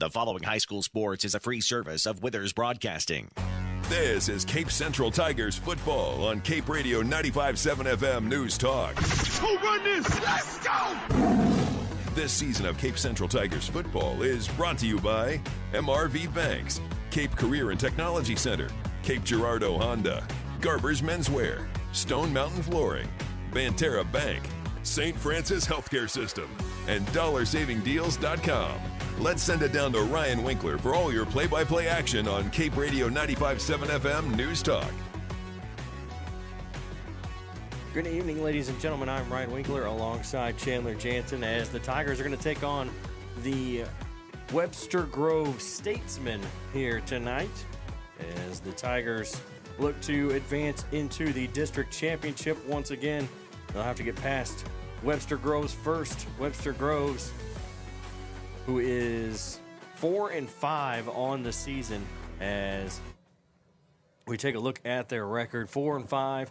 The following high school sports is a free service of Withers Broadcasting. This is Cape Central Tigers football on Cape Radio 95.7 FM News Talk. Who run this? Let's go! This season of Cape Central Tigers football is brought to you by MRV Banks, Cape Career and Technology Center, Cape Girardeau Honda, Garber's Menswear, Stone Mountain Flooring, Banterra Bank, St. Francis Healthcare System, and DollarSavingDeals.com. Let's send it down to Ryan Winkler for all your play-by-play action on Cape Radio 95.7 FM News Talk. Good evening, ladies and gentlemen. I'm Ryan Winkler alongside Chandler Jansen as the Tigers are going to take on the Webster Grove Statesmen here tonight as the Tigers look to advance into the district championship once again. They'll have to get past Webster Groves first. Webster Groves, who is 4-5 on the season, as we take a look at their record. 4-5,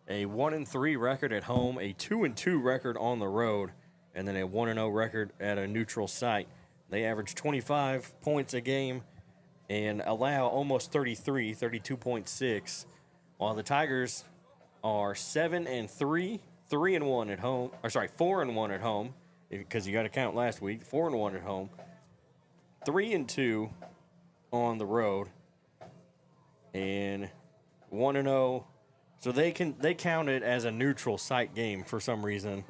a 1-3 record at home, a 2-2 record on the road, and then a 1-0 record at a neutral site. They average 25 points a game and allow almost 32.6, while the Tigers are 7-3, 3-1 at home, 4-1 at home, because you got to count last week. 4-1 at home, 3-2 on the road, and 1-0. So they count it as a neutral site game for some reason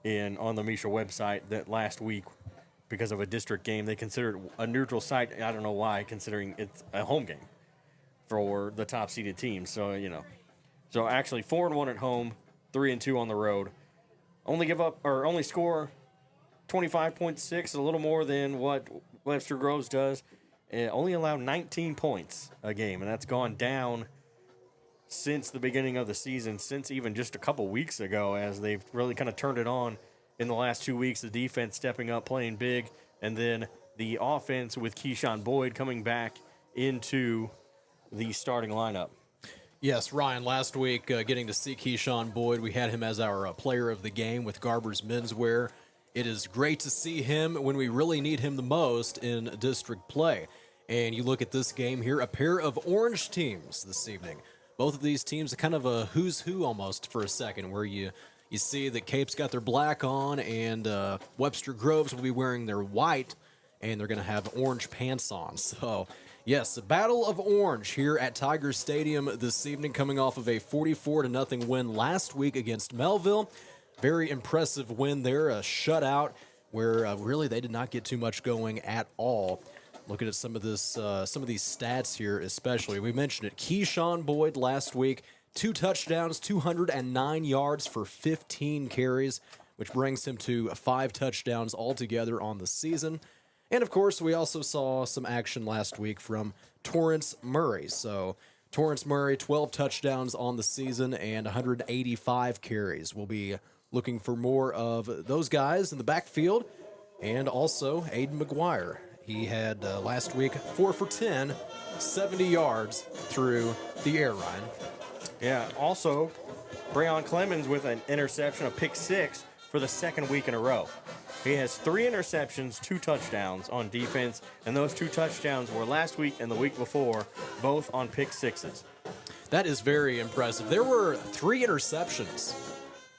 on the Misha website that last week, because of a district game, they considered a neutral site. I don't know why, considering it's a home game for the top seeded team. So so actually 4-1 at home, 3-2 on the road. Only score 25.6, a little more than what Webster Groves does. Only allow 19 points a game, and that's gone down since the beginning of the season, since even just a couple weeks ago, as they've really kind of turned it on in the last 2 weeks. The defense stepping up, playing big, and then the offense with Keyshawn Boyd coming back into the starting lineup. Yes, Ryan, last week getting to see Keyshawn Boyd, we had him as our player of the game with Garber's Menswear. It is great to see him when we really need him the most in district play. And you look at this game here, a pair of orange teams this evening. Both of these teams are kind of a who's who almost for a second, where you see that Cape's got their black on and Webster Groves will be wearing their white, and they're going to have orange pants on. So, yes, a battle of orange here at Tigers Stadium this evening, coming off of a 44-0 win last week against Melville. Very impressive win there, a shutout where really they did not get too much going at all. Looking at some of these stats here, especially, we mentioned it. Keyshawn Boyd last week, 2 touchdowns, 209 yards for 15 carries, which brings him to 5 touchdowns altogether on the season. And, of course, we also saw some action last week from Torrance Murray. So, Torrance Murray, 12 touchdowns on the season and 185 carries. We'll be looking for more of those guys in the backfield. And also Aiden McGuire. He had last week 4 for 10, 70 yards through the air, Ryan. Yeah, also, Breon Clemens with an interception, a pick 6 for the second week in a row. He has 3 interceptions, 2 touchdowns on defense, and those 2 touchdowns were last week and the week before, both on pick 6s. That is very impressive. There were 3 interceptions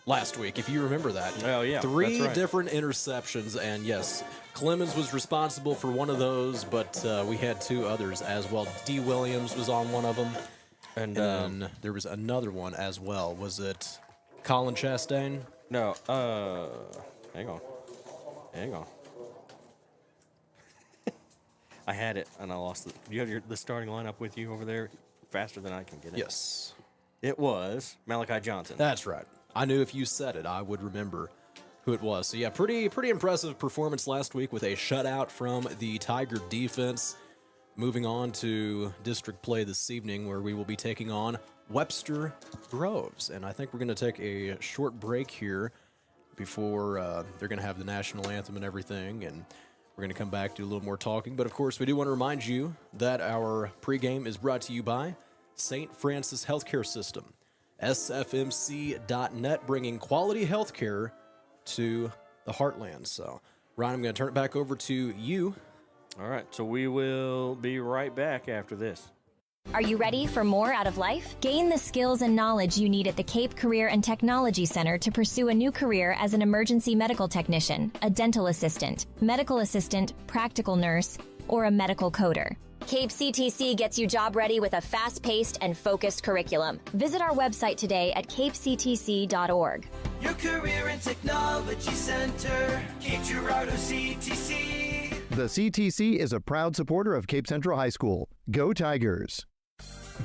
last week, if you remember that. Oh, yeah. 3 different interceptions, and yes, Clemens was responsible for one of those, but we had 2 others as well. D. Williams was on one of them, and then there was another one as well. Was it Colin Chastain? No, hang on. I had it, and I lost it. Do you have the starting lineup with you over there faster than I can get it? Yes. It was Malachi Johnson. That's right. I knew if you said it, I would remember who it was. So, yeah, pretty impressive performance last week with a shutout from the Tiger defense. Moving on to district play this evening, where we will be taking on Webster Groves. And I think we're going to take a short break here before they're going to have the national anthem and everything. And we're going to come back, do a little more talking. But, of course, we do want to remind you that our pregame is brought to you by St. Francis Healthcare System. SFMC.net, bringing quality healthcare to the heartland. So, Ryan, I'm going to turn it back over to you All right, so we will be right back after this. Are you ready for more out of life? Gain the skills and knowledge you need at the Cape Career and Technology Center to pursue a new career as an emergency medical technician, a dental assistant, medical assistant, practical nurse, or a medical coder. Cape CTC gets you job ready with a fast-paced and focused curriculum. Visit our website today at capectc.org. Your Career and Technology Center, Cape Girardeau CTC. The CTC is a proud supporter of Cape Central High School. Go Tigers!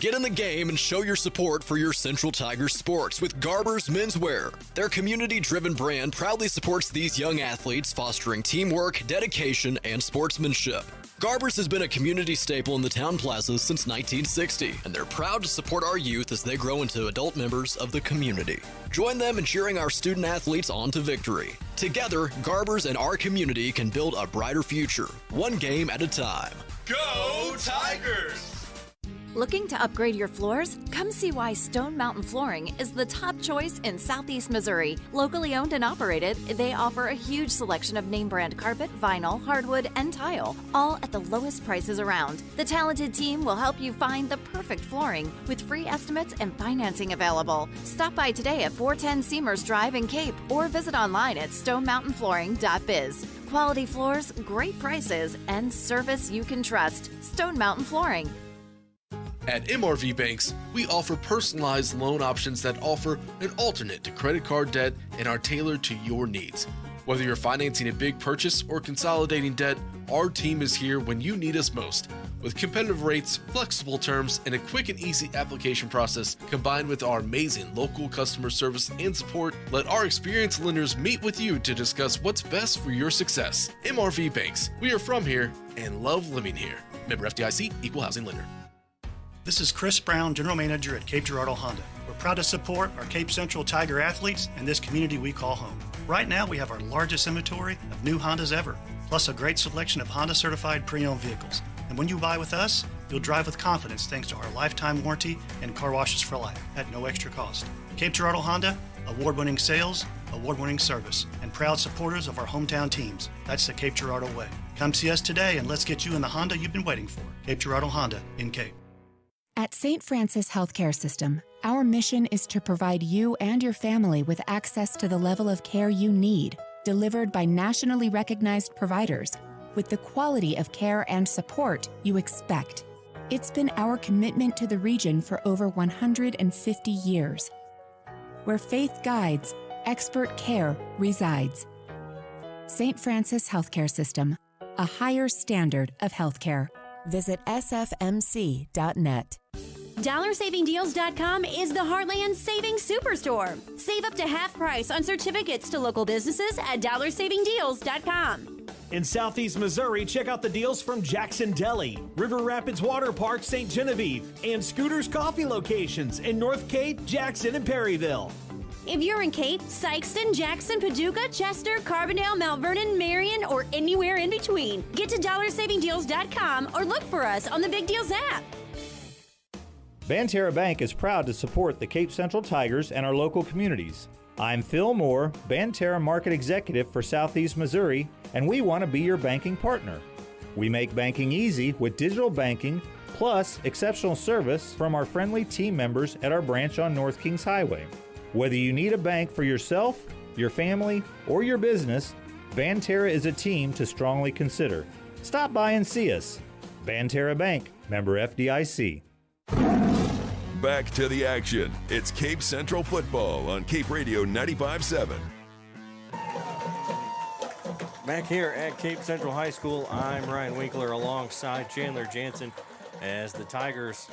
Get in the game and show your support for your Central Tigers sports with Garber's Menswear. Their community-driven brand proudly supports these young athletes, fostering teamwork, dedication, and sportsmanship. Garber's has been a community staple in the town plaza since 1960, and they're proud to support our youth as they grow into adult members of the community. Join them in cheering our student athletes on to victory. Together, Garber's and our community can build a brighter future, one game at a time. Go Tigers! Looking to upgrade your floors? Come see why Stone Mountain Flooring is the top choice in Southeast Missouri. Locally owned and operated, they offer a huge selection of name brand carpet, vinyl, hardwood, and tile, all at the lowest prices around. The talented team will help you find the perfect flooring with free estimates and financing available. Stop by today at 410 Seamers Drive in Cape or visit online at stonemountainflooring.biz. Quality floors, great prices, and service you can trust. Stone Mountain Flooring. At MRV Banks, we offer personalized loan options that offer an alternate to credit card debt and are tailored to your needs. Whether you're financing a big purchase or consolidating debt, our team is here when you need us most. With competitive rates, flexible terms, and a quick and easy application process, combined with our amazing local customer service and support, let our experienced lenders meet with you to discuss what's best for your success. MRV Banks, we are from here and love living here. Member FDIC, Equal Housing Lender. This is Chris Brown, General Manager at Cape Girardeau Honda. We're proud to support our Cape Central Tiger athletes and this community we call home. Right now, we have our largest inventory of new Hondas ever, plus a great selection of Honda certified pre-owned vehicles. And when you buy with us, you'll drive with confidence thanks to our lifetime warranty and car washes for life at no extra cost. Cape Girardeau Honda, award-winning sales, award-winning service, and proud supporters of our hometown teams. That's the Cape Girardeau way. Come see us today and let's get you in the Honda you've been waiting for. Cape Girardeau Honda in Cape. At St. Francis Healthcare System, our mission is to provide you and your family with access to the level of care you need, delivered by nationally recognized providers, with the quality of care and support you expect. It's been our commitment to the region for over 150 years. Where faith guides, expert care resides. St. Francis Healthcare System, a higher standard of healthcare. Visit sfmc.net. DollarSavingDeals.com is the Heartland Savings Superstore. Save up to half price on certificates to local businesses at DollarSavingDeals.com. In Southeast Missouri, check out the deals from Jackson Deli, River Rapids Water Park, St. Genevieve, and Scooter's Coffee locations in North Cape, Jackson, and Perryville. If you're in Cape, Sykeston, Jackson, Paducah, Chester, Carbondale, Mount Vernon, Marion, or anywhere in between, get to DollarSavingDeals.com or look for us on the Big Deals app. Banterra Bank is proud to support the Cape Central Tigers and our local communities. I'm Phil Moore, Banterra Market Executive for Southeast Missouri, and we want to be your banking partner. We make banking easy with digital banking, plus exceptional service from our friendly team members at our branch on North Kings Highway. Whether you need a bank for yourself, your family, or your business, Banterra is a team to strongly consider. Stop by and see us. Banterra Bank, member FDIC. Back to the action. It's Cape Central football on Cape Radio 95.7. Back here at Cape Central High School, I'm Ryan Winkler alongside Chandler Jansen as the Tigers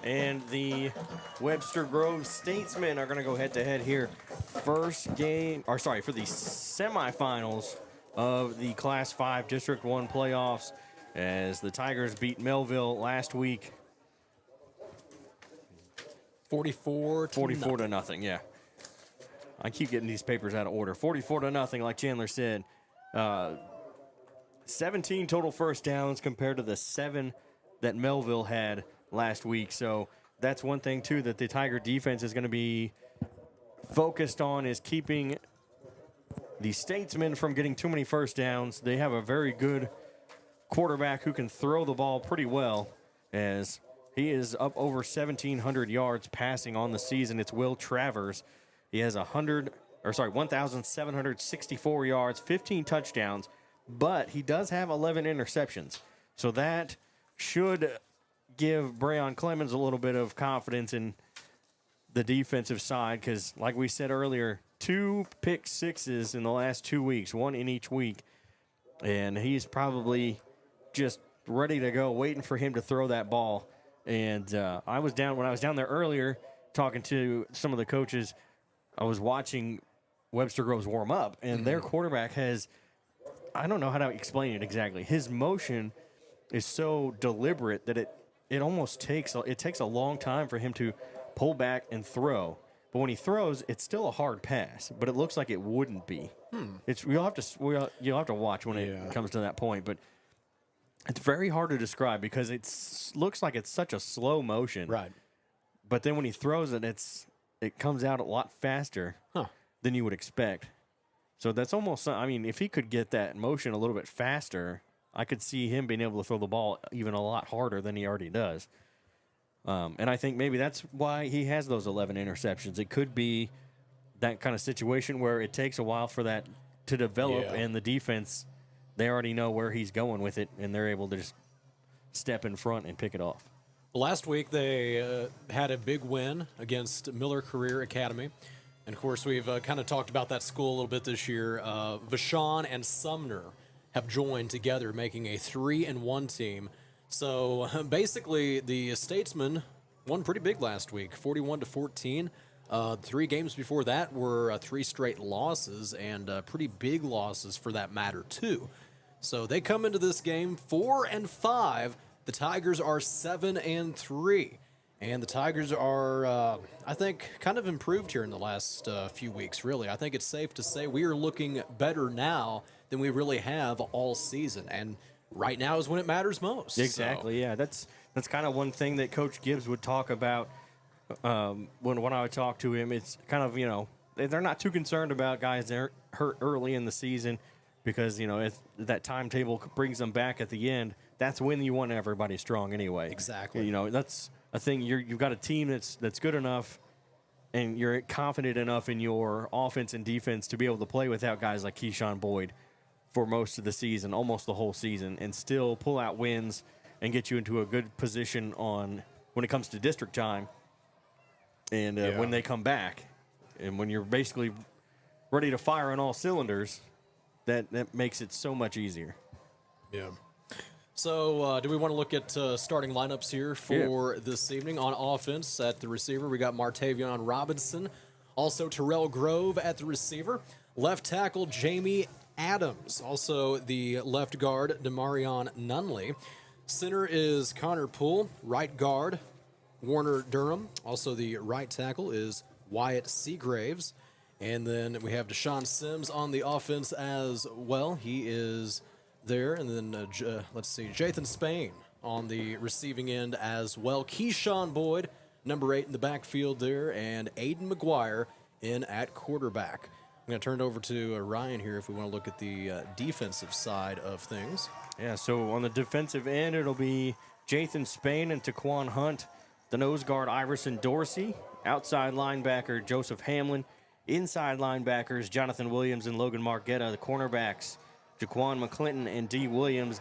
and the Webster Grove Statesmen are going to go head-to-head here. For the semifinals of the Class 5 District 1 playoffs as the Tigers beat Melville last week. 44 to nothing, yeah. I keep getting these papers out of order. 44 to nothing, like Chandler said. 17 total first downs compared to the 7 that Melville had last week. So that's one thing, too, that the Tiger defense is going to be focused on, is keeping the Statesmen from getting too many first downs. They have a very good quarterback who can throw the ball pretty well, as he is up over 1,700 yards passing on the season. It's Will Travers. He has 1,764 yards, 15 touchdowns, but he does have 11 interceptions. So that should give Breon Clemens a little bit of confidence in the defensive side, because like we said earlier, 2 pick sixes in the last 2 weeks, 1 in each week, and he's probably just ready to go, waiting for him to throw that ball. And when I was down there earlier talking to some of the coaches, I was watching Webster Groves warm up, and their quarterback has, I don't know how to explain it exactly. His motion is so deliberate that it almost takes a long time for him to pull back and throw. But when he throws, it's still a hard pass, but it looks like it wouldn't be. You'll have to watch when it comes to that point, but it's very hard to describe because it looks like it's such a slow motion. Right. But then when he throws it, it comes out a lot faster than you would expect. So that's almost, I mean, if he could get that motion a little bit faster, I could see him being able to throw the ball even a lot harder than he already does. And I think maybe that's why he has those 11 interceptions. It could be that kind of situation where it takes a while for that to develop, and the defense, they already know where he's going with it, and they're able to just step in front and pick it off. Last week, they had a big win against Miller Career Academy. And, of course, we've kind of talked about that school a little bit this year. Vashon and Sumner have joined together, making a 3-1 team. So, basically, the Statesmen won pretty big last week, 41-14. 3 games before that were 3 straight losses, and pretty big losses for that matter, too. So, they come into this game 4-5. The Tigers are 7-3. And the Tigers are, I think, kind of improved here in the last few weeks, really. I think it's safe to say we are looking better now than we really have all season. And right now is when it matters most. Exactly, yeah. That's kind of one thing that Coach Gibbs would talk about when I would talk to him. It's kind of, they're not too concerned about guys that are hurt early in the season because, if that timetable brings them back at the end, that's when you want everybody strong anyway. Exactly. That's a thing. You've got a team that's good enough, and you're confident enough in your offense and defense to be able to play without guys like Keyshawn Boyd for most of the season, almost the whole season, and still pull out wins and get you into a good position when it comes to district time and when they come back. And when you're basically ready to fire on all cylinders, that makes it so much easier. Yeah. So, do we want to look at starting lineups here for this evening? On offense, at the receiver, we got Martavion Robinson. Also, Terrell Grove at the receiver. Left tackle, Jamie Adams. Also, the left guard, Demarion Nunley. Center is Connor Poole. Right guard, Warner Durham. Also, the right tackle is Wyatt Seagraves. And then we have Deshaun Sims on the offense as well. He is there. And then, let's see, Jathan Spain on the receiving end as well. Keyshawn Boyd, number 8 in the backfield there. And Aiden McGuire in at quarterback. I'm going to turn it over to Ryan here if we want to look at the defensive side of things. Yeah, so on the defensive end, it'll be Jathan Spain and Taquan Hunt. The nose guard, Iverson Dorsey. Outside linebacker, Joseph Hamlin. Inside linebackers, Jonathan Williams and Logan Margetta. The cornerbacks, Jaquan McClinton and D. Williams.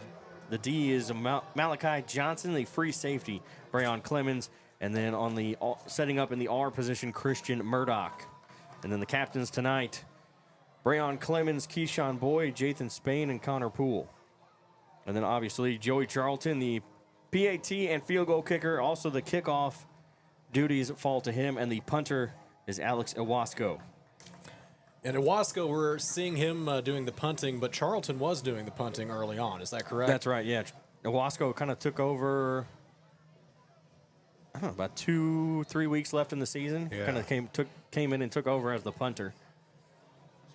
The D is Malachi Johnson, the free safety, Breon Clemens. And then on the setting up in the R position, Christian Murdoch. And then the captains tonight, Breon Clemens, Keyshawn Boyd, Jathan Spain, and Connor Poole. And then obviously Joey Charlton, the PAT and field goal kicker. Also the kickoff duties fall to him. And the punter is Alex Iwasco. And Iwasco, we're seeing him doing the punting, but Charlton was doing the punting early on. Is that correct? That's right, yeah. Iwasco kind of took over, I don't know, about 2-3 weeks left in the season. Yeah. Kind of came in and took over as the punter.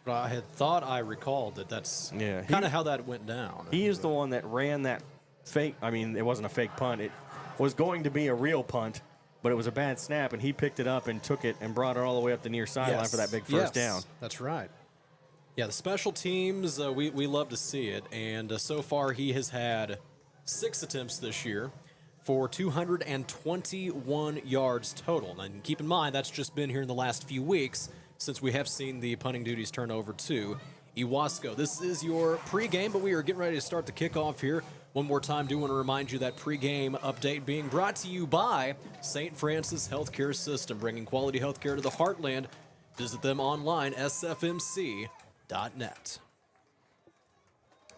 But I had thought I recalled that's kind of how that went down. He is the one that ran that fake. I mean, it wasn't a fake punt. It was going to be a real punt, but it was a bad snap, and he picked it up and took it and brought it all the way up the near sideline for that big first down. That's right. Yeah, the special teams, we love to see it. And so far, he has had 6 attempts this year for 221 yards total. And keep in mind, that's just been here in the last few weeks since we have seen the punting duties turn over to Iwasco. This is your pregame, but we are getting ready to start the kickoff here. One more time, do want to remind you that pregame update being brought to you by St. Francis Healthcare System, bringing quality healthcare to the heartland. Visit them online, sfmc.net.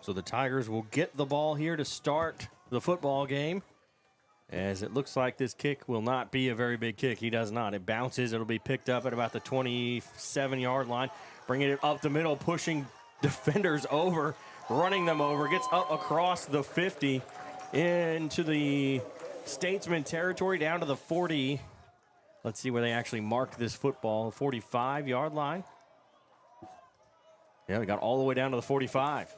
So the Tigers will get the ball here to start the football game, as it looks like this kick will not be a very big kick. He does not. It bounces. It'll be picked up at about the 27-yard line, bringing it up the middle, pushing defenders over, running them over, gets up across the 50 into the Statesman territory, down to the 40. Let's see where they actually mark this football. 45-yard line. Yeah, they got all the way down to the 45.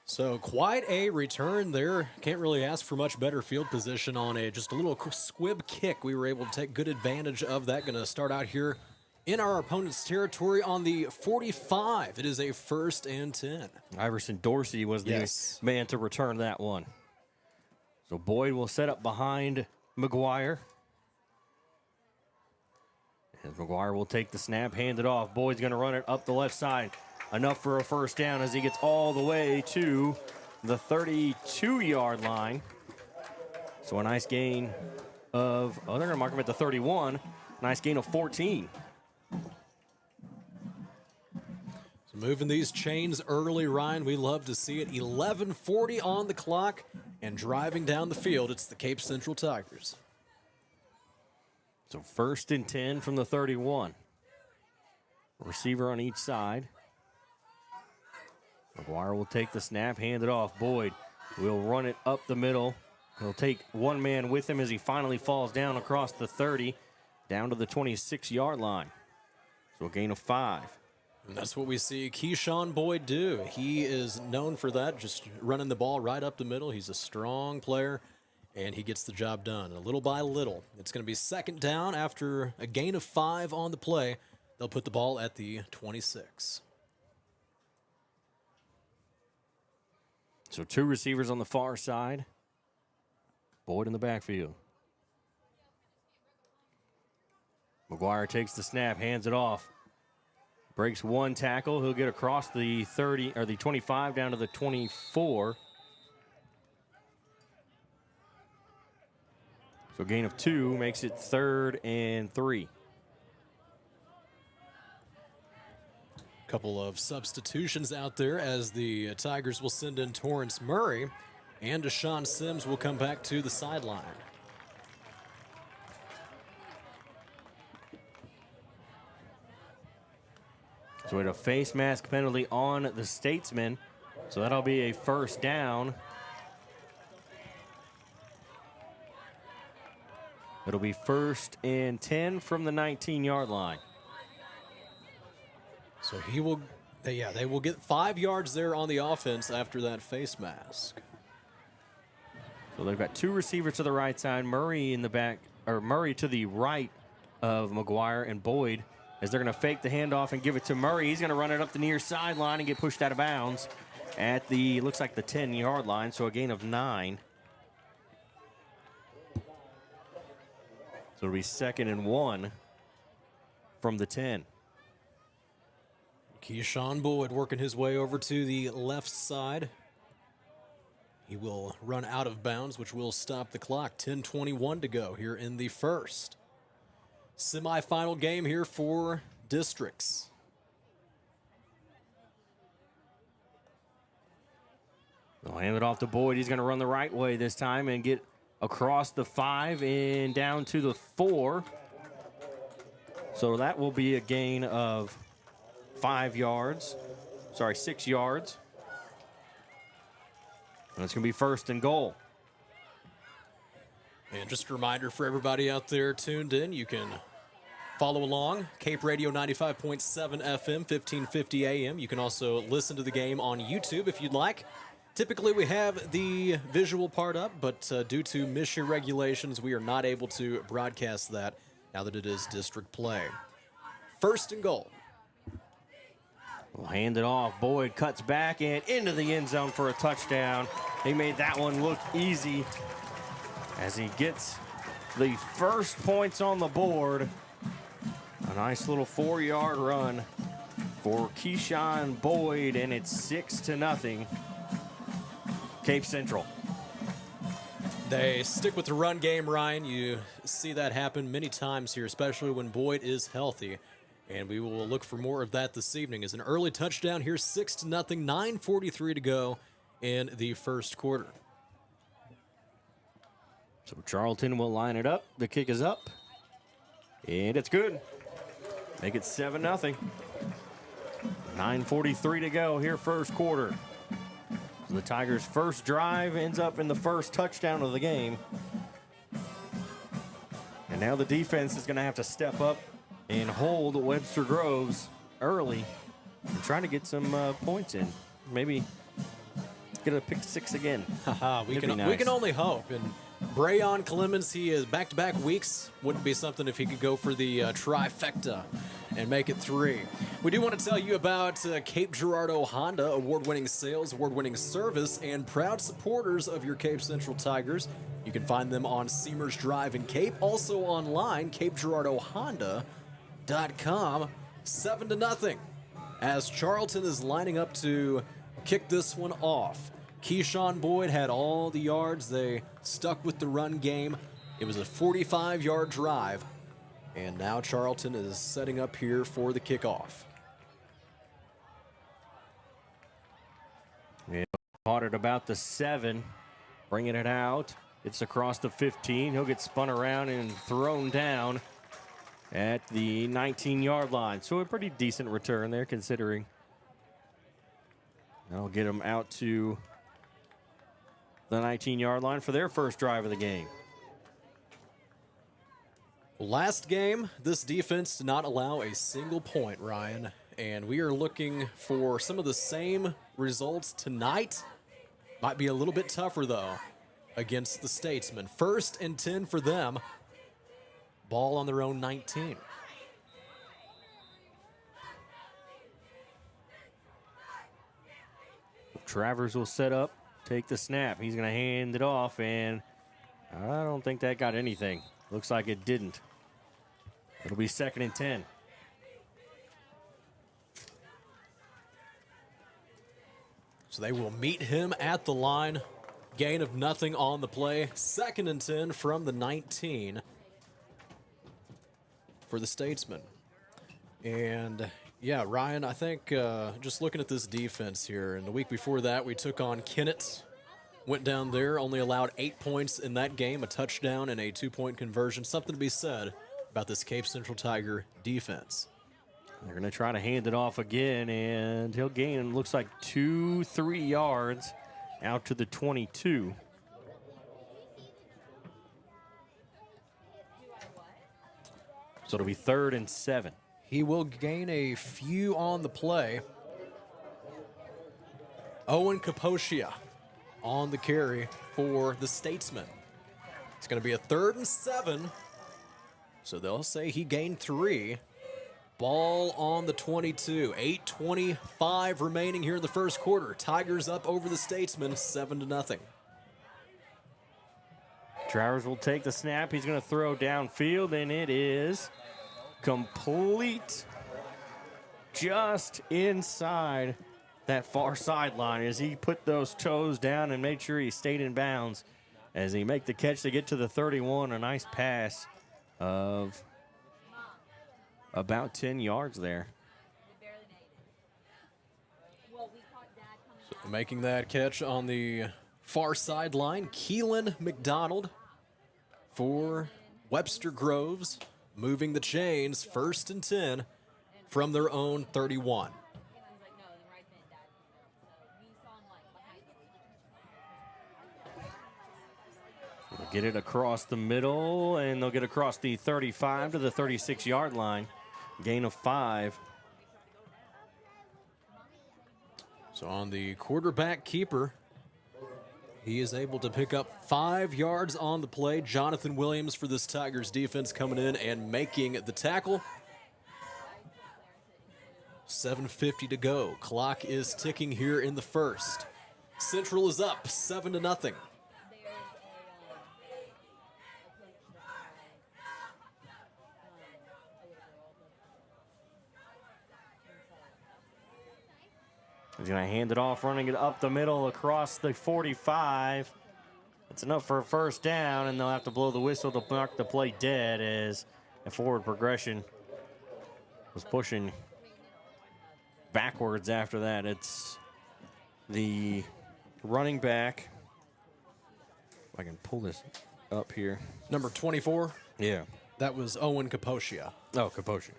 So quite a return there. Can't really ask for much better field position on just a little squib kick. We were able to take good advantage of that. Going to start out here in our opponent's territory on the 45. It is a 1st and 10. Iverson Dorsey was the man to return that one. So Boyd will set up behind McGuire. As McGuire will take the snap, hand it off. Boyd's going to run it up the left side. Enough for a 1st down as he gets all the way to the 32-yard line. So a nice gain of, they're going to mark him at the 31. Nice gain of 14. So moving these chains early, Ryan, we love to see it. 11:40 on the clock and driving down the field. It's the Cape Central Tigers. So 1st and 10 from the 31. Receiver on each side. McGuire will take the snap, hand it off. Boyd will run it up the middle. He'll take one man with him as he finally falls down across the 30, down to the 26-yard line. So a gain of 5. And that's what we see Keyshawn Boyd do. He is known for that, just running the ball right up the middle. He's a strong player, and he gets the job done. And little by little, it's going to be 2nd down after a gain of 5 on the play. They'll put the ball at the 26. So 2 receivers on the far side. Boyd in the backfield. McGuire takes the snap, hands it off. Breaks 1 tackle. He'll get across the 30 or the 25 down to the 24. So gain of 2 makes it 3rd and 3. Couple of substitutions out there as the Tigers will send in Torrance Murray, and Deshaun Sims will come back to the sideline. So we had a face mask penalty on the Statesman, so that'll be a 1st down. It'll be 1st and 10 from the 19-yard line. So he will, they will get 5 yards there on the offense after that face mask. So they've got 2 receivers to the right side, Murray in the back, or Murray to the right of McGuire and Boyd, as they're going to fake the handoff and give it to Murray. He's going to run it up the near sideline and get pushed out of bounds at the, looks like the 10-yard line, so a gain of 9. So it'll be 2nd and 1 from the 10. Keyshawn Boyd working his way over to the left side. He will run out of bounds, which will stop the clock. 10:21 to go here in the 1st. Semifinal game here for districts. They'll hand it off to Boyd. He's going to run the right way this time and get across the 5 and down to the 4. So that will be a gain of 6 yards. And it's going to be 1st and goal. And just a reminder for everybody out there tuned in, you can follow along. Cape Radio 95.7 FM, 1550 AM. You can also listen to the game on YouTube if you'd like. Typically, we have the visual part up, but due to mission regulations, we are not able to broadcast that now that it is district play. First and goal. We'll hand it off. Boyd cuts back and into the end zone for a touchdown. He made that one look easy as he gets the first points on the board. A nice little 4-yard run for Keyshawn Boyd, and it's 6-0. Cape Central. They stick with the run game, Ryan. You see that happen many times here, especially when Boyd is healthy. And we will look for more of that this evening. As an early touchdown here, 6-0, 9:43 to go in the first quarter. So Charlton will line it up. The kick is up. And it's good. Make it 7-0. 9:43 to go here, first quarter. So the Tigers' first drive ends up in the first touchdown of the game. And now the defense is going to have to step up and hold Webster Groves early and try to get some points in. Maybe get a pick six again. We can only hope. And Brayon Clemens, he is back-to-back weeks. Wouldn't be something if he could go for the trifecta and make it 3. We do want to tell you about Cape Girardeau Honda, award-winning sales, award-winning service, and proud supporters of your Cape Central Tigers. You can find them on Seamers Drive in Cape, also online, CapeGirardeauHonda.com. 7-0 as Charlton is lining up to kick this one off. Keyshawn Boyd had all the yards. They stuck with the run game. It was a 45-yard drive. And now Charlton is setting up here for the kickoff. Yeah, caught it about the 7, bringing it out. It's across the 15. He'll get spun around and thrown down at the 19-yard line. So a pretty decent return there, considering. That'll get him out to the 19-yard line for their first drive of the game. Last game, this defense did not allow a single point, Ryan. And we are looking for some of the same results tonight. Might be a little bit tougher, though, against the Statesmen. 1st and 10 for them. Ball on their own 19. Travers will set up, take the snap. He's going to hand it off, and I don't think that got anything. Looks like it didn't. It'll be 2nd and 10. So they will meet him at the line. Gain of nothing on the play. 2nd and 10 from the 19 for the Statesmen. And yeah, Ryan, I think just looking at this defense here, and the week before that we took on Kennett. Went down there, only allowed 8 points in that game, a touchdown and a 2-point conversion. Something to be said about this Cape Central Tiger defense. They're going to try to hand it off again, and he'll gain, looks like 2-3 yards out to the 22. So it'll be 3rd and 7. He will gain a few on the play. Owen Kaposia on the carry for the Statesmen. It's going to be a 3rd and 7. So they'll say he gained 3. Ball on the 22. 8:25 remaining here in the first quarter. Tigers up over the Statesmen, 7-0. Travers will take the snap. He's going to throw downfield, and it is complete just inside that far sideline as he put those toes down and made sure he stayed in bounds as he make the catch to get to the 31. A nice pass of about 10 yards there. So making that catch on the far sideline, Keelan McDonald for Webster Groves, moving the chains, 1st and 10 from their own 31. They'll get it across the middle, and they'll get across the 35 to the 36-yard line. Gain of 5. So on the quarterback keeper, He is able to pick up 5 yards on the play. Jonathan Williams for this Tigers defense coming in and making the tackle. 7:50 to go. Clock is ticking here in the first. Central is up 7-0. He's going to hand it off, running it up the middle across the 45. That's enough for a first down, and they'll have to blow the whistle to mark the play dead as a forward progression was pushing backwards after that. It's the running back. If I can pull this up here. Number 24? Yeah. That was Owen Kaposia. Oh, Kaposia.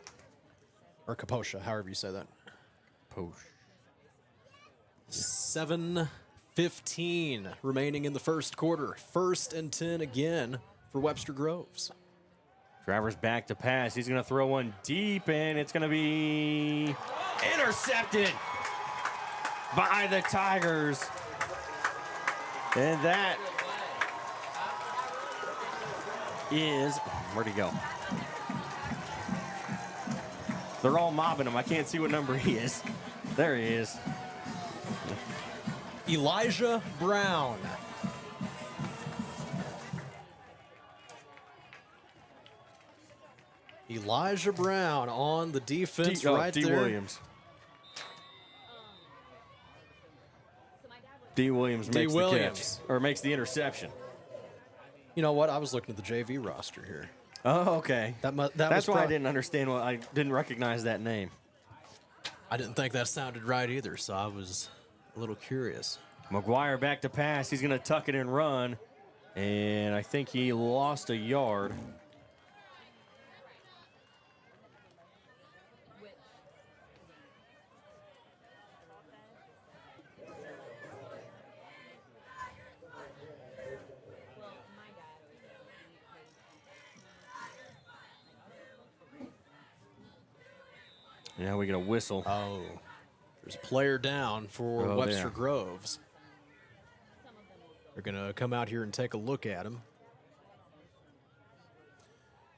Or Kaposia, however you say that. Posh. 7:15 remaining in the first quarter. 1st and 10 again for Webster Groves. Travers back to pass. He's going to throw one deep, and it's going to be intercepted by the Tigers. And that is, where'd he go? They're all mobbing him. I can't see what number he is. There he is. Elijah Brown. Elijah Brown on the defense right D. there. Williams. D. Williams makes the catch, or makes the interception. You know what? I was looking at the JV roster here. Oh, okay. That's why I didn't didn't understand. I didn't recognize that name. I didn't think that sounded right either, so I was a little curious. McGuire back to pass. He's going to tuck it and run. And I think he lost a yard. Yeah, we get a whistle. Oh, there's a player down for Webster Groves. They're going to come out here and take a look at him.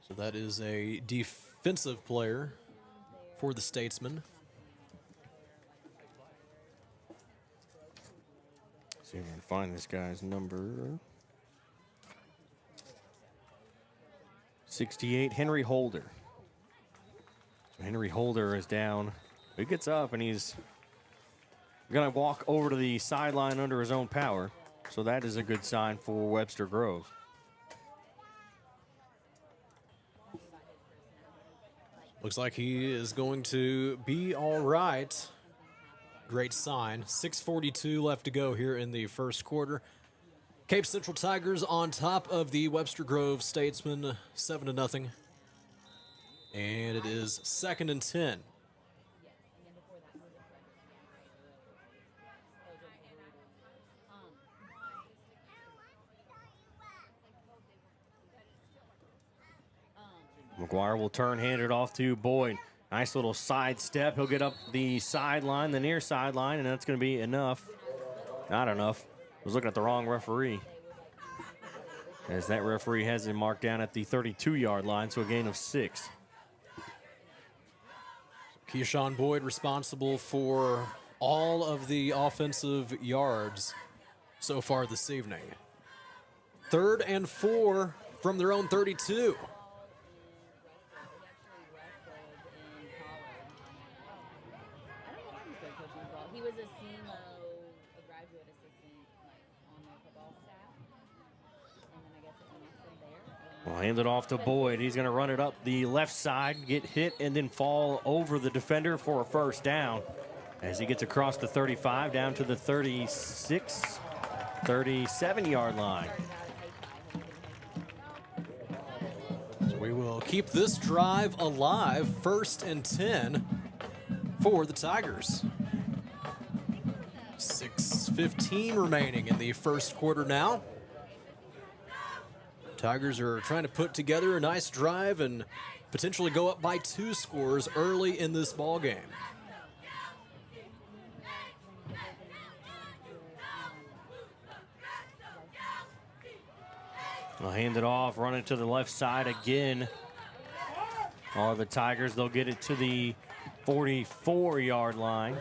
So that is a defensive player for the Statesmen. See if I can find this guy's number. 68, Henry Holder. So Henry Holder is down. He gets up and he's going to walk over to the sideline under his own power. So that is a good sign for Webster Groves. Looks like he is going to be all right. Great sign. 6:42 left to go here in the first quarter. Cape Central Tigers on top of the Webster Grove Statesmen, 7-0. And it is 2nd and 10. McGuire will turn, hand it off to Boyd. Nice little side step. He'll get up the sideline, the near sideline, and that's going to be enough. Not enough. I was looking at the wrong referee. As that referee has him marked down at the 32-yard line, so a gain of 6. Keyshawn Boyd responsible for all of the offensive yards so far this evening. 3rd and 4 from their own 32. He was a SEMO, a graduate assistant, on the football staff. And then I guess it went off from there. We'll hand it off to Boyd. He's going to run it up the left side, get hit, and then fall over the defender for a first down. As he gets across the 35 down to the 36, 37-yard line. So we will keep this drive alive. 1st and 10 for the Tigers. 6:15 remaining in the first quarter now. Tigers are trying to put together a nice drive and potentially go up by 2 scores early in this ball game. They'll hand it off, run it to the left side again. Are the Tigers. They'll get it to the 44-yard line.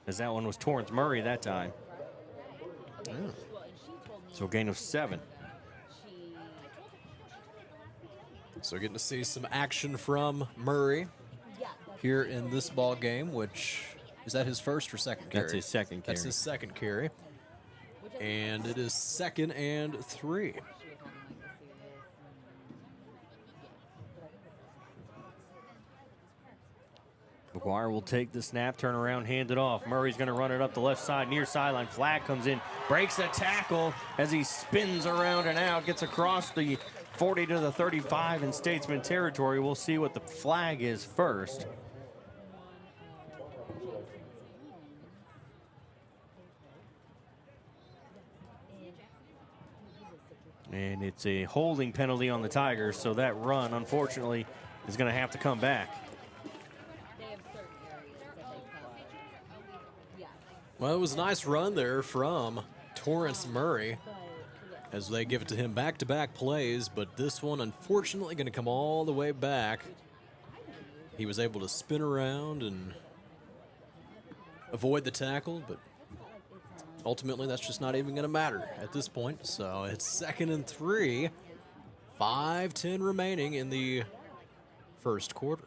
As that one was Torrance Murray that time. Yeah. So a gain of 7. So getting to see some action from Murray here in this ball game, which is that his first or second carry? That's his second carry. That's his second carry. And it is 2nd and 3. McGuire will take the snap, turn around, hand it off. Murray's going to run it up the left side, near sideline. Flag comes in, breaks a tackle as he spins around and out, gets across the 40 to the 35 in Statesman territory. We'll see what the flag is first. And it's a holding penalty on the Tigers, so that run, unfortunately, is going to have to come back. Well, it was a nice run there from Torrance Murray as they give it to him back-to-back plays, but this one, unfortunately, going to come all the way back. He was able to spin around and avoid the tackle, but ultimately that's just not even going to matter at this point. So it's 2nd and 3, 5:10 remaining in the first quarter.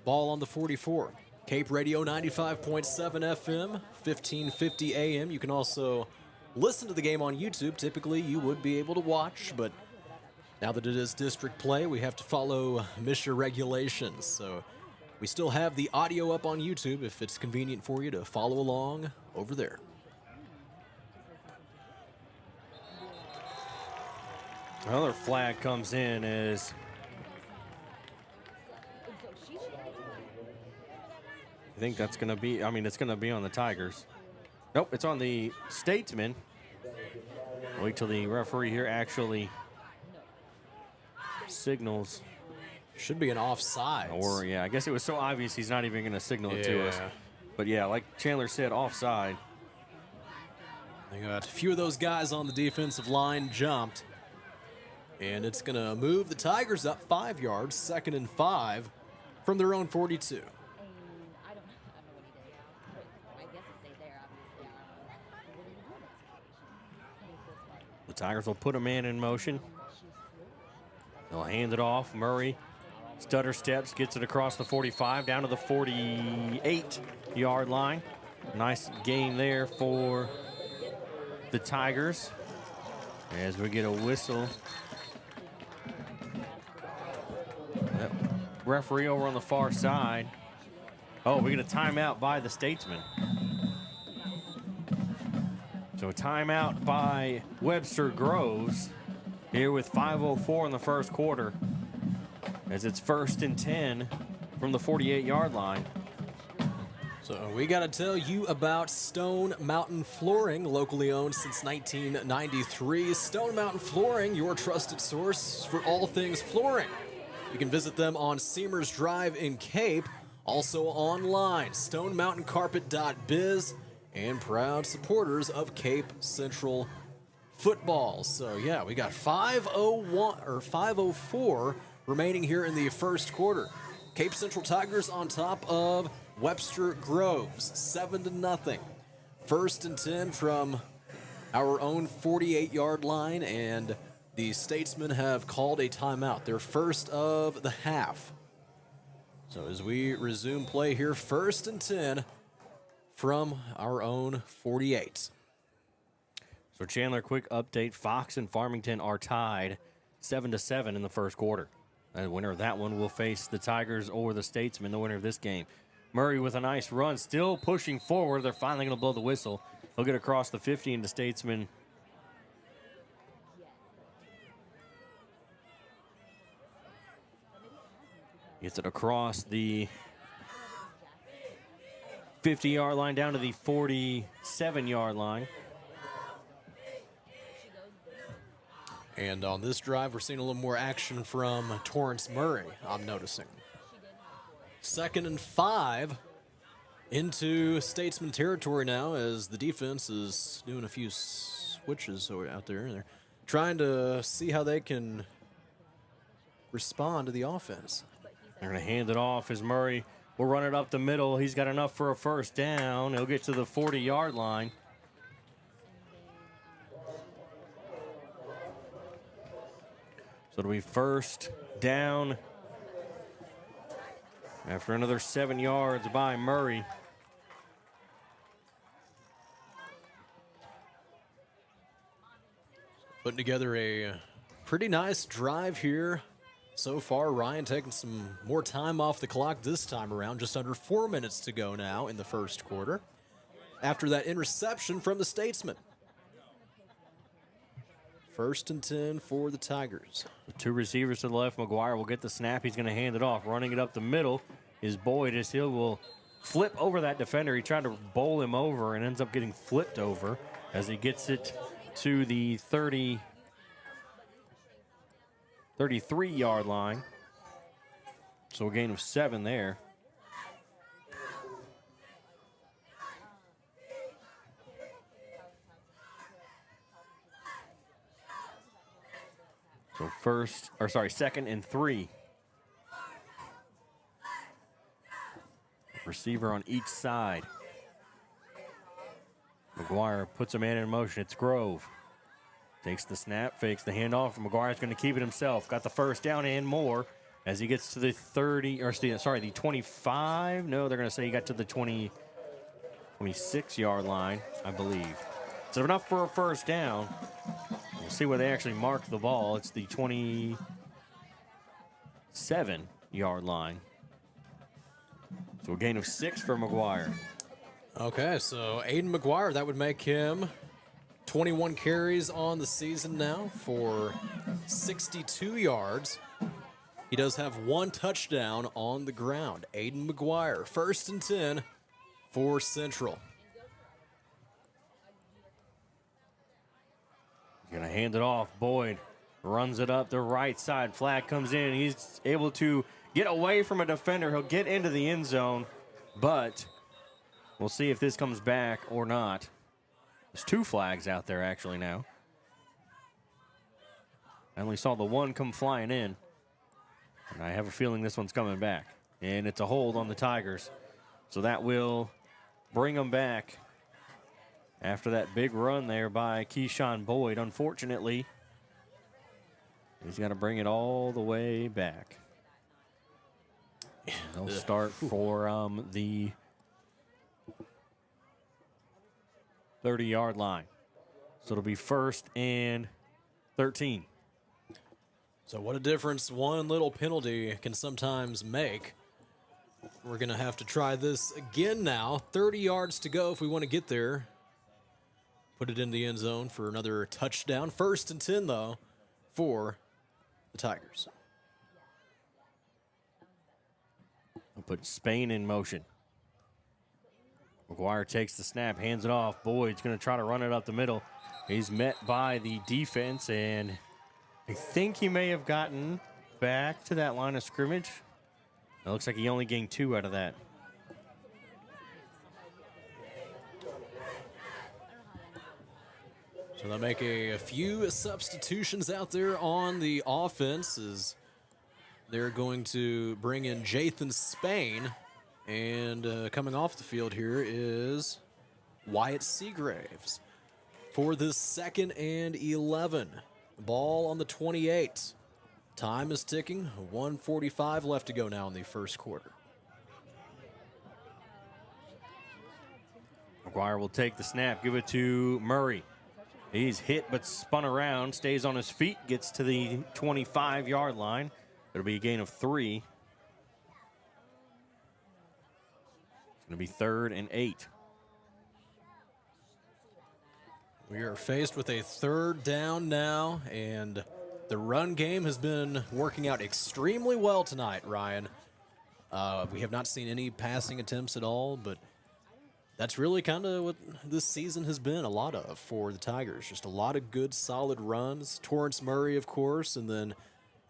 Ball on the 44. Cape Radio 95.7 FM, 1550 AM. You can also listen to the game on YouTube. Typically, you would be able to watch, but now that it is district play, we have to follow MSHA regulations. So we still have the audio up on YouTube if it's convenient for you to follow along over there. Another flag comes in as I think that's going to be, it's going to be on the Tigers. Nope, it's on the Statesmen. Wait till the referee here actually signals. Should be an offside. Or, yeah, I guess it was so obvious he's not even going to signal it to us. But, yeah, like Chandler said, offside. They got a few of those guys on the defensive line jumped. And it's going to move the Tigers up 5 yards, 2nd and 5 from their own 42. The Tigers will put a man in motion. They'll hand it off. Murray stutter steps, gets it across the 45 down to the 48-yard line. Nice gain there for the Tigers as we get a whistle. That referee over on the far side. Oh, we get a timeout by the Statesmen. So a timeout by Webster Groves here with 5:04 in the first quarter as it's 1st and 10 from the 48-yard line. So we got to tell you about Stone Mountain Flooring, locally owned since 1993. Stone Mountain Flooring, your trusted source for all things flooring. You can visit them on Seamers Drive in Cape, also online, stonemountaincarpet.biz, and proud supporters of Cape Central football. So yeah, we got 5:04 remaining here in the first quarter. Cape Central Tigers on top of Webster Groves, 7-0. 1st and 10 from our own 48-yard line, and the Statesmen have called a timeout, their first of the half. So as we resume play here, 1st and 10 from our own 48. So Chandler, quick update. Fox and Farmington are tied 7-7 in the first quarter. The winner of that one will face the Tigers or the Statesmen, the winner of this game. Murray with a nice run, still pushing forward. They're finally going to blow the whistle. He'll get across the 50 into Statesmen. Gets it across the 50-yard line down to the 47-yard line. And on this drive, we're seeing a little more action from Torrance Murray, I'm noticing. 2nd and 5 into Statesman territory now as the defense is doing a few switches out there. And they're trying to see how they can respond to the offense. They're going to hand it off as Murray will run it up the middle. He's got enough for a first down. He'll get to the 40-yard line. So it'll be first down after another 7 yards by Murray. Putting together a pretty nice drive here so far. Ryan taking some more time off the clock this time around. Just under 4 minutes to go now in the first quarter after that interception from the Statesman. First and 10 for the Tigers. Two receivers to the left. McGuire will get the snap. He's going to hand it off. Running it up the middle is Boyd as he will flip over that defender. He tried to bowl him over and ends up getting flipped over as he gets it to the 33-yard line. So a gain of 7 there. So second and 3. Receiver on each side. McGuire puts a man in motion. It's Grove. Takes the snap, fakes the handoff. McGuire's going to keep it himself. Got the first down and more as he gets to the 25. No, they're going to say he got to the 26-yard line, I believe. So enough for a first down. We'll see where they actually mark the ball. It's the 27-yard line. So a gain of 6 for McGuire. Okay, so Aiden McGuire, that would make him 21 carries on the season now for 62 yards. He does have 1 touchdown on the ground. Aiden McGuire, first and 10 for Central. He's going to hand it off. Boyd runs it up the right side. Flag comes in. He's able to get away from a defender. He'll get into the end zone, but we'll see if this comes back or not. There's 2 flags out there actually now. I only saw the one come flying in, and I have a feeling this one's coming back. And it's a hold on the Tigers. So that will bring them back after that big run there by Keyshawn Boyd. Unfortunately, he's got to bring it all the way back. They'll start for the 30-yard line. So it'll be first and 13. So what a difference one little penalty can sometimes make. We're going to have to try this again now. 30 yards to go if we want to get there. Put it in the end zone for another touchdown. First and 10, though, for the Tigers. We'll put Spain in motion. McGuire takes the snap, hands it off. Boyd's going to try to run it up the middle. He's met by the defense, and I think he may have gotten back to that line of scrimmage. It looks like he only gained 2 out of that. So they'll make a few substitutions out there on the offense as they're going to bring in Jathan Spain. And coming off the field here is Wyatt Seagraves for the 2nd and 11. Ball on the 28. Time is ticking. 1:45 left to go now in the first quarter. McGuire will take the snap, give it to Murray. He's hit but spun around, stays on his feet, gets to the 25-yard line. It'll be a gain of 3. It's going to be 3rd and 8. We are faced with a 3rd down now, and the run game has been working out extremely well tonight, Ryan. We have not seen any passing attempts at all, but that's really kind of what this season has been a lot of for the Tigers. Just a lot of good, solid runs. Torrance Murray, of course, and then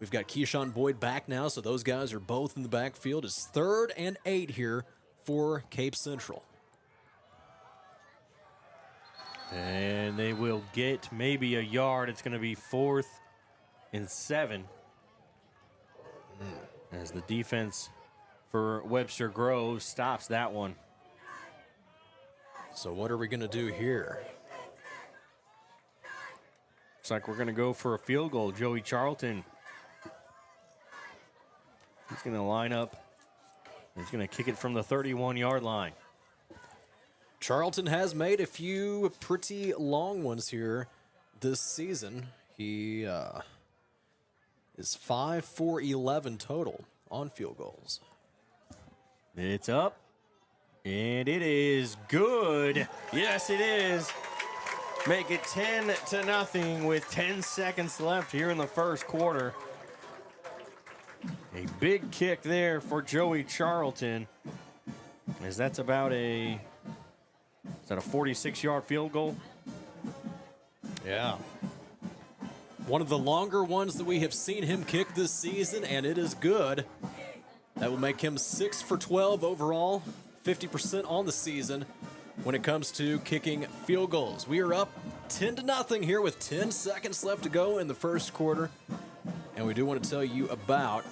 we've got Keyshawn Boyd back now, so those guys are both in the backfield. It's 3rd and 8 here for Cape Central. And they will get maybe a yard. It's going to be 4th and 7. As the defense for Webster Groves stops that one. So what are we going to do here? Looks like we're going to go for a field goal. Joey Charlton. He's going to line up. He's going to kick it from the 31-yard line. Charlton has made a few pretty long ones here this season. He is 5 for 11 total on field goals. It's up, and it is good. Yes, it is. Make it 10-0 with 10 seconds left here in the first quarter. A big kick there for Joey Charlton, as that's about a 46-yard field goal? Yeah. One of the longer ones that we have seen him kick this season, and it is good. That will make him 6 for 12 overall, 50% on the season when it comes to kicking field goals. We are up 10-0 here with 10 seconds left to go in the first quarter. And we do want to tell you about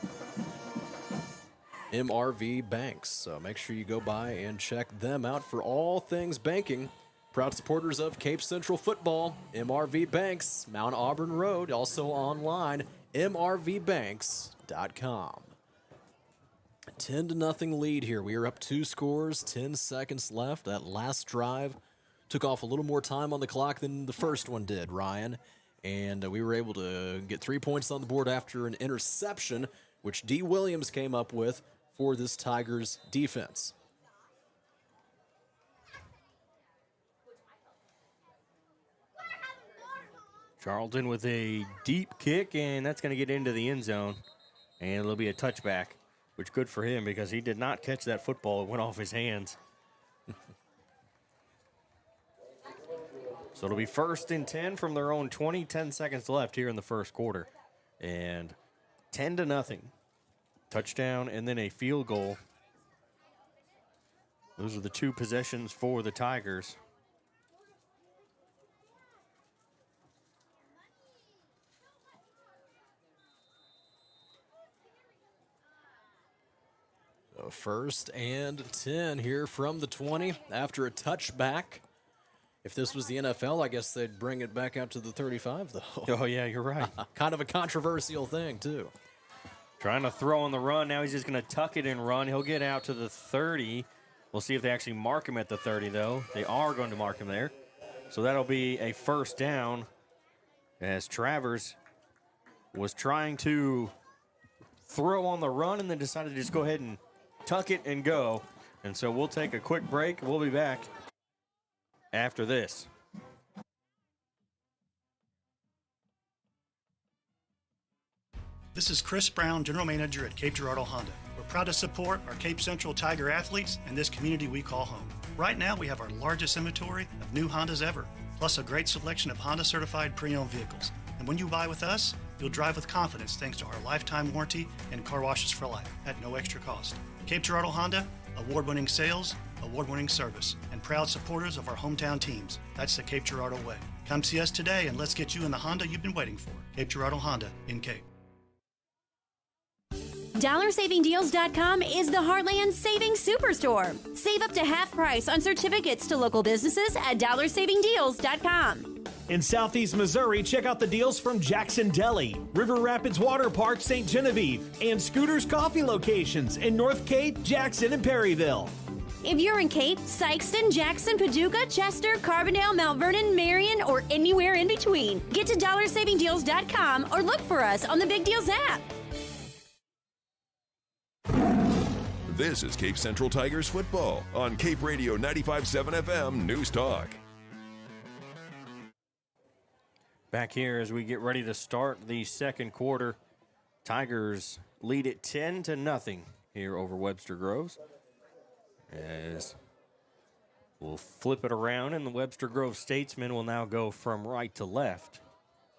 MRV Banks. So make sure you go by and check them out for all things banking. Proud supporters of Cape Central football. MRV Banks, Mount Auburn Road, also online, mrvbanks.com. 10-0 lead here. We are up 2 scores, 10 seconds left. That last drive took off a little more time on the clock than the first one did, Ryan. And we were able to get 3 points on the board after an interception, which D. Williams came up with for this Tigers defense. Charlton with a deep kick, and that's going to get into the end zone. And it'll be a touchback, which good for him because he did not catch that football. It went off his hands. So it'll be 1st and 10 from their own 20, 10 seconds left here in the first quarter. And 10-0. Touchdown and then a field goal. Those are the 2 possessions for the Tigers. So 1st and 10 here from the 20 after a touchback. If this was the NFL, I guess they'd bring it back out to the 35, though. Oh, yeah, you're right. Kind of a controversial thing, too. Trying to throw on the run. Now he's just going to tuck it and run. He'll get out to the 30. We'll see if they actually mark him at the 30, though. They are going to mark him there. So that'll be a 1st down as Travers was trying to throw on the run and then decided to just go ahead and tuck it and go. And so we'll take a quick break. We'll be back after this. This is Chris Brown, General Manager at Cape Girardeau Honda. We're proud to support our Cape Central Tiger athletes and this community we call home. Right now, we have our largest inventory of new Hondas ever, plus a great selection of Honda certified pre-owned vehicles. And when you buy with us, you'll drive with confidence thanks to our lifetime warranty and car washes for life at no extra cost. Cape Girardeau Honda, award-winning sales, award-winning service, and proud supporters of our hometown teams. That's the Cape Girardeau way. Come see us today and let's get you in the Honda you've been waiting for. Cape Girardeau Honda in Cape. DollarSavingDeals.com is the Heartland Savings Superstore. Save up to half price on certificates to local businesses at DollarSavingDeals.com. In Southeast Missouri, check out the deals from Jackson Deli, River Rapids Water Park, St. Genevieve, and Scooter's Coffee locations in North Cape, Jackson, and Perryville. If you're in Cape, Sykeston, Jackson, Paducah, Chester, Carbondale, Mount Vernon, Marion, or anywhere in between, get to DollarSavingDeals.com or look for us on the Big Deals app. This is Cape Central Tigers football on Cape Radio 95.7 FM News Talk. Back here as we get ready to start the second quarter. Tigers lead it 10-0 here over Webster Groves. As we'll flip it around, and the Webster Grove Statesmen will now go from right to left,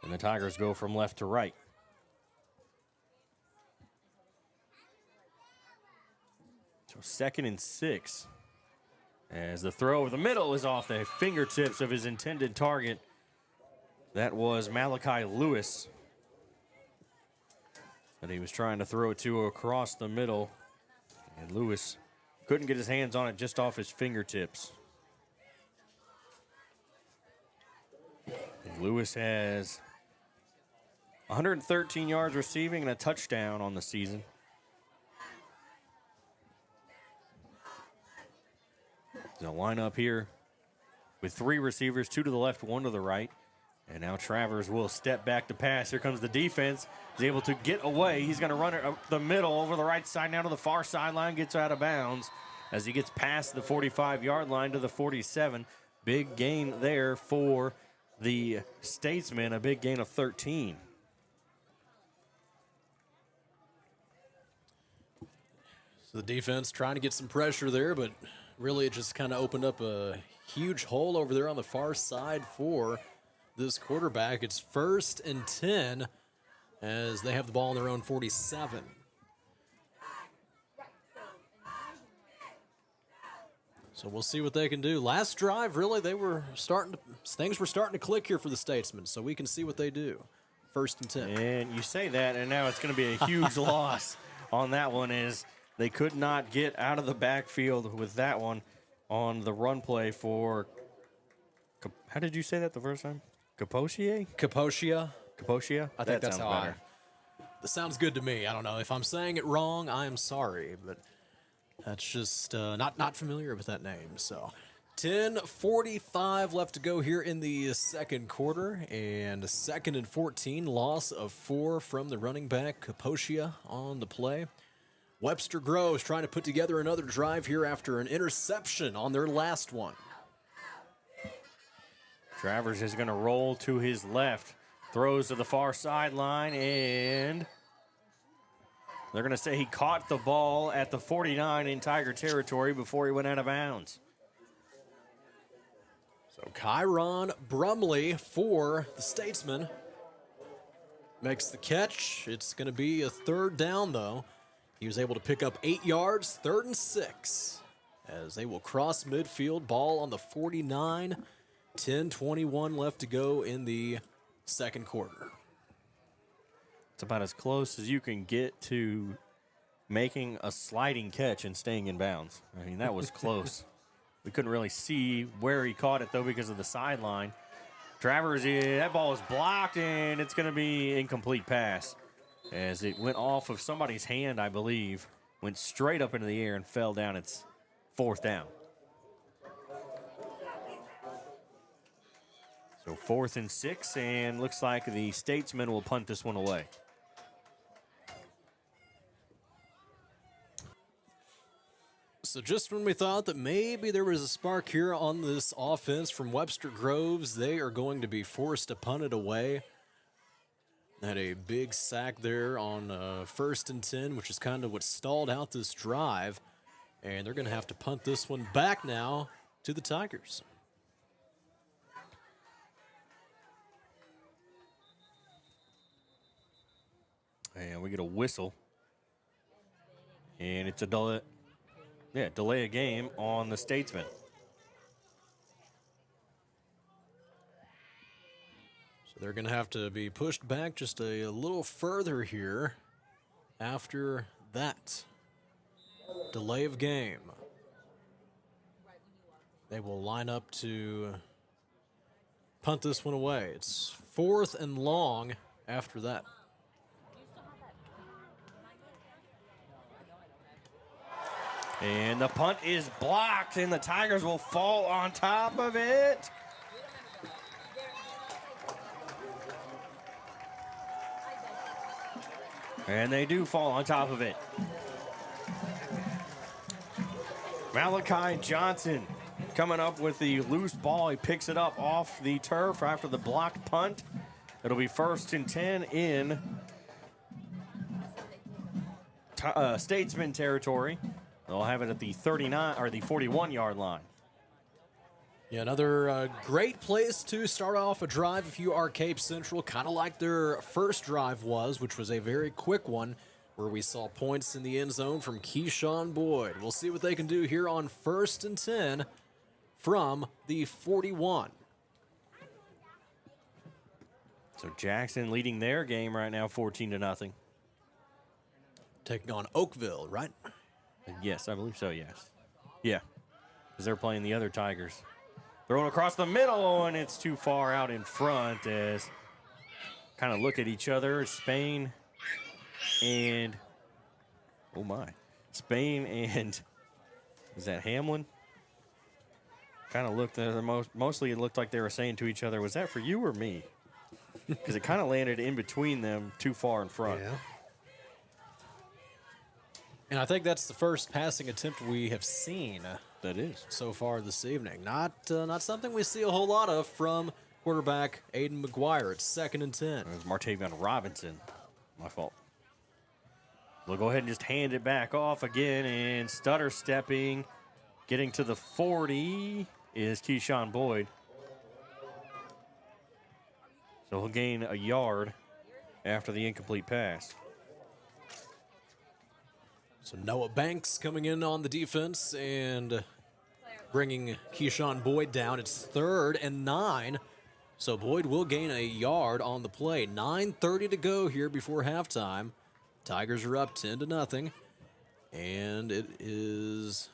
and the Tigers go from left to right. So 2nd and 6. As the throw over the middle is off the fingertips of his intended target. That was Malachi Lewis. And he was trying to throw it to across the middle. And Lewis couldn't get his hands on it, just off his fingertips. And Lewis has 113 yards receiving and a touchdown on the season. They'll line up here with 3 receivers, 2 to the left, 1 to the right. And now Travers will step back to pass. Here comes the defense. He's able to get away. He's going to run it up the middle over the right side, now to the far sideline, gets out of bounds as he gets past the 45-yard line to the 47. Big gain there for the Statesmen, a big gain of 13. So the defense trying to get some pressure there, but really it just kind of opened up a huge hole over there on the far side for this quarterback. It's 1st and 10 as they have the ball on their own 47. So we'll see what they can do. Last drive, really, things were starting to click here for the Statesmen, so we can see what they do. 1st and 10. And you say that, and now it's going to be a huge loss on that one, as they could not get out of the backfield with that one on the run play for, how did you say that the first time? Kaposia? Kaposia? I think that's how that sounds good to me. I don't know. If I'm saying it wrong, I am sorry, but that's just not familiar with that name. So 10:45 left to go here in the second quarter, and 2nd and 14, loss of 4 from the running back, Kaposia on the play. Webster Groves trying to put together another drive here after an interception on their last one. Travers is going to roll to his left. Throws to the far sideline, and they're going to say he caught the ball at the 49 in Tiger territory before he went out of bounds. So Kyron Brumley for the Statesmen makes the catch. It's going to be a 3rd down, though. He was able to pick up 8 yards, 3rd and 6, as they will cross midfield. Ball on the 49. 10:21 left to go in the second quarter. It's about as close as you can get to making a sliding catch and staying in bounds. I mean, that was close. We couldn't really see where he caught it, though, because of the sideline. Travers, that ball is blocked, and it's going to be incomplete pass, as it went off of somebody's hand, I believe, went straight up into the air and fell down. It's 4th down. So 4th and 6, and looks like the Statesmen will punt this one away. So just when we thought that maybe there was a spark here on this offense from Webster Groves, they are going to be forced to punt it away. Had a big sack there on 1st and 10, which is kind of what stalled out this drive. And they're going to have to punt this one back now to the Tigers. And we get a whistle. And it's a delay a game on the Statesmen. So they're going to have to be pushed back just a little further here after that delay of game. They will line up to punt this one away. It's 4th and long after that. And the punt is blocked, and the Tigers will fall on top of it. And they do fall on top of it. Malachi Johnson coming up with the loose ball. He picks it up off the turf after the blocked punt. It'll be 1st and 10 in Statesman territory. They'll have it at the 39 or the 41-yard line. Yeah, another great place to start off a drive if you are Cape Central, kind of like their first drive was, which was a very quick one. where we saw points in the end zone from Keyshawn Boyd. We'll see what they can do here on 1st and 10 from the 41. So Jackson leading their game right now 14-0. Taking on Oakville, right? Yes, I believe so, yes. Yeah, because they're playing the other Tigers. Throwing across the middle, and it's too far out in front as kind of look at each other. Spain and, oh my, Spain and, is that Hamlin? Kind of looked, mostly it looked like they were saying to each other, was that for you or me? Because it kind of landed in between them too far in front. Yeah. And I think that's the first passing attempt we have seen. That is. So far this evening. Not something we see a whole lot of from quarterback Aiden McGuire. It's 2nd and 10. It was Martavion Robinson. My fault. We'll go ahead and just hand it back off again, and stutter stepping, getting to the 40 is Keyshawn Boyd. So he'll gain a yard after the incomplete pass. So Noah Banks coming in on the defense and bringing Keyshawn Boyd down. It's 3rd and 9. So Boyd will gain a yard on the play. 9:30 to go here before halftime. Tigers are up 10-0. And it is,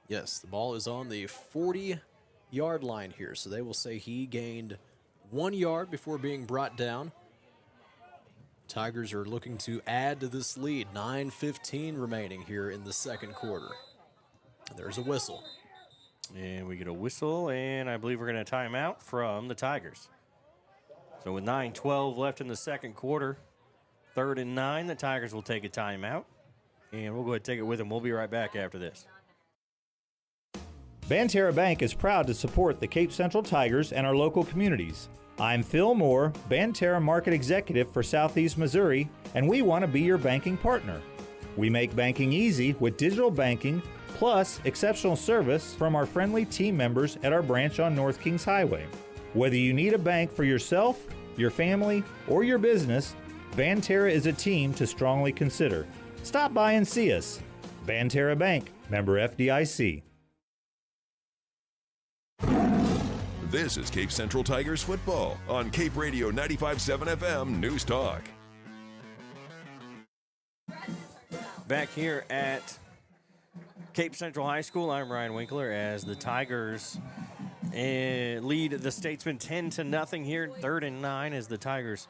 yes, the ball is on the 40-yard line here. So they will say he gained 1 yard before being brought down. Tigers are looking to add to this lead. 9:15 remaining here in the second quarter. There's a whistle. And we get a whistle, and I believe we're going to time out from the Tigers. So with 9:12 left in the second quarter, 3rd and 9, the Tigers will take a timeout. And we'll go ahead and take it with them. We'll be right back after this. Banterra Bank is proud to support the Cape Central Tigers and our local communities. I'm Phil Moore, Banterra Market Executive for Southeast Missouri, and we want to be your banking partner. We make banking easy with digital banking, plus exceptional service from our friendly team members at our branch on North Kings Highway. Whether you need a bank for yourself, your family, or your business, Banterra is a team to strongly consider. Stop by and see us. Banterra Bank, member FDIC. This is Cape Central Tigers football on Cape Radio 95.7 FM News Talk. Back here at Cape Central High School, I'm Ryan Winkler as the Tigers lead the Statesmen 10-0 here. 3rd and 9 as the Tigers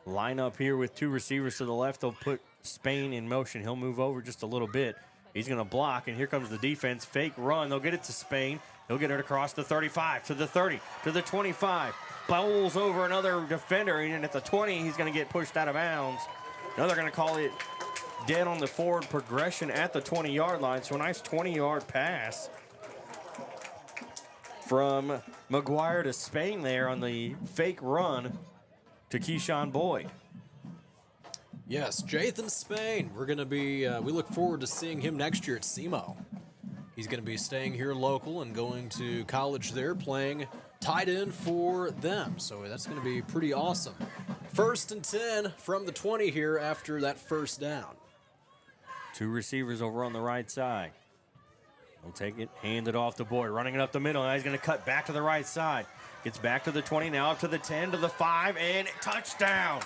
line up here with 2 receivers to the left. They'll put Spain in motion. He'll move over just a little bit. He's going to block, and here comes the defense. Fake run. They'll get it to Spain. He'll get it across the 35, to the 30, to the 25. Bowls over another defender, and at the 20, he's going to get pushed out of bounds. Now they're going to call it dead on the forward progression at the 20-yard line. So a nice 20-yard pass from McGuire to Spain there on the fake run to Keyshawn Boyd. Yes, Jathan Spain. We're going to be, we look forward to seeing him next year at SEMO. He's going to be staying here local and going to college there, playing tight end for them. So that's going to be pretty awesome. 1st and 10 from the 20 here after that first down. 2 receivers over on the right side. He'll take it, hand it off to Boyd, running it up the middle. Now he's going to cut back to the right side. Gets back to the 20, now up to the 10, to the 5, and touchdown.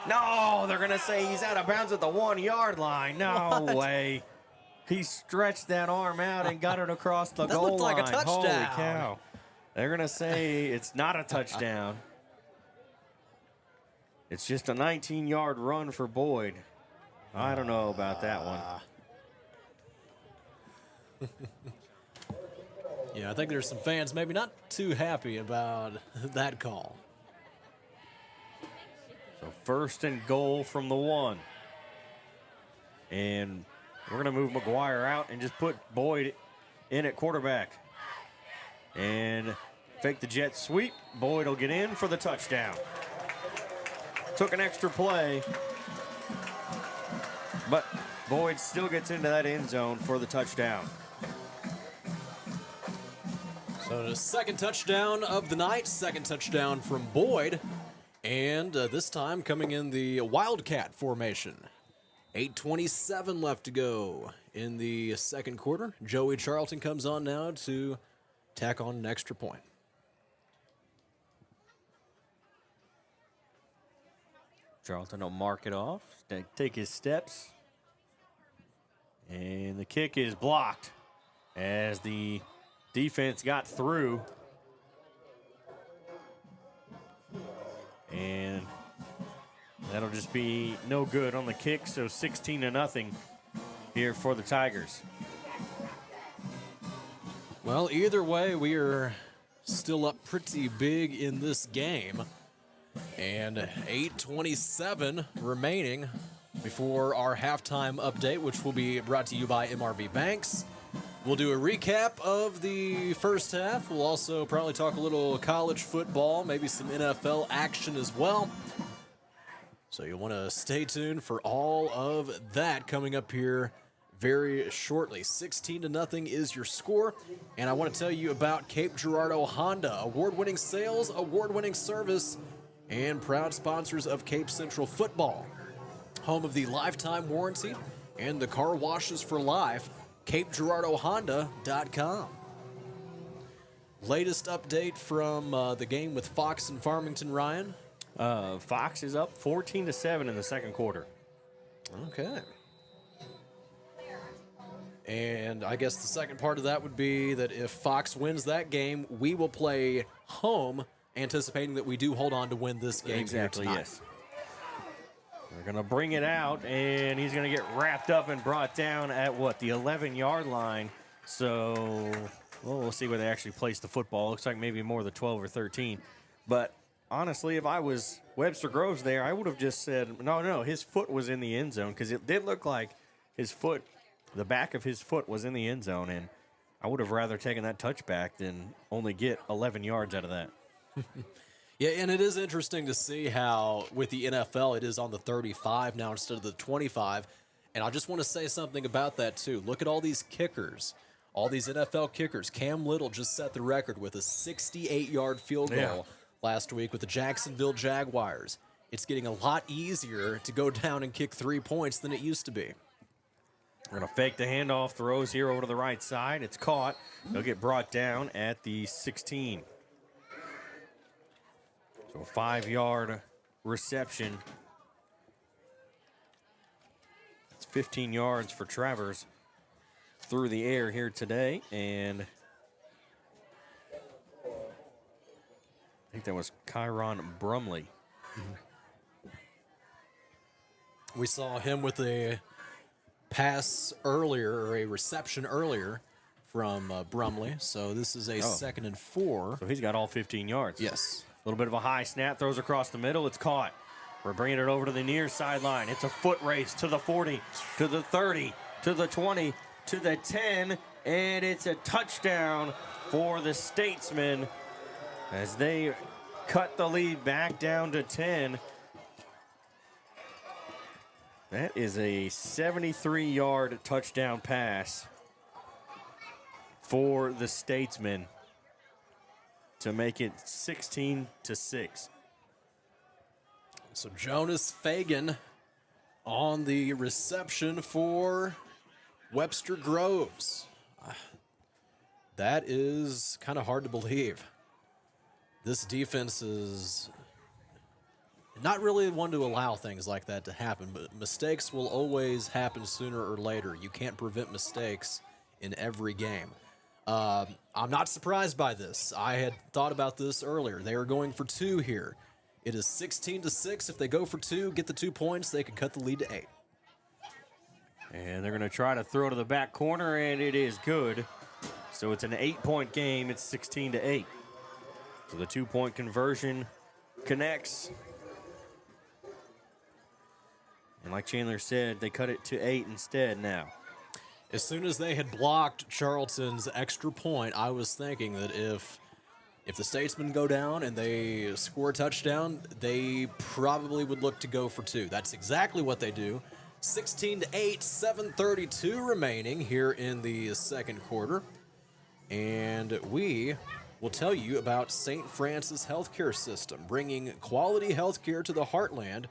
No, they're going to say he's out of bounds at the 1-yard line. No way. He stretched that arm out and got it across the goal looked like line. a touchdown. Holy cow. They're going to say it's not a touchdown. It's just a 19-yard run for Boyd. I don't know about that one. Yeah, I think there's some fans maybe not too happy about that call. So 1st and goal from the 1. And we're going to move McGuire out and just put Boyd in at quarterback. And fake the jet sweep. Boyd will get in for the touchdown. Took an extra play, but Boyd still gets into that end zone for the touchdown. So the second touchdown of the night, second touchdown from Boyd. And this time coming in the Wildcat formation. 8:27 left to go in the second quarter. Joey Charlton comes on now to tack on an extra point. Charlton will mark it off, take his steps. And the kick is blocked as the defense got through. And that'll just be no good on the kick, so 16-0 here for the Tigers. Well, either way, we are still up pretty big in this game. And 8:27 remaining before our halftime update, which will be brought to you by MRV Banks. We'll do a recap of the first half. We'll also probably talk a little college football, maybe some NFL action as well. So you'll want to stay tuned for all of that coming up here very shortly. 16-0 is your score. And I want to tell you about Cape Girardeau Honda, award-winning sales, award-winning service, and proud sponsors of Cape Central football. Home of the lifetime warranty and the car washes for life, CapeGirardeauHonda.com. Latest update from the game with Fox and Farmington, Ryan? Fox is up 14-7 in the second quarter. Okay. And I guess the second part of that would be that if Fox wins that game, we will play home, anticipating that we do hold on to win this game. Exactly, here yes. We're going to bring it out, and he's going to get wrapped up and brought down at, what, the 11-yard line. So, well, we'll see where they actually place the football. Looks like maybe more the 12 or 13. But honestly, if I was Webster Groves there, I would have just said, no, his foot was in the end zone, because it did look like his foot, the back of his foot was in the end zone, and I would have rather taken that touchback than only get 11 yards out of that. Yeah, and it is interesting to see how with the NFL it is on the 35 now instead of the 25. And I just want to say something about that too. Look at all these kickers, all these NFL kickers. Cam Little just set the record with a 68-yard field goal last week with the Jacksonville Jaguars. It's getting a lot easier to go down and kick 3 points than it used to be. We're going to fake the handoff, throws here over to the right side. It's caught. They'll get brought down at the 16. So a 5-yard reception. It's 15 yards for Travers through the air here today. And I think that was Kyron Brumley. We saw him with a pass earlier, or a reception earlier from Brumley. So this is a 2nd and 4. So he's got all 15 yards. Yes. A little bit of a high snap, throws across the middle. It's caught. We're bringing it over to the near sideline. It's a foot race to the 40, to the 30, to the 20, to the 10, and it's a touchdown for the Statesmen as they cut the lead back down to 10. That is a 73-yard touchdown pass for the Statesmen to make it 16-6. So Jonas Fagan on the reception for Webster Groves. That is kind of hard to believe. This defense is not really one to allow things like that to happen, but mistakes will always happen sooner or later. You can't prevent mistakes in every game. I'm not surprised by this. I had thought about this earlier. They are going for 2 here. It is 16-6. If they go for 2, get the 2 points, they can cut the lead to 8. And they're going to try to throw to the back corner, and it is good. So it's an 8-point game. It's 16-8. So the 2-point conversion connects. And like Chandler said, they cut it to 8 instead now. As soon as they had blocked Charlton's extra point, I was thinking that if the Statesmen go down and they score a touchdown, they probably would look to go for 2. That's exactly what they do. 16-8, 7:32 remaining here in the second quarter. And we we'll tell you about St. Francis Healthcare System, bringing quality healthcare to the heartland.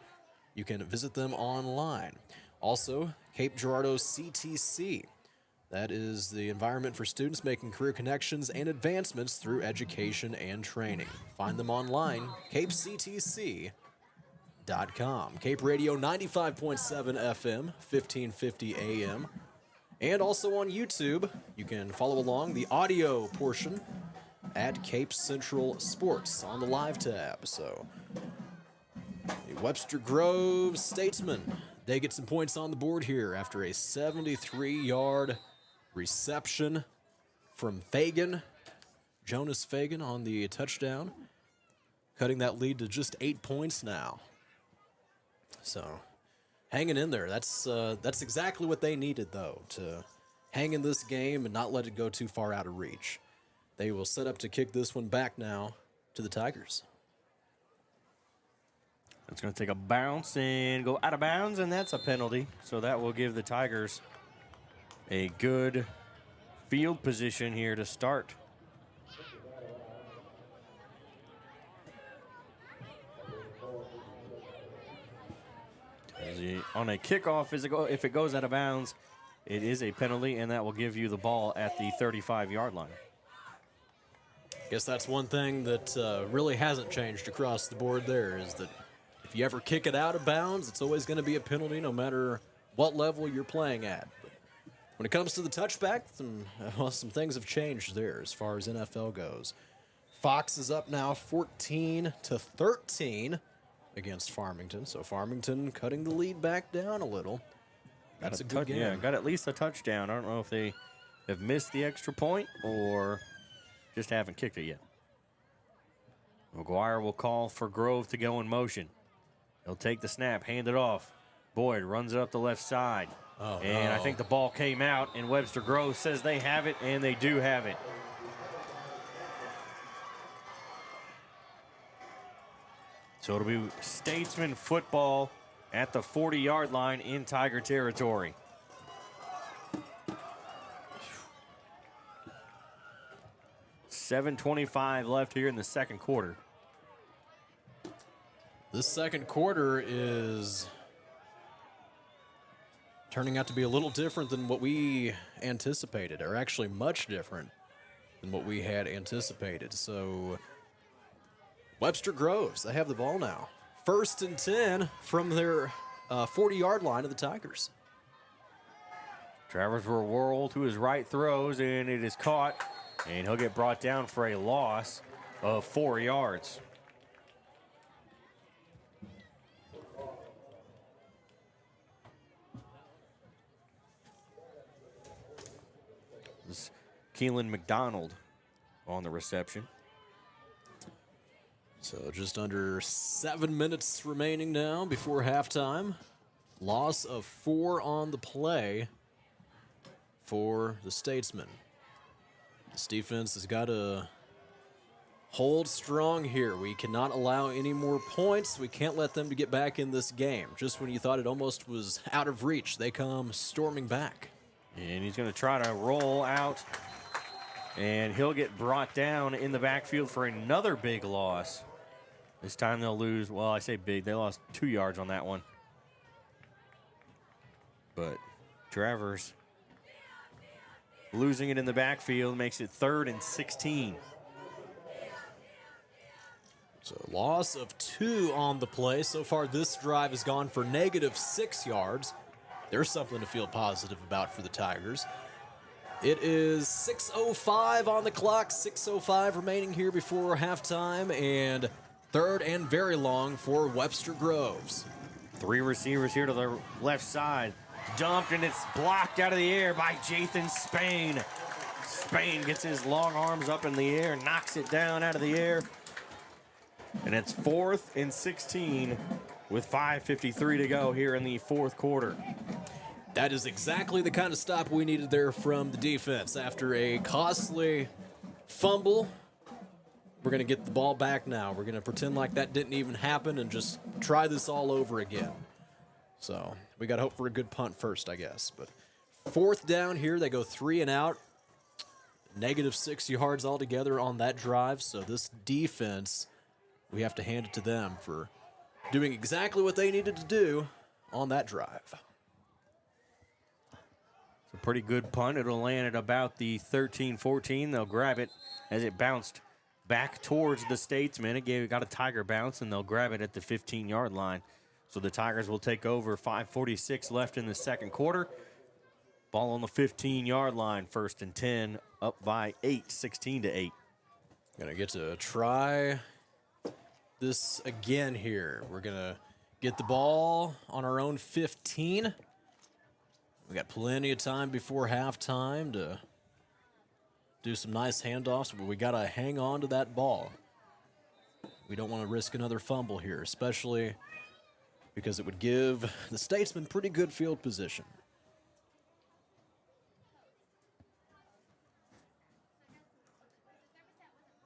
You can visit them online. Also, Cape Girardeau CTC. That is the environment for students making career connections and advancements through education and training. Find them online, capectc.com. Cape Radio 95.7 FM, 1550 AM. And also on YouTube, you can follow along the audio portion at Cape Central Sports on the live tab. So, the Webster Grove Statesmen, they get some points on the board here after a 73-yard reception from Fagan. Jonas Fagan on the touchdown, cutting that lead to just 8 points now. So, hanging in there. That's exactly what they needed, though, to hang in this game and not let it go too far out of reach. They will set up to kick this one back now to the Tigers. It's going to take a bounce and go out of bounds, and that's a penalty. So that will give the Tigers a good field position here to start. On a kickoff, if it goes out of bounds, it is a penalty, and that will give you the ball at the 35-yard line. Guess that's one thing that really hasn't changed across the board there, is that if you ever kick it out of bounds, it's always going to be a penalty no matter what level you're playing at. But when it comes to the touchback, some things have changed there as far as NFL goes. Fox is up now 14-13 against Farmington. So Farmington cutting the lead back down a little. That's a good game. Yeah, got at least a touchdown. I don't know if they have missed the extra point or just haven't kicked it yet. McGuire will call for Grove to go in motion. He'll take the snap, hand it off. Boyd runs it up the left side. I think the ball came out, and Webster Grove says they have it, and they do have it. So it'll be Statesman football at the 40-yard line in Tiger territory. $7:25 left here in the second quarter. This second quarter is turning out to be a little different than what we anticipated, or actually much different than what we had anticipated. So Webster Groves, they have the ball now. 1st and 10 from their 40-yard line of the Tigers. Travers will whirl to his right, throws, and it is caught, and he'll get brought down for a loss of 4 yards. This is Keelan McDonald on the reception. So just under 7 minutes remaining now before halftime. Loss of 4 on the play for the Statesmen. This defense has got to hold strong here. We cannot allow any more points. We can't let them to get back in this game. Just when you thought it almost was out of reach, they come storming back. And he's going to try to roll out, and he'll get brought down in the backfield for another big loss. This time they'll lose, well, I say big, they lost 2 yards on that one. But Travers losing it in the backfield makes it 3rd and 16. So loss of 2 on the play. So far this drive has gone for -6 yards. There's something to feel positive about for the Tigers. It is 6:05 on the clock, 6:05 remaining here before halftime, and 3rd and very long for Webster Groves. 3 receivers here to the left side. Dumped, and it's blocked out of the air by Jathan Spain. Spain gets his long arms up in the air, knocks it down out of the air. And it's 4th and 16 with 5:53 to go here in the fourth quarter. That is exactly the kind of stop we needed there from the defense. After a costly fumble, we're going to get the ball back now. We're going to pretend like that didn't even happen and just try this all over again. So we got to hope for a good punt first, I guess. But 4th down here, they go 3 and out. -6 yards altogether on that drive. So this defense, we have to hand it to them for doing exactly what they needed to do on that drive. It's a pretty good punt. It'll land at about the 13-14. They'll grab it as it bounced back towards the Statesmen. It got a Tiger bounce, and they'll grab it at the 15-yard line. So the Tigers will take over. 5:46 left in the second quarter. Ball on the 15-yard line, 1st and 10, up by 8, 16-8. Gonna get to try this again here. We're gonna get the ball on our own 15. We got plenty of time before halftime to do some nice handoffs, but we gotta hang on to that ball. We don't want to risk another fumble here, especially because it would give the Statesmen pretty good field position.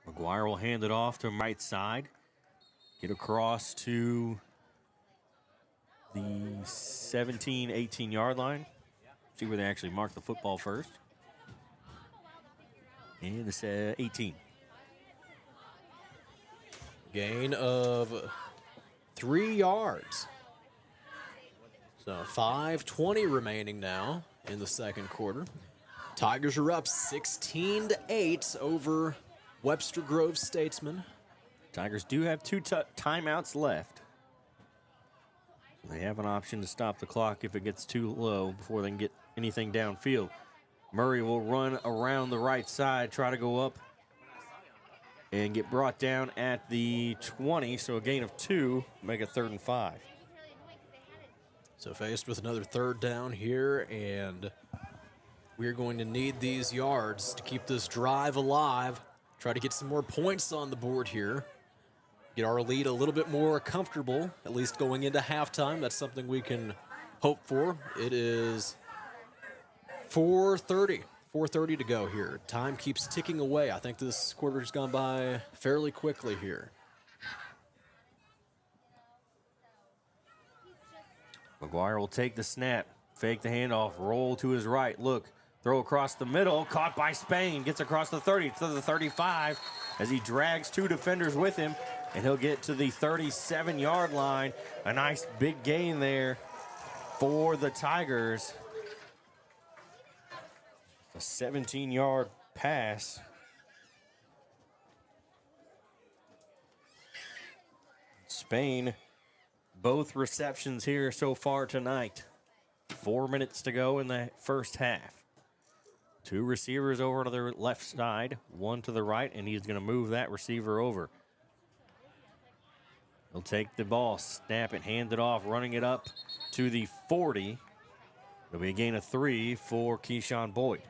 McGuire will hand it off to right side. Get across to the 17, 18-yard line. See where they actually mark the football first. And it's 18. Gain of 3 yards. So 5:20 remaining now in the second quarter. Tigers are up 16-8 over Webster Grove Statesmen. Tigers do have 2 timeouts left. They have an option to stop the clock if it gets too low before they can get anything downfield. Murray will run around the right side, try to go up and get brought down at the 20, so a gain of 2, make it 3rd and 5. So faced with another 3rd down here, and we're going to need these yards to keep this drive alive. Try to get some more points on the board here. Get our lead a little bit more comfortable, at least going into halftime. That's something we can hope for. It is 4:30 to go here. Time keeps ticking away. I think this quarter's gone by fairly quickly here. McGuire will take the snap, fake the handoff, roll to his right. Look, throw across the middle, caught by Spain. Gets across the 30 to the 35 as he drags 2 defenders with him, and he'll get to the 37-yard line. A nice big gain there for the Tigers. A 17-yard pass. Spain, both receptions here so far tonight. 4 minutes to go in the first half. 2 receivers over to the left side, 1 to the right, and he's going to move that receiver over. He'll take the ball, snap it, hand it off, running it up to the 40. It'll be a gain of 3 for Keyshawn Boyd.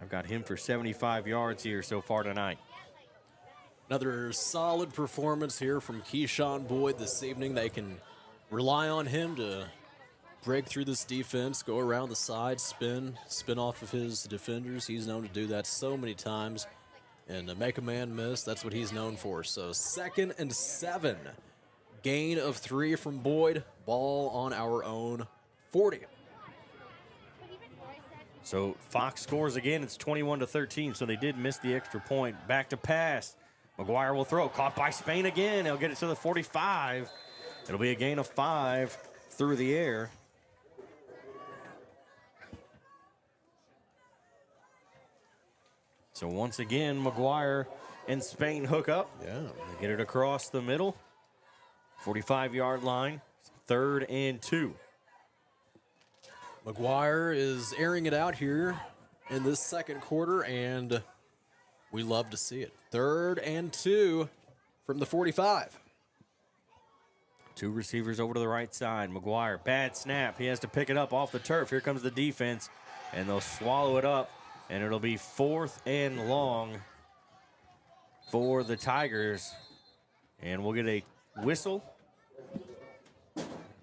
I've got him for 75 yards here so far tonight. Another solid performance here from Keyshawn Boyd this evening. They can rely on him to break through this defense, go around the side, spin off of his defenders. He's known to do that so many times. And to make a man miss, that's what he's known for. So 2nd and 7. Gain of 3 from Boyd. Ball on our own 40. So Fox scores again. It's 21-13, so they did miss the extra point. Back to pass. McGuire will throw. Caught by Spain again. He'll get it to the 45. It'll be a gain of 5 through the air. So once again, McGuire and Spain hook up. Yeah. They get it across the middle. 45-yard line. 3rd and 2. McGuire is airing it out here in this second quarter, and we love to see it. 3rd and 2 from the 45. 2 receivers over to the right side. McGuire, bad snap. He has to pick it up off the turf. Here comes the defense, and they'll swallow it up, and it'll be 4th and long for the Tigers. And we'll get a whistle,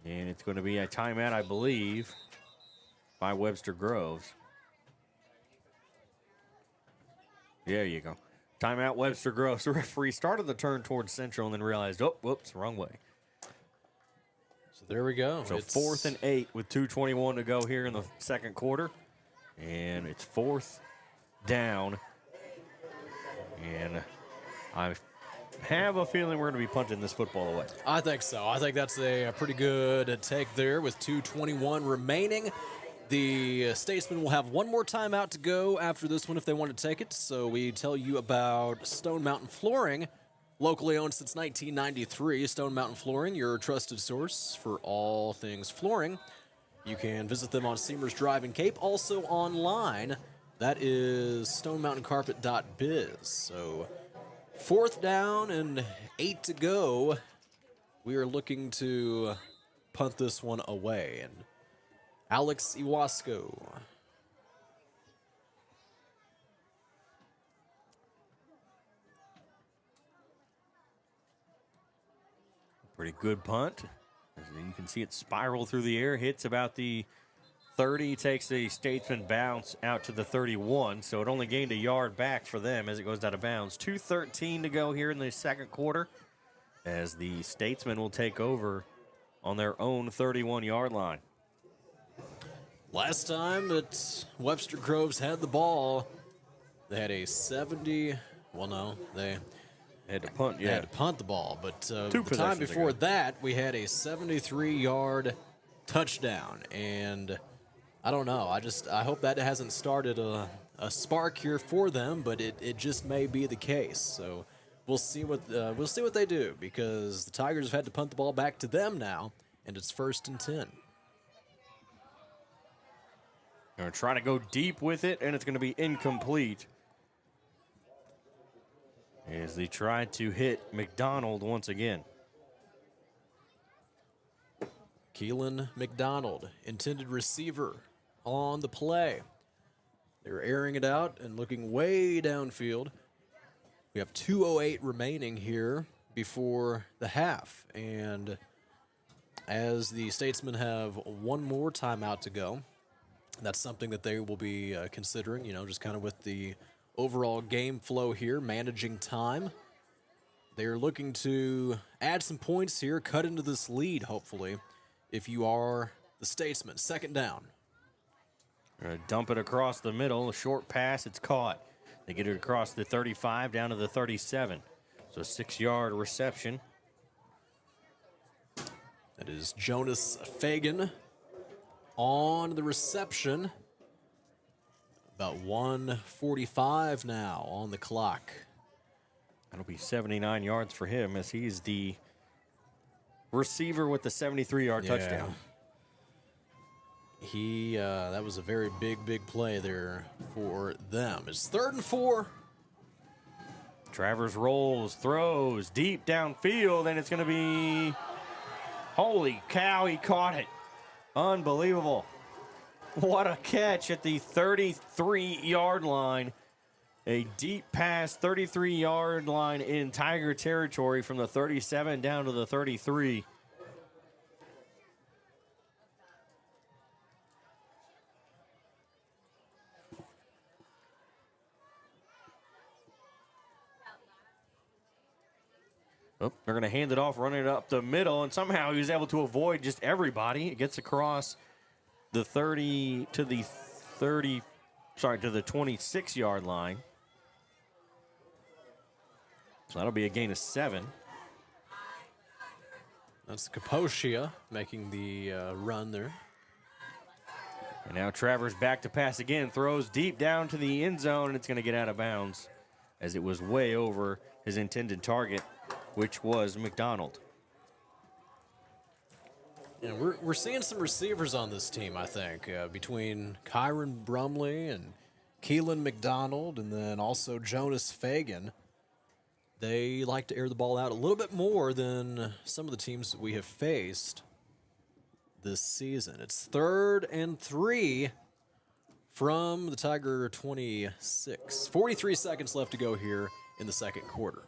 and it's going to be a timeout, I believe, by Webster Groves. There you go. Timeout, Webster Groves. The referee started the turn towards Central and then realized, oh, whoops, wrong way. So there we go. So 4th and 8 with 2:21 to go here in the second quarter. And it's 4th down. And I have a feeling we're going to be punting this football away. I think so. I think that's a pretty good take there with 2:21 remaining. The Statesmen will have one more timeout to go after this one if they want to take it. So we tell you about Stone Mountain Flooring, locally owned since 1993. Stone Mountain Flooring, your trusted source for all things flooring. You can visit them on Seamers Drive in Cape, also online. That is stonemountaincarpet.biz. So 4th down and 8 to go. We are looking to punt this one away. And Alex Iwasco. Pretty good punt. As you can see it spiral through the air, hits about the 30, takes the Statesman bounce out to the 31, so it only gained a yard back for them as it goes out of bounds. 2:13 to go here in the second quarter as the Statesmen will take over on their own 31-yard line. Last time that Webster Groves had the ball, they had a 70, well, no, they had to punt, They had to punt the ball, but the Two time possessions before ago. that, we had a 73-yard touchdown, and I don't know. I hope that hasn't started a spark here for them, but it just may be the case. So we'll see what they do, because the Tigers have had to punt the ball back to them now, and it's 1st and 10. They're going to try to go deep with it, and it's going to be incomplete. As they try to hit McDonald once again. Keelan McDonald, intended receiver on the play. They're airing it out and looking way downfield. We have 2:08 remaining here before the half. And as the Statesmen have one more timeout to go, that's something that they will be considering, just kind of with the overall game flow here, managing time. They're looking to add some points here, cut into this lead, hopefully, if you are the Statesmen. 2nd down. Gonna dump it across the middle. A short pass, it's caught. They get it across the 35 down to the 37. So 6-yard reception. That is Jonas Fagan on the reception. About 1:45 now on the clock. That'll be 79 yards for him as he's the receiver with the 73-yard touchdown. That was a very big play there for them. It's 3rd and 4. Travers rolls, throws deep downfield, and it's going to be, holy cow, he caught it. Unbelievable. What a catch at the 33-yard line. A deep pass, 33-yard line in Tiger territory from the 37 down to the 33. Oh, they're going to hand it off, running it up the middle, and somehow he was able to avoid just everybody. It gets across the 30 to the 26-yard line. So that'll be a gain of 7. That's Kaposhia making the run there. And now Travers back to pass again, throws deep down to the end zone, and it's going to get out of bounds as it was way over his intended target, which was McDonald. And we're seeing some receivers on this team, I think, between Kyron Brumley and Keelan McDonald, and then also Jonas Fagan. They like to air the ball out a little bit more than some of the teams that we have faced this season. It's 3rd and 3 from the Tiger 26. 43 seconds left to go here in the second quarter.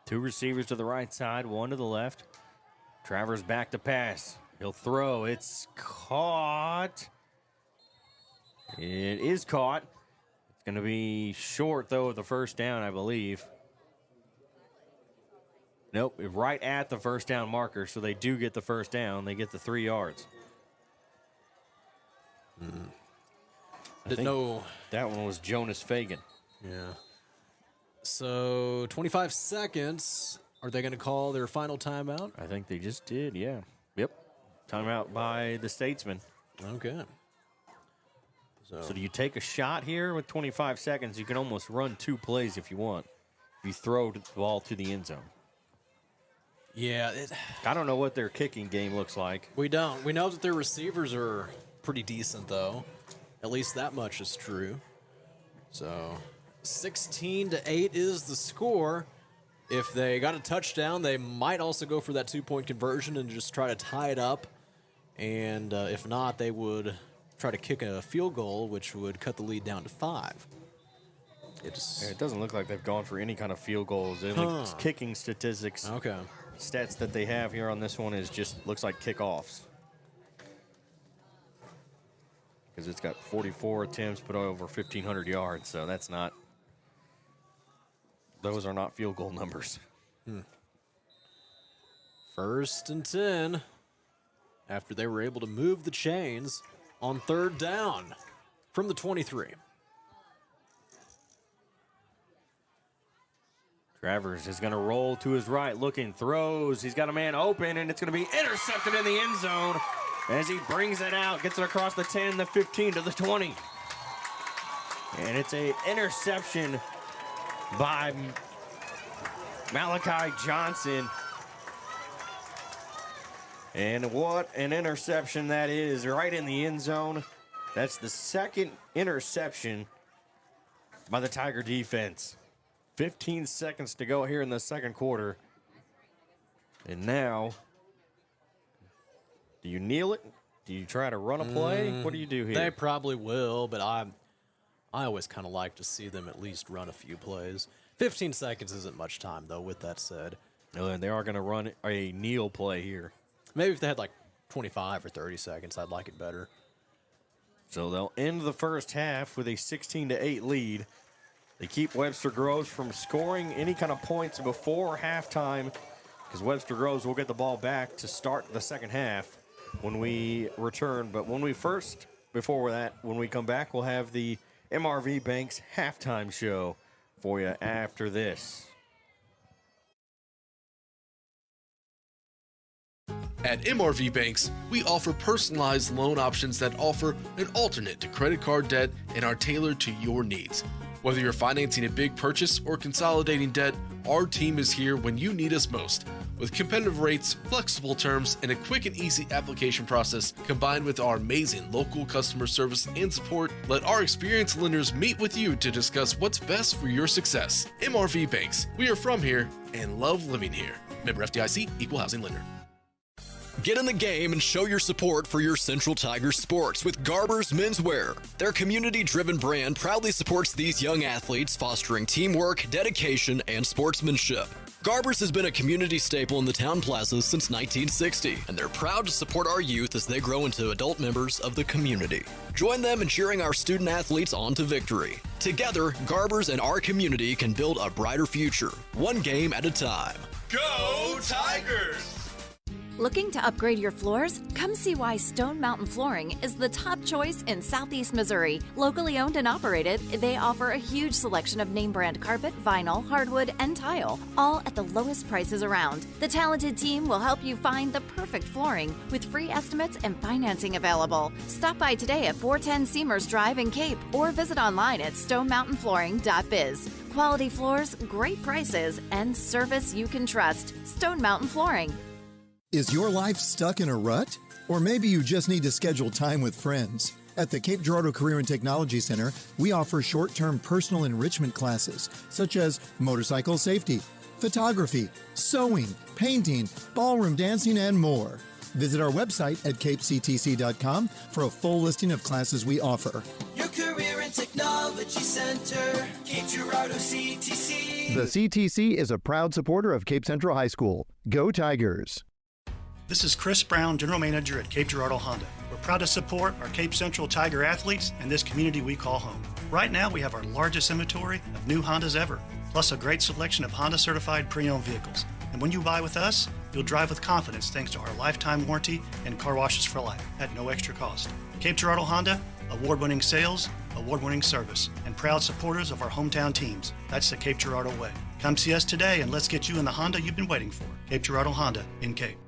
Two receivers to the right side, one to the left. Travers back to pass. He'll throw. It's caught. It is caught. It's going to be short, though, of the first down, I believe. Nope, right at the first down marker, so they do get the first down. They get the 3 yards. I didn't know. That one was Jonas Fagan. Yeah. So 25 seconds. Are they going to call their final timeout? I think they just did, yeah. Yep. Timeout by the Statesman. Okay. So do you take a shot here with 25 seconds? You can almost run 2 plays if you want. If you throw the ball to the end zone. Yeah. I don't know what their kicking game looks like. We don't. We know that their receivers are pretty decent, though. At least that much is true. So 16-8 is the score. If they got a touchdown, they might also go for that 2-point conversion and just try to tie it up. And if not, they would try to kick a field goal, which would cut the lead down to 5. It doesn't look like they've gone for any kind of field goals. The kicking statistics, stats that they have here on this one is just looks like kickoffs. Because it's got 44 attempts, but over 1,500 yards, so that's not. Those are not field goal numbers. 1st and 10. After they were able to move the chains on 3rd down from the 23. Travers is going to roll to his right, looking, throws. He's got a man open, and it's going to be intercepted in the end zone as he brings it out, gets it across the 10, the 15, to the 20. And it's an interception by Malachi Johnson. And what an interception that is, right in the end zone. That's the 2nd interception by the Tiger defense. 15 seconds to go here in the 2nd quarter. And now, do you kneel it? Do you try to run a play? What do you do here? They probably will, but I always kind of like to see them at least run a few plays. 15 seconds isn't much time, though, with that said. And they are going to run a kneel play here. Maybe if they had like 25 or 30 seconds, I'd like it better. So they'll end the first half with a 16-8 lead. They keep Webster Groves from scoring any kind of points before halftime, because Webster Groves will get the ball back to start the 2nd half when we return. But when we come back, we'll have the MRV Banks halftime show for you after this. At MRV Banks, we offer personalized loan options that offer an alternate to credit card debt and are tailored to your needs. Whether you're financing a big purchase or consolidating debt, our team is here when you need us most. With competitive rates, flexible terms, and a quick and easy application process, combined with our amazing local customer service and support, let our experienced lenders meet with you to discuss what's best for your success. MRV Banks, we are from here and love living here. Member FDIC, Equal Housing Lender. Get in the game and show your support for your Central Tigers sports with Garber's Menswear. Their community-driven brand proudly supports these young athletes, fostering teamwork, dedication, and sportsmanship. Garber's has been a community staple in the town plaza since 1960, and they're proud to support our youth as they grow into adult members of the community. Join them in cheering our student athletes on to victory. Together, Garber's and our community can build a brighter future, one game at a time. Go Tigers! Looking to upgrade your floors? Come see why Stone Mountain Flooring is the top choice in Southeast Missouri. Locally owned and operated, they offer a huge selection of name brand carpet, vinyl, hardwood, and tile, all at the lowest prices around. The talented team will help you find the perfect flooring with free estimates and financing available. Stop by today at 410 Seamers Drive in Cape or visit online at stonemountainflooring.biz. Quality floors, great prices, and service you can trust. Stone Mountain Flooring. Is your life stuck in a rut? Or maybe you just need to schedule time with friends. At the Cape Girardeau Career and Technology Center, we offer short-term personal enrichment classes, such as motorcycle safety, photography, sewing, painting, ballroom dancing, and more. Visit our website at capectc.com for a full listing of classes we offer. Your Career and Technology Center, Cape Girardeau CTC. The CTC is a proud supporter of Cape Central High School. Go Tigers! This is Chris Brown, General Manager at Cape Girardeau Honda. We're proud to support our Cape Central Tiger athletes and this community we call home. Right now, we have our largest inventory of new Hondas ever, plus a great selection of Honda-certified pre-owned vehicles. And when you buy with us, you'll drive with confidence thanks to our lifetime warranty and car washes for life at no extra cost. Cape Girardeau Honda, award-winning sales, award-winning service, and proud supporters of our hometown teams. That's the Cape Girardeau way. Come see us today and let's get you in the Honda you've been waiting for. Cape Girardeau Honda in Cape.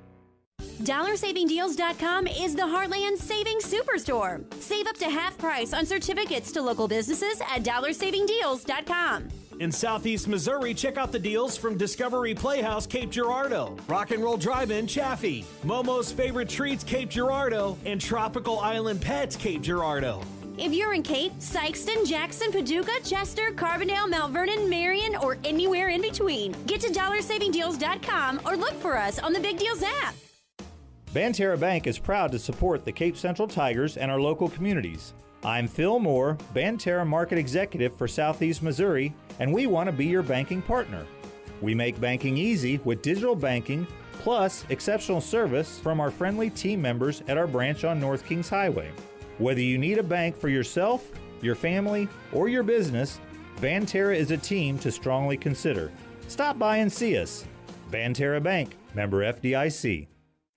DollarSavingDeals.com is the Heartland Savings Superstore. Save up to half price on certificates to local businesses at DollarSavingDeals.com. In Southeast Missouri, check out the deals from Discovery Playhouse Cape Girardeau, Rock and Roll Drive-In Chaffee, Momo's Favorite Treats Cape Girardeau, and Tropical Island Pets Cape Girardeau. If you're in Cape, Sykeston, Jackson, Paducah, Chester, Carbondale, Mount Vernon, Marion, or anywhere in between, get to DollarSavingDeals.com or look for us on the Big Deals app. Banterra Bank is proud to support the Cape Central Tigers and our local communities. I'm Phil Moore, Banterra Market Executive for Southeast Missouri, and we want to be your banking partner. We make banking easy with digital banking, plus exceptional service from our friendly team members at our branch on North Kings Highway. Whether you need a bank for yourself, your family, or your business, Banterra is a team to strongly consider. Stop by and see us. Banterra Bank, member FDIC.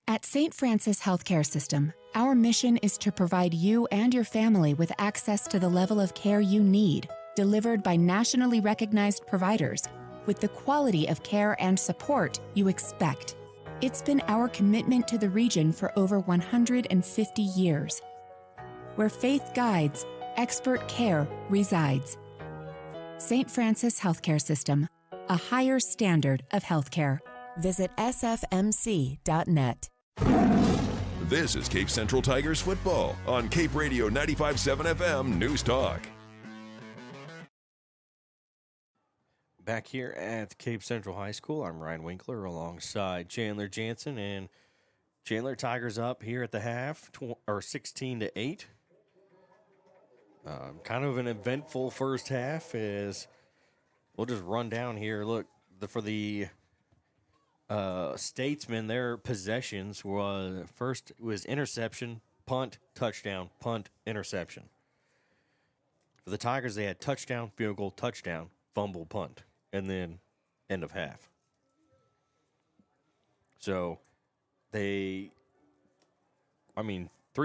At St. Francis Healthcare System, our mission is to provide you and your family with access to the level of care you need, delivered by nationally recognized providers, with the quality of care and support you expect. It's been our commitment to the region for over 150 years. Where faith guides, expert care resides. St. Francis Healthcare System, a higher standard of healthcare. Visit sfmc.net. This is Cape Central Tigers football on Cape Radio 95.7 FM News Talk. Back here at Cape Central High School, I'm Ryan Winkler alongside Chandler Jansen, and Chandler Tigers up here at the half, 16-8. Kind of an eventful first half as we'll just run down here. Look, for the Statesmen, their possessions was interception, punt, touchdown, punt, interception. For the Tigers, they had touchdown, field goal, touchdown, fumble, punt, and then end of half. So three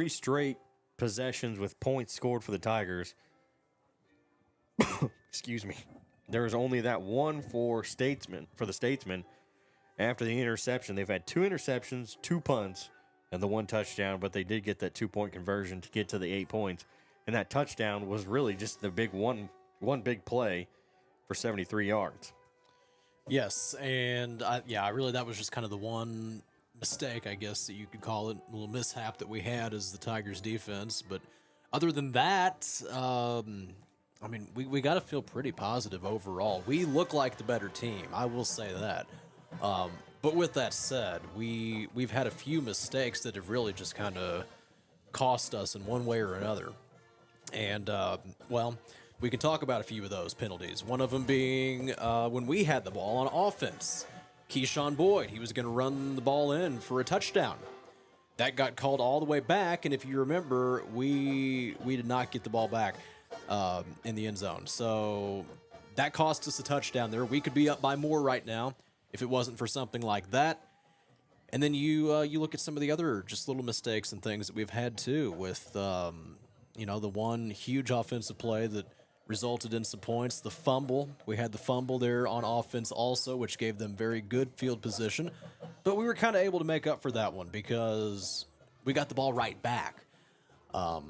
straight possessions with points scored for the Tigers. Excuse me. There was only that one for the Statesmen. After the interception, they've had 2 interceptions, 2 punts, and the 1 touchdown, but they did get that 2-point conversion to get to the 8 points. And that touchdown was really just the big one big play for 73 yards. Yes, and that was just kind of the one mistake, I guess that you could call it, a little mishap that we had as the Tigers defense. But other than that, we got to feel pretty positive overall. We look like the better team, I will say that. But with that said, we've had a few mistakes that have really just kind of cost us in one way or another. And, we can talk about a few of those penalties. One of them being when we had the ball on offense. Keyshawn Boyd, he was going to run the ball in for a touchdown. That got called all the way back, and if you remember, we did not get the ball back in the end zone. So that cost us a touchdown there. We could be up by more right now if it wasn't for something like that. And then you look at some of the other just little mistakes and things that we've had too with, the one huge offensive play that resulted in some points, the fumble. We had the fumble there on offense also, which gave them very good field position. But we were kind of able to make up for that one because we got the ball right back. That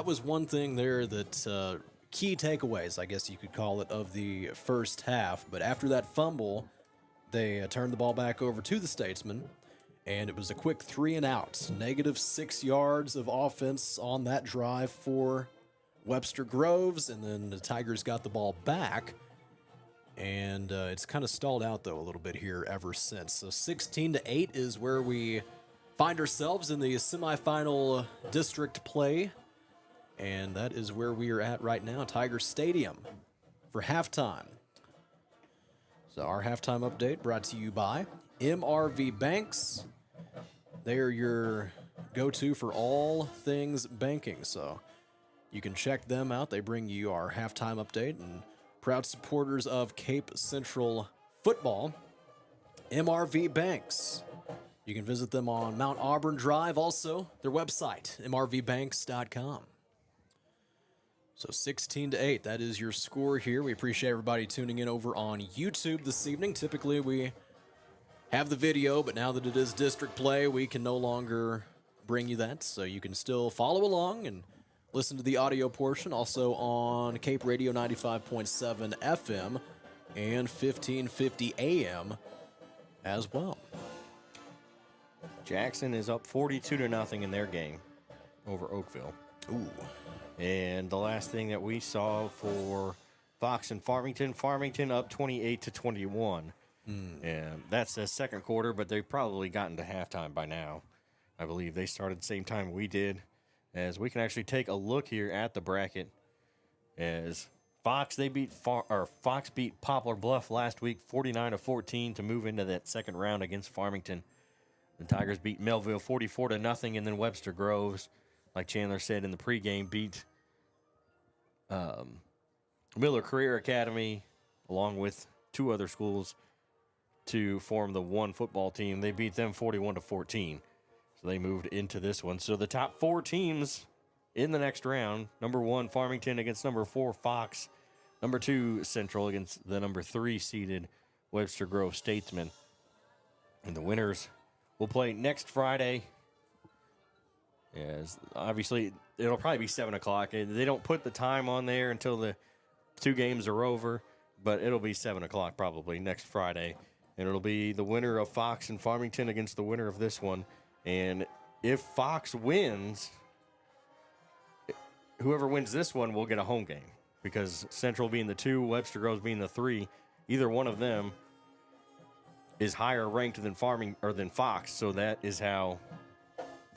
was one thing there that key takeaways, I guess you could call it, of the first half. But after that fumble, they turned the ball back over to the Statesmen, and it was a quick 3 and out. -6 yards of offense on that drive for Webster Groves, and then the Tigers got the ball back. And it's kind of stalled out, though, a little bit here ever since. So 16-8 is where we find ourselves in the semifinal district play. And that is where we are at right now, Tiger Stadium, for halftime. So our halftime update brought to you by MRV Banks. They are your go-to for all things banking. So you can check them out. They bring you our halftime update, and proud supporters of Cape Central football. MRV Banks. You can visit them on Mount Auburn Drive, also their website, mrvbanks.com. So 16-8, that is your score here. We appreciate everybody tuning in over on YouTube this evening. Typically, we have the video, but now that it is district play, we can no longer bring you that. So you can still follow along and listen to the audio portion, also on Cape Radio 95.7 FM and 1550 AM as well. Jackson is up 42-0 in their game over Oakville. Ooh. And the last thing that we saw for Fox and Farmington up 28-21. And that's the second quarter, but they've probably gotten to halftime by now. I believe they started the same time we did. As we can actually take a look here at the bracket, as Fox beat Poplar Bluff last week 49-14 to move into that second round against Farmington. The Tigers beat Melville 44-0, and then Webster Groves, like Chandler said in the pregame, beat Miller Career Academy along with two other schools to form the one football team. They beat them 41-14. So they moved into this one. So the top four teams in the next round, number 1, Farmington against number 4, Fox. Number 2, Central against the number 3 seeded Webster Grove Statesman. And the winners will play next Friday. Yes, obviously, it'll probably be 7 o'clock. They don't put the time on there until the 2 games are over, but it'll be 7 o'clock probably next Friday. And it'll be the winner of Fox and Farmington against the winner of this one. And if Fox wins, whoever wins this one will get a home game. Because Central being the 2, Webster Groves being the 3, either one of them is higher ranked than Fox. So that is how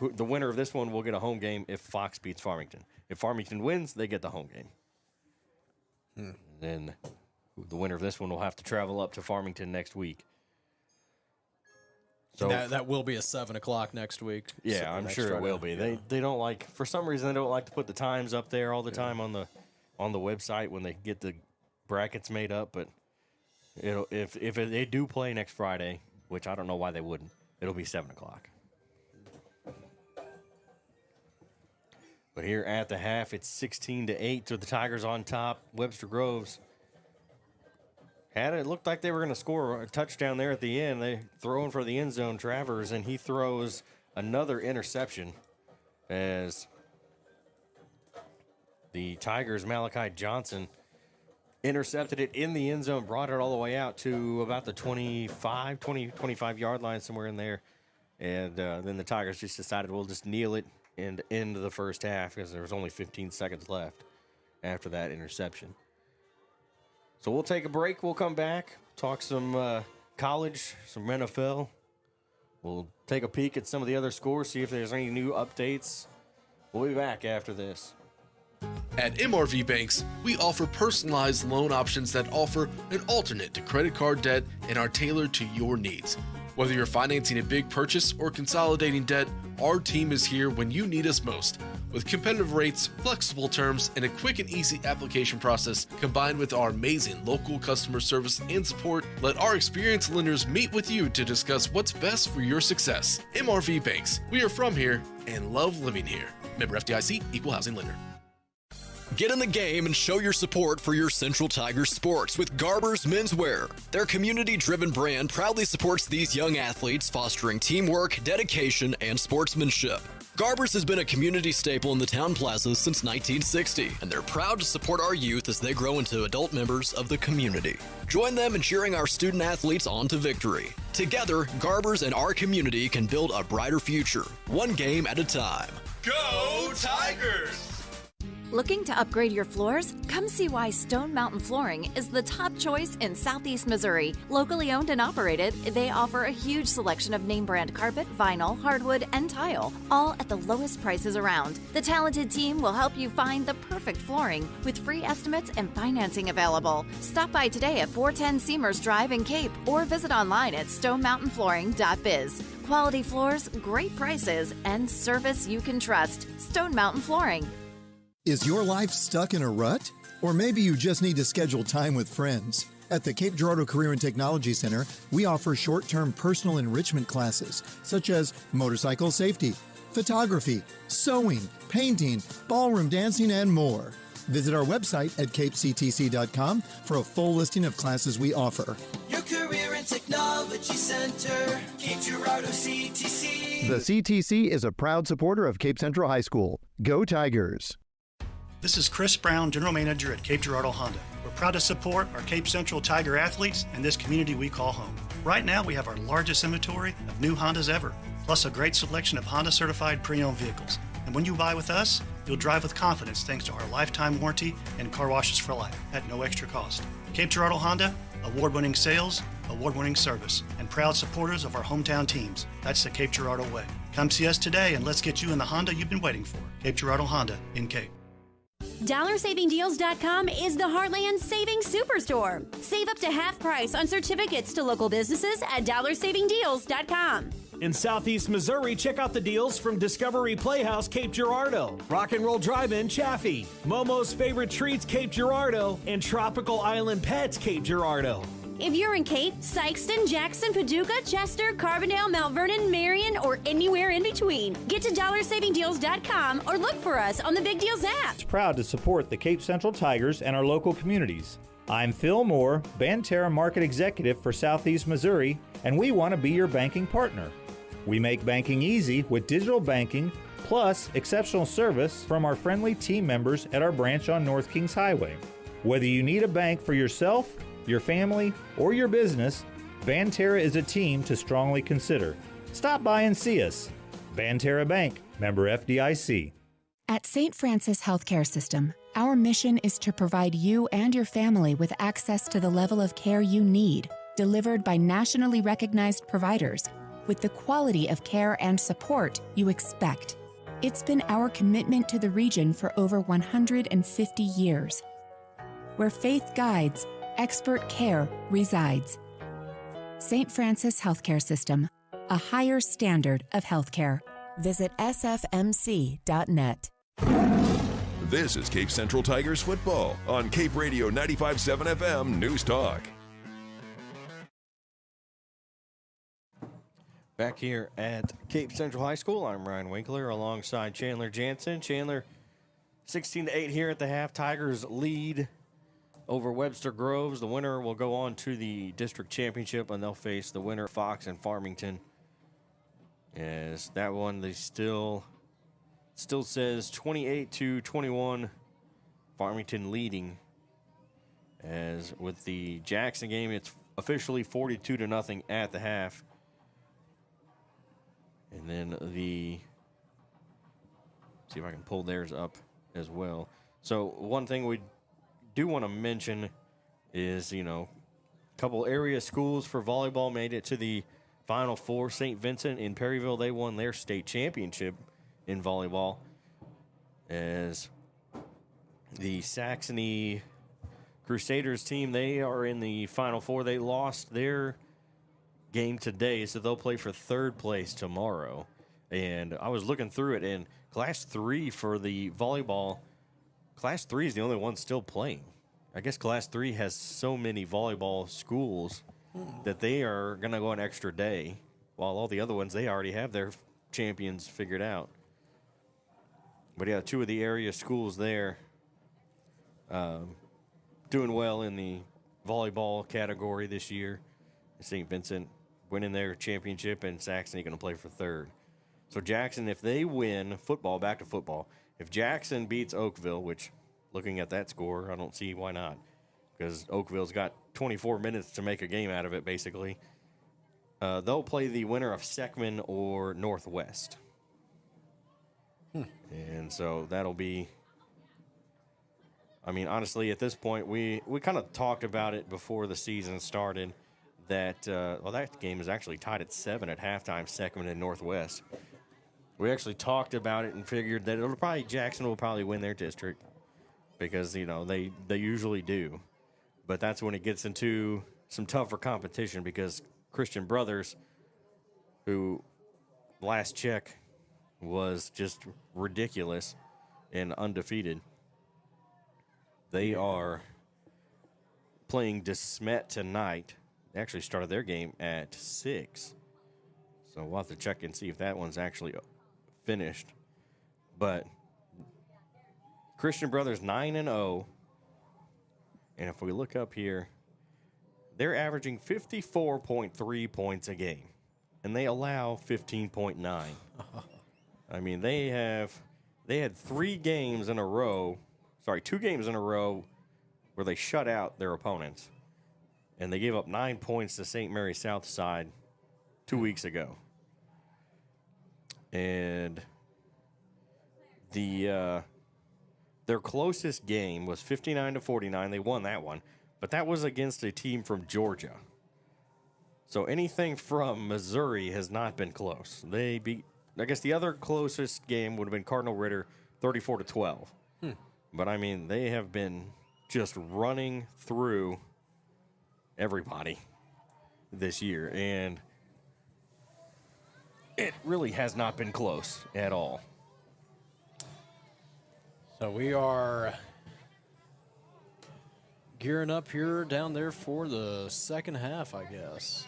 the winner of this one will get a home game if Fox beats Farmington. If Farmington wins, they get the home game. Then the winner of this one will have to travel up to Farmington next week. So that will be a 7 o'clock next week. Yeah, so I'm sure it will be. Yeah. They don't like, for some reason, they don't like to put the times up there all the time on the website when they get the brackets made up. But if they do play next Friday, which I don't know why they wouldn't, it'll be 7 o'clock. But here at the half, it's 16-8 to the Tigers on top. Webster Groves it looked like they were going to score a touchdown there at the end. They throwing for the end zone, Travers, and he throws another interception as the Tigers' Malachi Johnson intercepted it in the end zone, brought it all the way out to about the 25-yard line, somewhere in there. And then the Tigers just decided we'll just kneel it and end the first half because there was only 15 seconds left after that interception. So we'll take a break. We'll come back, talk some college, some NFL. We'll take a peek at some of the other scores, see if there's any new updates. We'll be back after this. At MRV Banks, we offer personalized loan options that offer an alternate to credit card debt and are tailored to your needs. Whether you're financing a big purchase or consolidating debt, our team is here when you need us most. With competitive rates, flexible terms, and a quick and easy application process, combined with our amazing local customer service and support, let our experienced lenders meet with you to discuss what's best for your success. MRV Banks, we are from here and love living here. Member FDIC, Equal Housing Lender. Get in the game and show your support for your Central Tigers sports with Garber's Menswear. Their community-driven brand proudly supports these young athletes, fostering teamwork, dedication, and sportsmanship. Garber's has been a community staple in the town plazas since 1960, and they're proud to support our youth as they grow into adult members of the community. Join them in cheering our student athletes on to victory. Together, Garber's and our community can build a brighter future, one game at a time. Go Tigers! Looking to upgrade your floors? Come see why Stone Mountain Flooring is the top choice in Southeast Missouri. Locally owned and operated, they offer a huge selection of name brand carpet, vinyl, hardwood, and tile, all at the lowest prices around. The talented team will help you find the perfect flooring with free estimates and financing available. Stop by today at 410 Seamers Drive in Cape or visit online at stonemountainflooring.biz. Quality floors, great prices, and service you can trust. Stone Mountain Flooring. Is your life stuck in a rut? Or maybe you just need to schedule time with friends. At the Cape Girardeau Career and Technology Center, we offer short-term personal enrichment classes such as motorcycle safety, photography, sewing, painting, ballroom dancing, and more. Visit our website at capectc.com for a full listing of classes we offer. Your Career and Technology Center, Cape Girardeau CTC. The CTC is a proud supporter of Cape Central High School. Go Tigers! This is Chris Brown, General Manager at Cape Girardeau Honda. We're proud to support our Cape Central Tiger athletes and this community we call home. Right now, we have our largest inventory of new Hondas ever, plus a great selection of Honda-certified pre-owned vehicles. And when you buy with us, you'll drive with confidence thanks to our lifetime warranty and car washes for life at no extra cost. Cape Girardeau Honda, award-winning sales, award-winning service, and proud supporters of our hometown teams. That's the Cape Girardeau way. Come see us today and let's get you in the Honda you've been waiting for. Cape Girardeau Honda in Cape. DollarSavingDeals.com is the Heartland Savings Superstore. Save up to half price on certificates to local businesses at DollarSavingDeals.com. In Southeast Missouri, check out the deals from Discovery Playhouse Cape Girardeau, Rock and Roll Drive-In Chaffee, Momo's Favorite Treats Cape Girardeau, and Tropical Island Pets Cape Girardeau. If you're in Cape, Sykeston, Jackson, Paducah, Chester, Carbondale, Mount Vernon, Marion, or anywhere in between, get to DollarSavingDeals.com or look for us on the Big Deals app. It's proud to support the Cape Central Tigers and our local communities. I'm Phil Moore, Banterra Market Executive for Southeast Missouri, and we want to be your banking partner. We make banking easy with digital banking, plus exceptional service from our friendly team members at our branch on North Kings Highway. Whether you need a bank for yourself, your family, or your business, Banterra is a team to strongly consider. Stop by and see us. Banterra Bank, member FDIC. At St. Francis Healthcare System, our mission is to provide you and your family with access to the level of care you need, delivered by nationally recognized providers, with the quality of care and support you expect. It's been our commitment to the region for over 150 years. Where faith guides, expert care resides. St. Francis Healthcare System, a higher standard of healthcare. Visit sfmc.net. This is Cape Central Tigers football on Cape Radio 95.7 FM News Talk. Back here at Cape Central High School, I'm Ryan Winkler alongside Chandler Jansen. Chandler, 16-8 here at the half. Tigers lead over Webster Groves. The winner will go on to the district championship, and they'll face the winner, Fox and Farmington. As that one, they still says 28-21, Farmington leading. As with the Jackson game, it's officially 42-0 at the half. And then see if I can pull theirs up as well. So one thing we do want to mention is, a couple area schools for volleyball made it to the Final Four. St. Vincent in Perryville, they won their state championship in volleyball. As the Saxony Crusaders team, they are in the Final Four. They lost their game today, so they'll play for third place tomorrow. And I was looking through it, and Class 3 for the volleyball, Class 3 is the only one still playing. I guess Class 3 has so many volleyball schools that they are going to go an extra day, while all the other ones, they already have their champions figured out. But yeah, two of the area schools there doing well in the volleyball category this year. St. Vincent winning their championship, and Saxony going to play for third. So Jackson, if they win football, back to football, if Jackson beats Oakville, which looking at that score, I don't see why not, because Oakville's got 24 minutes to make a game out of it, basically. They'll play the winner of Seckman or Northwest. And so that'll be, honestly, at this point, we kind of talked about it before the season started, that that game is actually tied at 7 at halftime, Seckman and Northwest. We actually talked about it and figured that Jackson will probably win their district because, they usually do. But that's when it gets into some tougher competition because Christian Brothers, who last check was just ridiculous and undefeated, they are playing De Smet tonight. They actually started their game at 6. So we'll have to check and see if that one's actually finished. But Christian Brothers 9-0. And if we look up here, they're averaging 54.3 points a game. And they allow 15.9. I mean, they had 2 games in a row where they shut out their opponents. And they gave up 9 points to St. Mary Southside 2 weeks ago. And their closest game was 59-49. They won that one. But that was against a team from Georgia. So anything from Missouri has not been close. They beat, I guess the other closest game would have been Cardinal Ritter 34-12. But I mean, they have been just running through everybody this year. And it really has not been close at all. So we are gearing up here down there for the second half, I guess.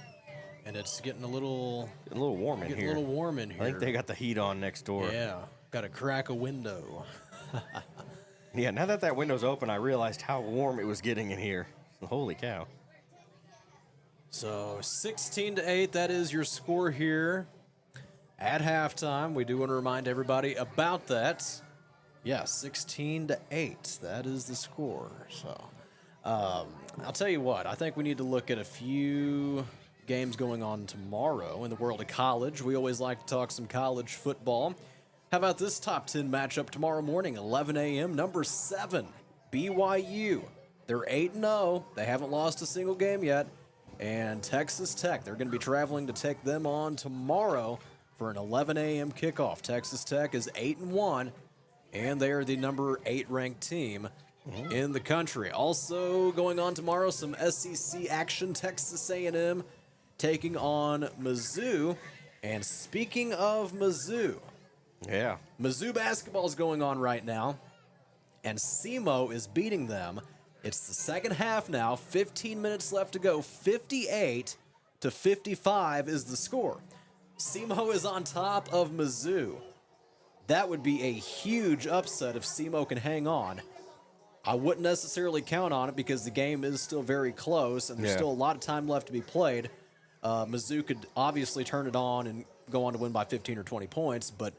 And it's getting a little warm in here. Getting a little warm in here. I think they got the heat on next door. Yeah, got to crack a window. Yeah, now that window's open, I realized how warm it was getting in here. Holy cow. So 16-8, that is your score here at halftime. We do want to remind everybody about that. Yeah, 16-8, that is the score. So I'll tell you what, I think we need to look at a few games going on tomorrow in the world of college. We always like to talk some college football. How about this top 10 matchup tomorrow morning, 11 a.m., number 7, BYU. They're 8-0. They haven't lost a single game yet. And Texas Tech, they're going to be traveling to take them on tomorrow for an 11 a.m. kickoff. Texas Tech is 8-1, and they are the number 8 ranked team in the country. Also going on tomorrow, some SEC action. Texas A&M taking on Mizzou. And speaking of Mizzou, yeah, Mizzou basketball is going on right now, and SEMO is beating them. It's the second half now, 15 minutes left to go. 58-55 is the score. SEMO is on top of Mizzou. That would be a huge upset if SEMO can hang on. I wouldn't necessarily count on it because the game is still very close, and there's still a lot of time left to be played. Mizzou could obviously turn it on and go on to win by 15 or 20 points, but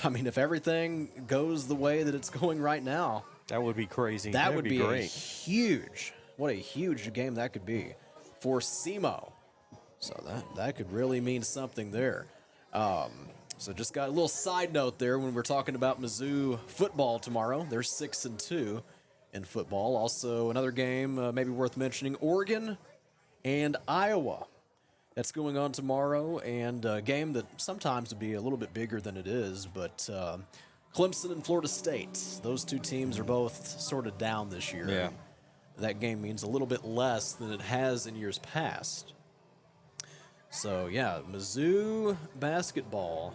I mean, if everything goes the way that it's going right now, that would be crazy. That would be great. What a huge game that could be for SEMO. So that could really mean something there. So just got a little side note there when we're talking about Mizzou football tomorrow. They're 6-2 in football. Also another game maybe worth mentioning, Oregon and Iowa. That's going on tomorrow, and a game that sometimes would be a little bit bigger than it is, but Clemson and Florida State, those two teams are both sort of down this year. Yeah. That game means a little bit less than it has in years past. So, yeah, Mizzou basketball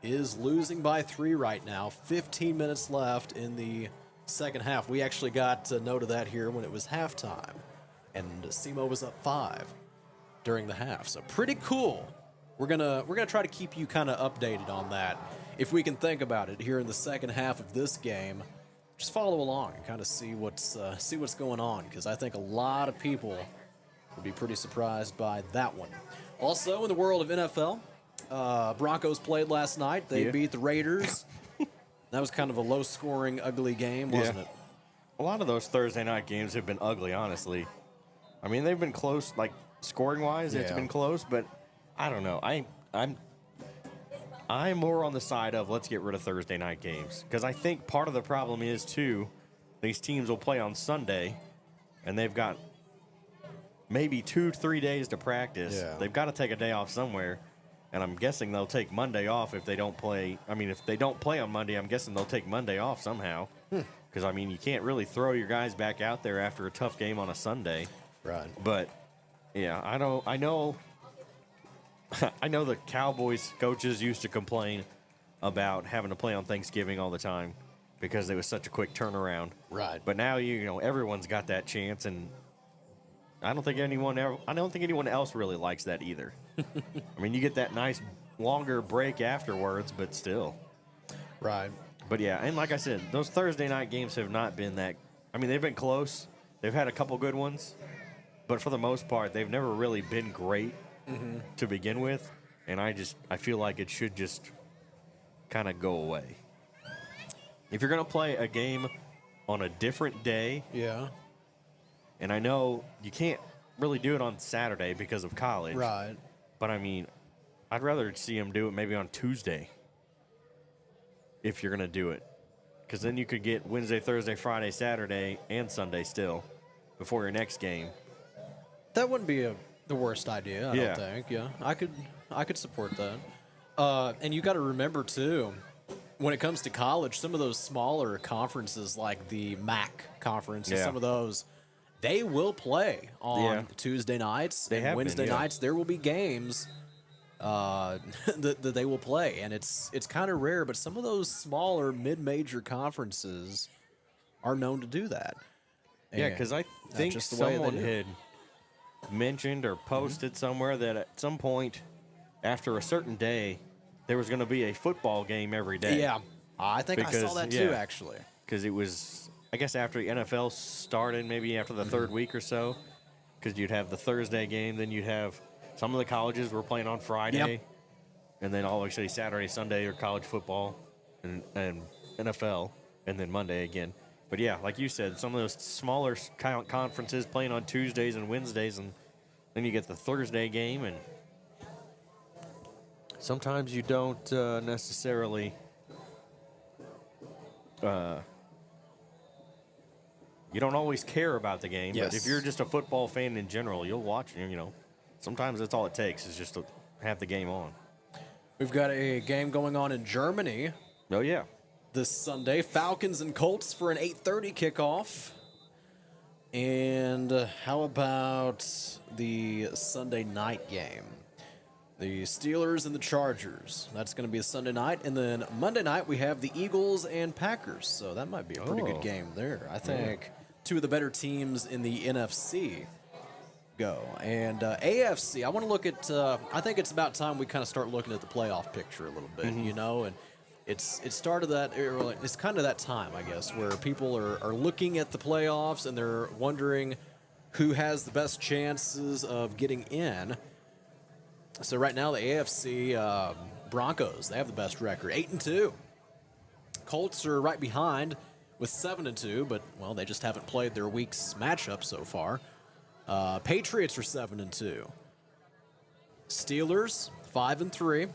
is losing by 3 right now. 15 minutes left in the second half. We actually got a note of that here when it was halftime, and SEMO was up 5 during the half. So pretty cool. We're gonna try to keep you kind of updated on that. If we can think about it here in the second half of this game, just follow along and kind of see what's going on, because I think a lot of people would be pretty surprised by that one. Also, in the world of NFL, Broncos played last night. They beat the Raiders. That was kind of a low-scoring, ugly game, wasn't it? A lot of those Thursday night games have been ugly, honestly. I mean, they've been close, like scoring-wise, it's been close, but I don't know. I'm more on the side of let's get rid of Thursday night games, because I think part of the problem is, too, these teams will play on Sunday, and they've got maybe 2-3 days to practice. Yeah. They've got to take a day off somewhere, and I'm guessing they'll take Monday off if they don't play. I mean, if they don't play on Monday, I'm guessing they'll take Monday off somehow, because, I mean, you can't really throw your guys back out there after a tough game on a Sunday. Right. But, yeah, I know the Cowboys coaches used to complain about having to play on Thanksgiving all the time. because it was such a quick turnaround. Right. But now everyone's got that chance, and I don't think anyone else really likes that either. I mean, you get that nice longer break afterwards, but still. Right. But yeah, and like I said, those Thursday night games have not been that. I mean, they've been close. They've had a couple good ones, but for the most part, they've never really been great to begin with. And I feel like it should just kind of go away. If you're going to play a game on a different day, yeah. And I know you can't really do it on Saturday because of college, right? But I mean, I'd rather see them do it maybe on Tuesday if you're going to do it, because then you could get Wednesday, Thursday, Friday, Saturday, and Sunday still before your next game. That wouldn't be the worst idea, I don't think. Yeah, I could support that. And you got to remember too, when it comes to college, some of those smaller conferences like the MAC conference and some of those, they will play on Tuesday nights and Wednesday nights. There will be games that they will play, and it's kind of rare. But some of those smaller mid-major conferences are known to do that. Yeah, because I think someone had mentioned or posted somewhere that at some point after a certain day, there was going to be a football game every day. Yeah, I think I saw that too, actually. Because it was, I guess, after the NFL started, maybe after the third week or so, because you'd have the Thursday game, then you'd have some of the colleges were playing on Friday, and then obviously Saturday, Sunday, or college football and NFL, and then Monday again. But yeah, like you said, some of those smaller conferences playing on Tuesdays and Wednesdays, and then you get the Thursday game, and sometimes you don't necessarily you don't always care about the game. But if you're just a football fan in general, you'll watch it. Sometimes that's all it takes is just to have the game on. We've got a game going on in Germany. Oh, yeah. This Sunday, Falcons and Colts for an 8:30 kickoff. And how about the Sunday night game? The Steelers and the Chargers. That's going to be a Sunday night. And then Monday night, we have the Eagles and Packers. So that might be a pretty good game there. I think two of the better teams in the NFC go. And AFC, I want to look at, I think it's about time we kind of start looking at the playoff picture a little bit, and it started that, it's kind of that time, I guess, where people are looking at the playoffs and they're wondering who has the best chances of getting in. So right now, the AFC Broncos, they have the best record, 8-2. Colts are right behind with 7-2, but, well, they just haven't played their week's matchup so far. Patriots are 7-2. Steelers 5-3.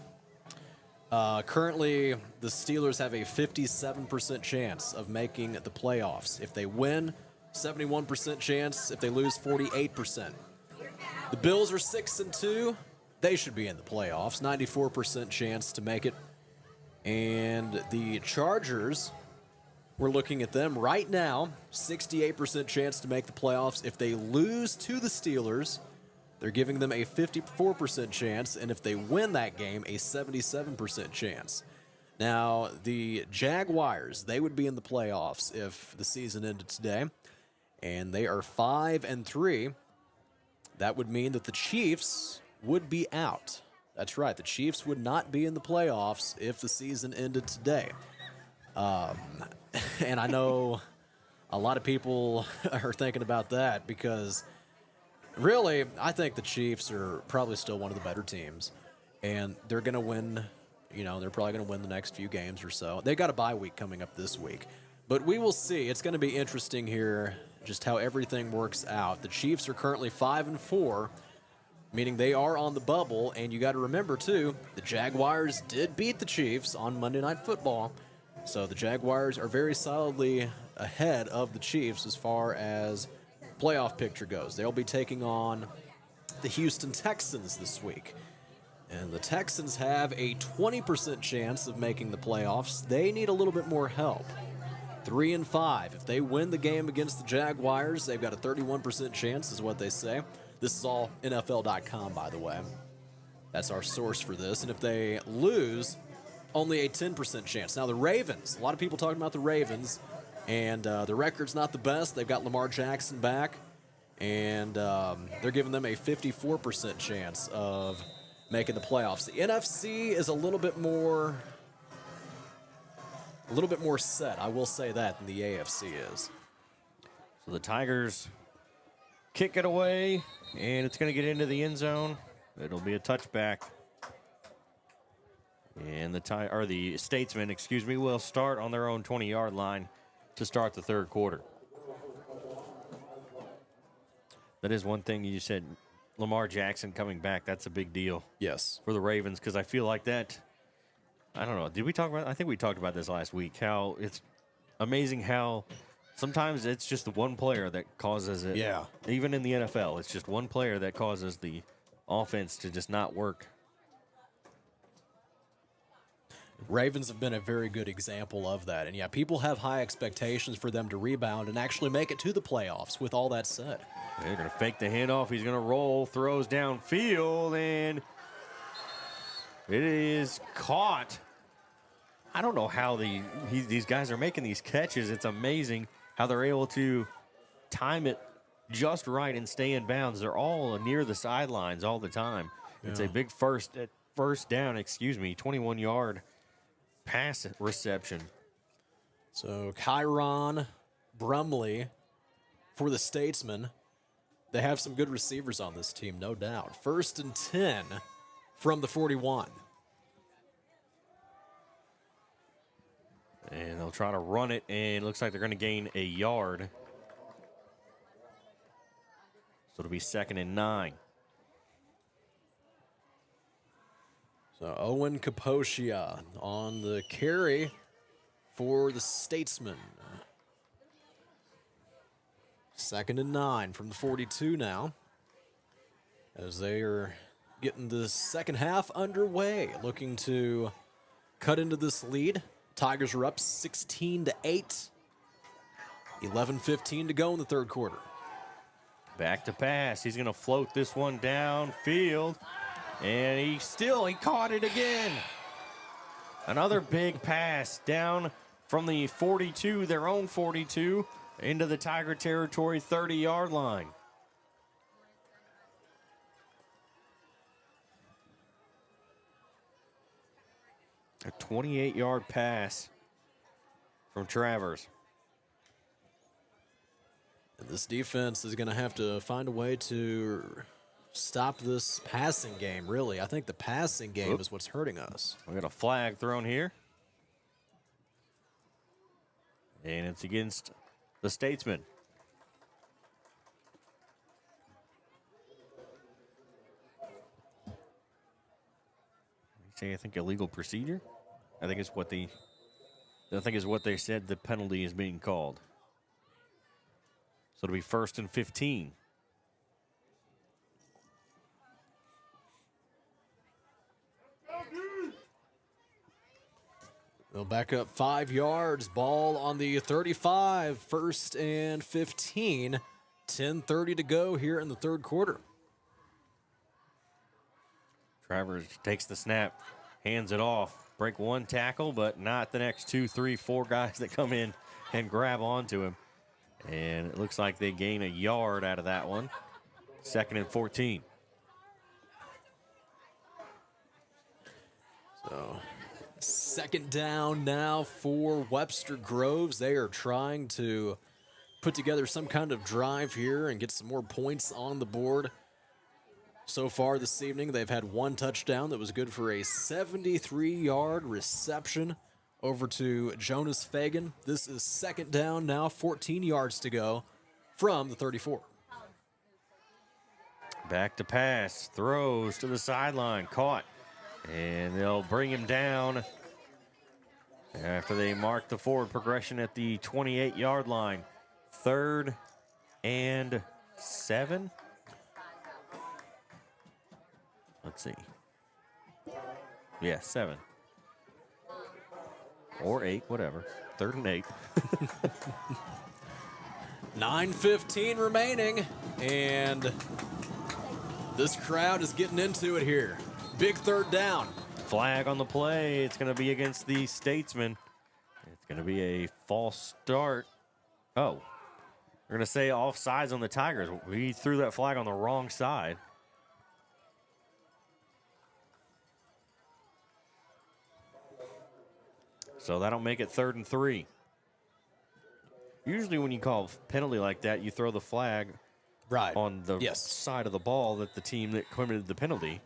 Currently, the Steelers have a 57% chance of making the playoffs. If they win, 71% chance. If they lose, 48%. The Bills are 6-2. They should be in the playoffs. 94% chance to make it. And the Chargers, we're looking at them right now, 68% chance to make the playoffs. If they lose to the Steelers, they're giving them a 54% chance, and if they win that game, a 77% chance. Now, the Jaguars, they would be in the playoffs if the season ended today, and they are 5-3. That would mean that the Chiefs would be out. That's right, the Chiefs would not be in the playoffs if the season ended today. And I know a lot of people are thinking about that because really, I think the Chiefs are probably still one of the better teams, and they're going to win. They're probably going to win the next few games or so. They got a bye week coming up this week, but we will see. It's going to be interesting here, just how everything works out. The Chiefs are currently 5-4, meaning they are on the bubble, and you got to remember too, the Jaguars did beat the Chiefs on Monday Night Football, so the Jaguars are very solidly ahead of the Chiefs as far as playoff picture goes. They'll be taking on the Houston Texans this week. And the Texans have a 20% chance of making the playoffs. They need a little bit more help. 3-5. If they win the game against the Jaguars, they've got a 31% chance, is what they say. This is all NFL.com, by the way. That's our source for this. And if they lose, only a 10% chance. Now, the Ravens, a lot of people talking about the Ravens, and the record's not the best. They've got Lamar Jackson back, and they're giving them a 54% chance of making the playoffs. The NFC is a little bit more set, I will say that, than the AFC is. So the Tigers kick it away, and it's going to get into the end zone. It'll be a touchback. And the Statesmen, will start on their own 20-yard line to start the third quarter. That is one thing you said, Lamar Jackson coming back. That's a big deal. Yes. For the Ravens, because I feel like that, I don't know. Did we talk about I think we talked about this last week, how it's amazing how sometimes it's just the one player that causes it. Yeah. Even in the NFL, it's just one player that causes the offense to just not work. Ravens have been a very good example of that. And, yeah, people have high expectations for them to rebound and actually make it to the playoffs with all that said. They're going to fake the handoff. He's going to roll, throws downfield, and it is caught. I don't know how these guys are making these catches. It's amazing how they're able to time it just right and stay in bounds. They're all near the sidelines all the time. Yeah. It's a big first down, 21-yard pass reception. So Kyron Brumley for the Statesmen. They have some good receivers on this team, no doubt. 1st and 10 from the 41. And they'll try to run it, and it looks like they're going to gain a yard. So it'll be 2nd and 9. So Owen Kaposia on the carry for the Statesmen. 2nd and 9 from the 42 now, as they are getting the second half underway, looking to cut into this lead. Tigers are up 16-8. 11:15 to go in the third quarter. Back to pass. He's going to float this one downfield. And he caught it again. Another big pass down from the 42, their own 42, into the Tiger territory 30-yard line. A 28-yard pass from Travers. And this defense is going to have to find a way to stop this passing game, really. I think the passing game is what's hurting us. We got a flag thrown here. And it's against the Statesmen. I think illegal procedure. I think is what they said the penalty is being called. So it'll be 1st and 15. They'll back up 5 yards. Ball on the 35. 1st and 15. 10:30 to go here in the third quarter. Travers takes the snap, hands it off. Break one tackle, but not the next 2, 3, 4 guys that come in and grab onto him. And it looks like they gain a yard out of that one. 2nd and 14. So, 2nd down now for Webster Groves. They are trying to put together some kind of drive here and get some more points on the board. So far this evening, they've had one touchdown that was good for a 73-yard reception over to Jonas Fagan. This is 2nd down now, 14 yards to go from the 34. Back to pass, throws to the sideline, caught. And they'll bring him down after they mark the forward progression at the 28-yard line. 3rd and 7. Let's see. Yeah, 7. Or 8, whatever. 3rd and 8. 9:15 remaining, and this crowd is getting into it here. Big 3rd down. Flag on the play. It's going to be against the Statesmen. It's going to be a false start. Oh, we're going to say offsides on the Tigers. We threw that flag on the wrong side. So that'll make it 3rd and 3. Usually when you call a penalty like that, you throw the flag on the side of the ball that the team that committed the penalty.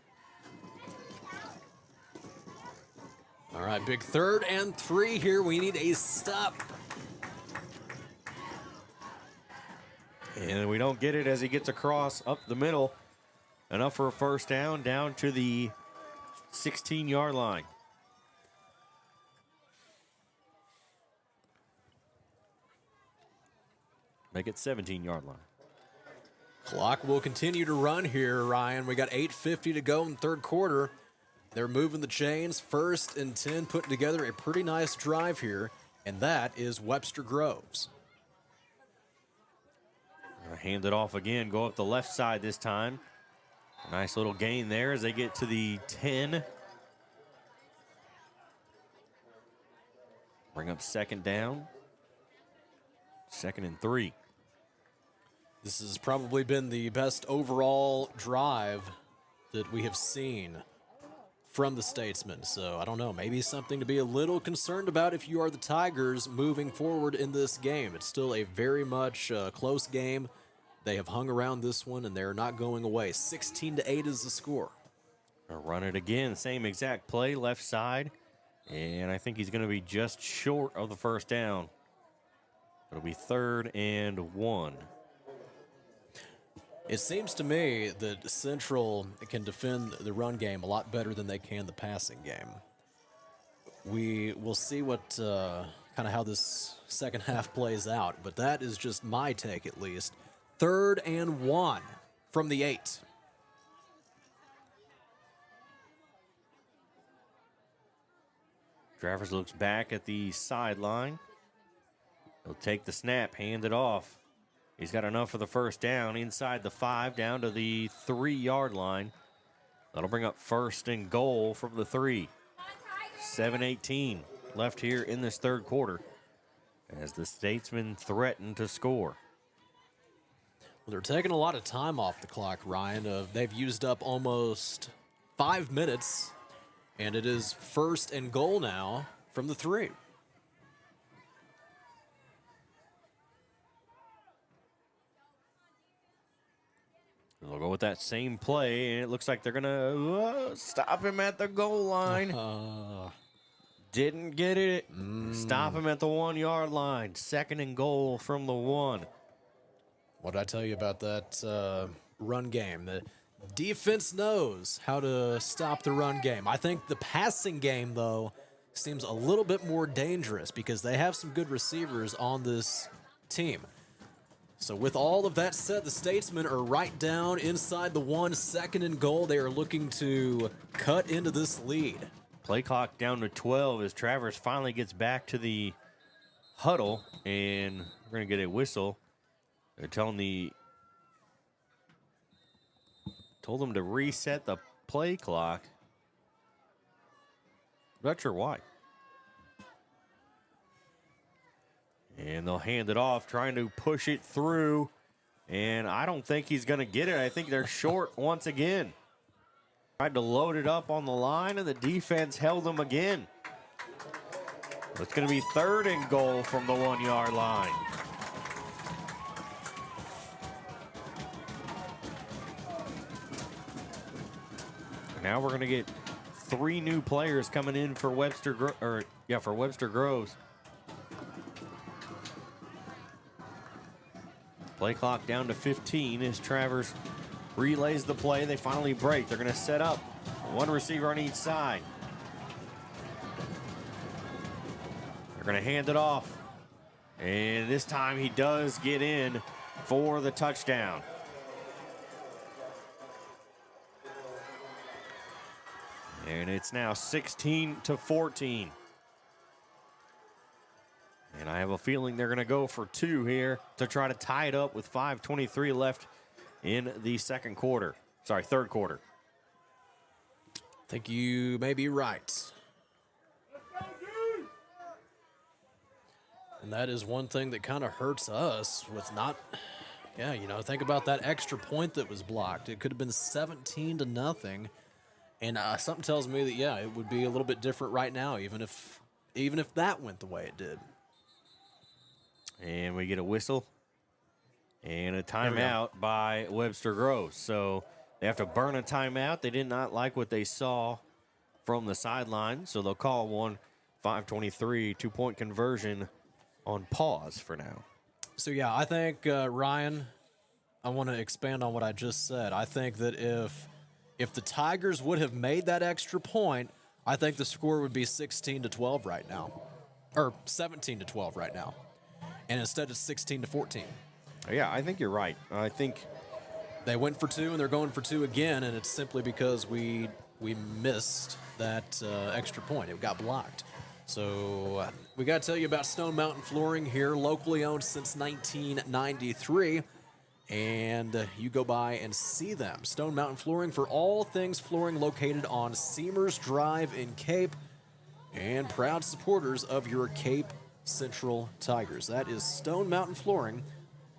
All right, big 3rd and 3 here. We need a stop. And we don't get it as he gets across up the middle. Enough for a first down to the 16-yard line. Make it 17-yard line. Clock will continue to run here, Ryan. We got 8:50 to go in the 3rd quarter. They're moving the chains. 1st and 10, putting together a pretty nice drive here, and that is Webster Groves. Hand it off again. Go up the left side this time. A nice little gain there as they get to the 10. Bring up 2nd down. 2nd and 3. This has probably been the best overall drive that we have seen from the Statesmen. So I don't know, maybe something to be a little concerned about if you are the Tigers moving forward in this game. It's still a very much close game. They have hung around this one and they're not going away. 16-8 is the score. I'll run it again, same exact play, left side. And I think he's going to be just short of the first down. It'll be 3rd and 1. It seems to me that Central can defend the run game a lot better than they can the passing game. We will see what kind of how this second half plays out, but that is just my take at least. 3rd and 1 from the 8. Travers looks back at the sideline. He'll take the snap, hand it off. He's got enough for the first down inside the 5 down to the 3-yard line. That'll bring up 1st and goal from the 3. 7:18 left here in this 3rd quarter as the Statesmen threaten to score. Well, they're taking a lot of time off the clock, Ryan. They've used up almost 5 minutes, and it is 1st and goal now from the 3. They'll go with that same play, and it looks like they're going to stop him at the goal line. Didn't get it. Stop him at the 1-yard line. 2nd and goal from the 1. What did I tell you about that run game? The defense knows how to stop the run game. I think the passing game, though, seems a little bit more dangerous because they have some good receivers on this team. So with all of that said, the Statesmen are right down inside the 1, 2nd and goal. They are looking to cut into this lead. Play clock down to 12 as Travers finally gets back to the huddle, and we're going to get a whistle. They're told them to reset the play clock. Not sure why. And they'll hand it off, trying to push it through. And I don't think he's going to get it. I think they're short once again. Tried to load it up on the line, and the defense held them again. It's going to be 3rd and goal from the 1-yard line. Now we're going to get 3 new players coming in for Webster Groves. Play clock down to 15 as Travers relays the play. They finally break. They're going to set up 1 receiver on each side. They're going to hand it off. And this time he does get in for the touchdown. And it's now 16-14. And I have a feeling they're going to go for 2 here to try to tie it up with 5:23 left in the 3rd quarter. I think you may be right. And that is one thing that kind of hurts us with not, think about that extra point that was blocked. It could have been 17-0. And something tells me that, it would be a little bit different right now, even if that went the way it did. And we get a whistle and a timeout by Webster Groves. So they have to burn a timeout. They did not like what they saw from the sideline, so they'll call one 5:23 two-point conversion on pause for now. So, I think, Ryan, I want to expand on what I just said. I think that if the Tigers would have made that extra point, I think the score would be 16-12 right now. Or 17-12 right now. And instead it's 16-14. Yeah, I think you're right. I think they went for two and they're going for two again, and it's simply because we missed that extra point. It got blocked. So we got to tell you about Stone Mountain Flooring here, locally owned since 1993. And you go by and see them. Stone Mountain Flooring for all things flooring, located on Seamers Drive in Cape, and proud supporters of your Cape Central Tigers. That is Stone Mountain Flooring,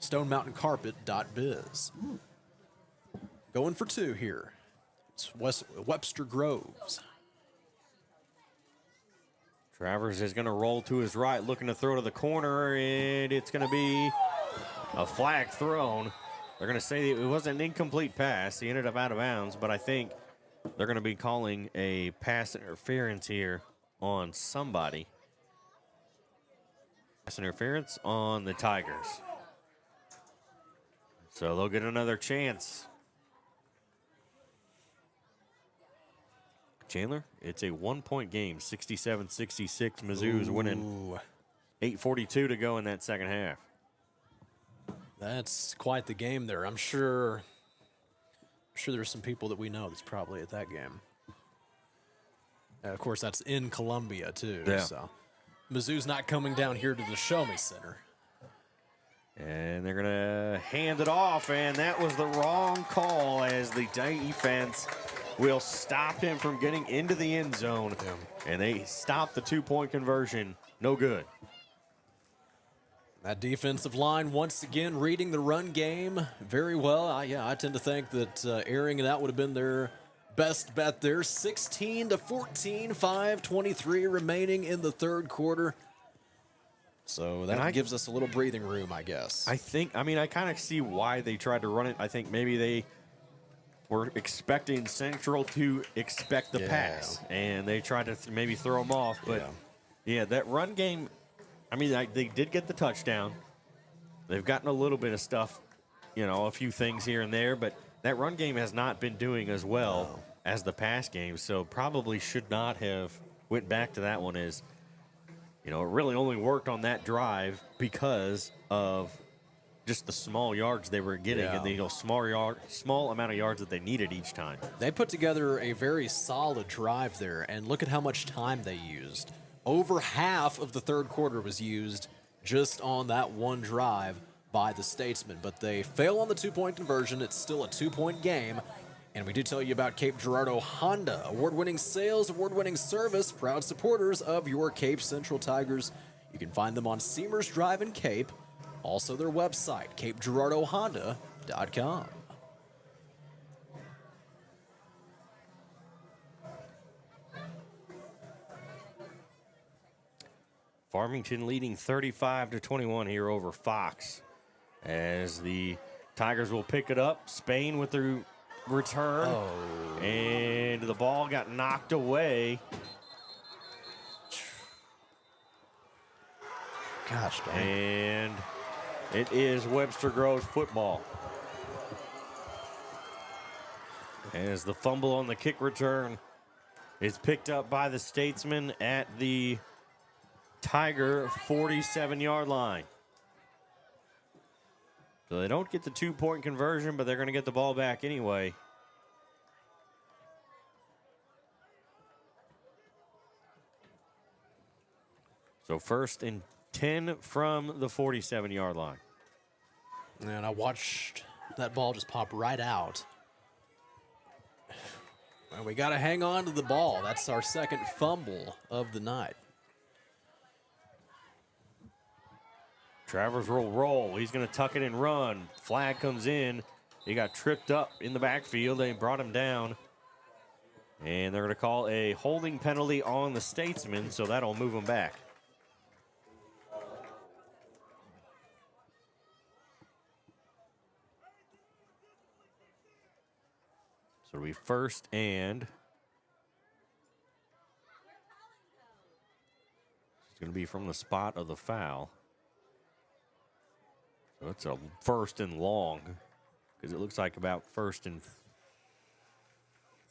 stonemountaincarpet.biz. Going for two here. It's Webster Groves. Travers is going to roll to his right, looking to throw to the corner, and it's going to be a flag thrown. They're going to say it was an incomplete pass. He ended up out of bounds, but I think they're going to be calling a pass interference here on somebody. Pass interference on the Tigers. So they'll get another chance. Chandler, it's a one-point game, 67-66. Mizzou's winning. 8:42 to go in that second half. That's quite the game there. I'm sure there's some people that we know that's probably at that game. Of course, that's in Columbia, too. Yeah. So Mizzou's not coming down here to the Show Me Center. And they're going to hand it off, and that was the wrong call as the defense will stop him from getting into the end zone. And they stop the two-point conversion. No good. That defensive line, once again, reading the run game very well. I tend to think that airing that would have been their best bet there. 16-14, 5:23 remaining in the third quarter. So that gives us a little breathing room, I guess. I kind of see why they tried to run it. I think maybe they were expecting Central to expect the pass, and they tried to maybe throw them off. But, that run game, they did get the touchdown. They've gotten a little bit of stuff, a few things here and there, but that run game has not been doing as well as the pass game, so probably should not have went back to that one as, it really only worked on that drive because of just the small yards they were getting and the small amount of yards that they needed each time. They put together a very solid drive there, and look at how much time they used. Over half of the third quarter was used just on that one drive by the Statesmen. But they fail on the two-point conversion. It's still a two-point game. And we do tell you about Cape Girardeau Honda. Award-winning sales, award-winning service, proud supporters of your Cape Central Tigers. You can find them on Seamers Drive in Cape. Also their website, capegirardeauhonda.com. Farmington leading 35-21 here over Fox as the Tigers will pick it up. Spain with the return. And the ball got knocked away. Gosh, dang. And it is Webster Groves football. As the fumble on the kick return is picked up by the Statesmen at the Tiger 47-yard line. So they don't get the two-point conversion, but they're going to get the ball back anyway. So 1st and 10 from the 47-yard line. And I watched that ball just pop right out. Well, we got to hang on to the ball. That's our second fumble of the night. Travers will roll. He's going to tuck it and run. Flag comes in. He got tripped up in the backfield. They brought him down. And they're going to call a holding penalty on the Statesman, so that'll move him back. So it'll be first and it's going to be from the spot of the foul. So it's a first and long because it looks like about first and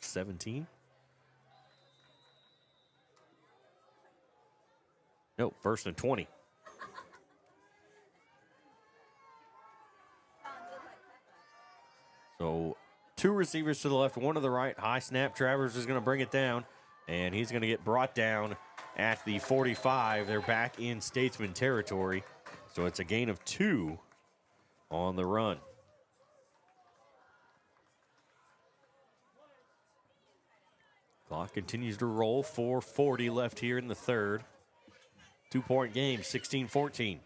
17. No, first and 20. So 2 receivers to the left, 1 to the right. High snap. Travers is going to bring it down, and he's going to get brought down at the 45. They're back in Statesman territory. So it's a gain of 2 on the run. Clock continues to roll. 4:40 left here in the third. 2-point game, 16-14.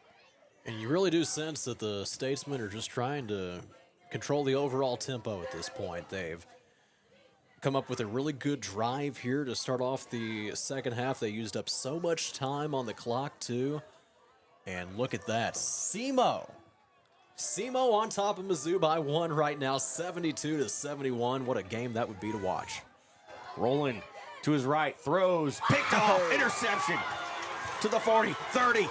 And you really do sense that the Statesmen are just trying to control the overall tempo at this point. They've come up with a really good drive here to start off the second half. They used up so much time on the clock, too. And look at that. Simo on top of Mizzou by 1 right now, 72-71. What a game that would be to watch. Rolling to his right, throws, picked off, interception. To the 40, 30, to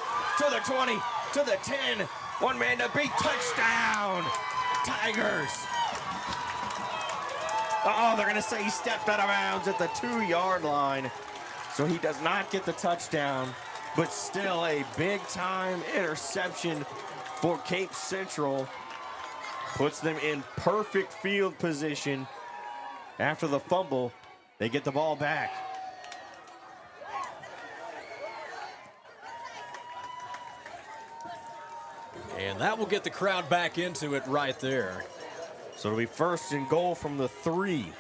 the 20, to the 10. One man to beat, touchdown, Tigers. They're going to say he stepped out of bounds at the 2-yard line. So he does not get the touchdown, but still a big-time interception for Cape Central. Puts them in perfect field position. After the fumble, they get the ball back. And that will get the crowd back into it right there. So it'll be first and goal from the 3.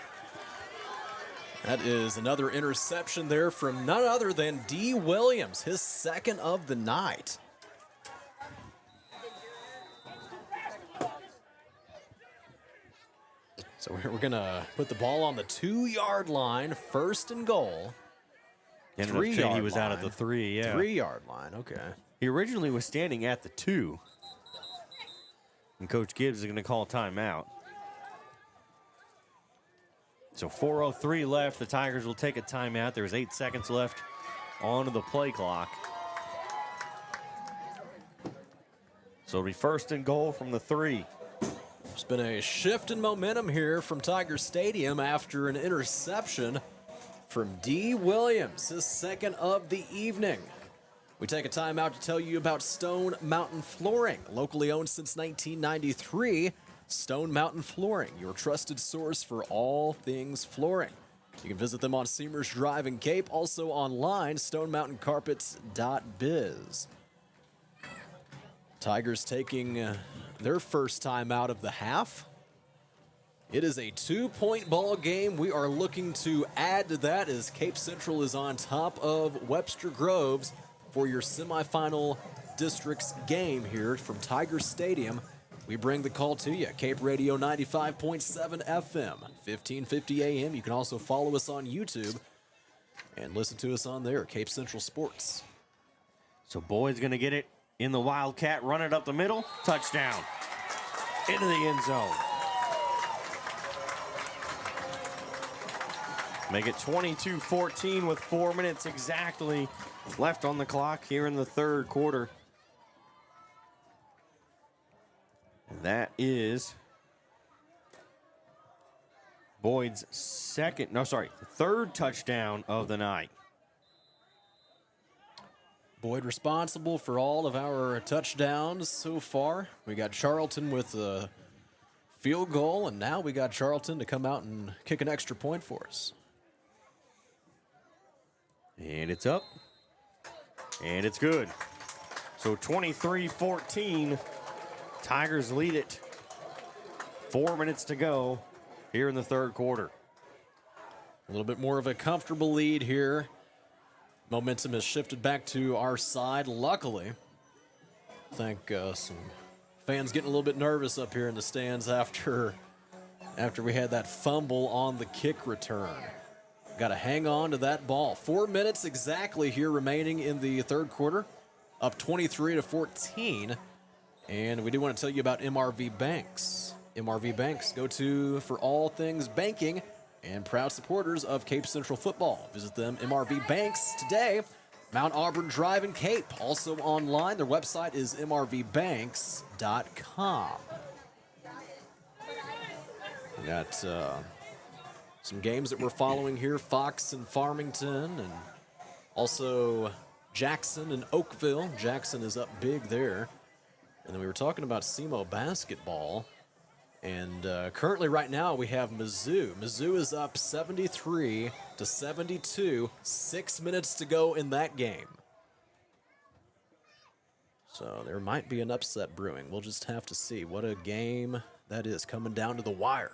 That is another interception there from none other than D. Williams, his second of the night. So we're going to put the ball on the 2-yard line, first and goal. And he was out at the 3, yeah. 3-yard line, okay. He originally was standing at the 2. And Coach Gibbs is going to call a timeout. So 4:03 left. The Tigers will take a timeout. There's 8 seconds left on the play clock. So it'll be first and goal from the 3. There's been a shift in momentum here from Tiger Stadium after an interception from D. Williams, his second of the evening. We take a timeout to tell you about Stone Mountain Flooring. Locally owned since 1993, Stone Mountain Flooring, your trusted source for all things flooring. You can visit them on Seamers Drive in Cape, also online, stonemountaincarpets.biz. Tigers taking their first time out of the half. It is a 2-point ball game. We are looking to add to that as Cape Central is on top of Webster Groves for your semifinal districts game here from Tiger Stadium. We bring the call to you. Cape Radio 95.7 FM, 1550 AM. You can also follow us on YouTube and listen to us on there, Cape Central Sports. So Boyd's going to get it in the Wildcat, run it up the middle, touchdown. Into the end zone. Make it 22-14 with 4 minutes exactly left on the clock here in the third quarter. And that is Boyd's third touchdown of the night. Boyd responsible for all of our touchdowns so far. We got Charlton with a field goal, and now we got Charlton to come out and kick an extra point for us. And it's up. And it's good. So 23-14. Tigers lead it. 4 minutes to go here in the third quarter. A little bit more of a comfortable lead here. Momentum has shifted back to our side, luckily. I think some fans getting a little bit nervous up here in the stands after we had that fumble on the kick return. Got to hang on to that ball. 4 minutes exactly here remaining in the third quarter. Up 23-14. And we do want to tell you about MRV Banks. MRV Banks, go to for all things banking and proud supporters of Cape Central football. Visit them, MRV Banks, today. Mount Auburn Drive in Cape. Also online, their website is mrvbanks.com. We got some games that we're following here. Fox and Farmington, and also Jackson and Oakville. Jackson is up big there. And then we were talking about SEMO basketball. And currently right now we have Mizzou. Mizzou is up 73-72. 6 minutes to go in that game. So there might be an upset brewing. We'll just have to see. What a game that is, coming down to the wire.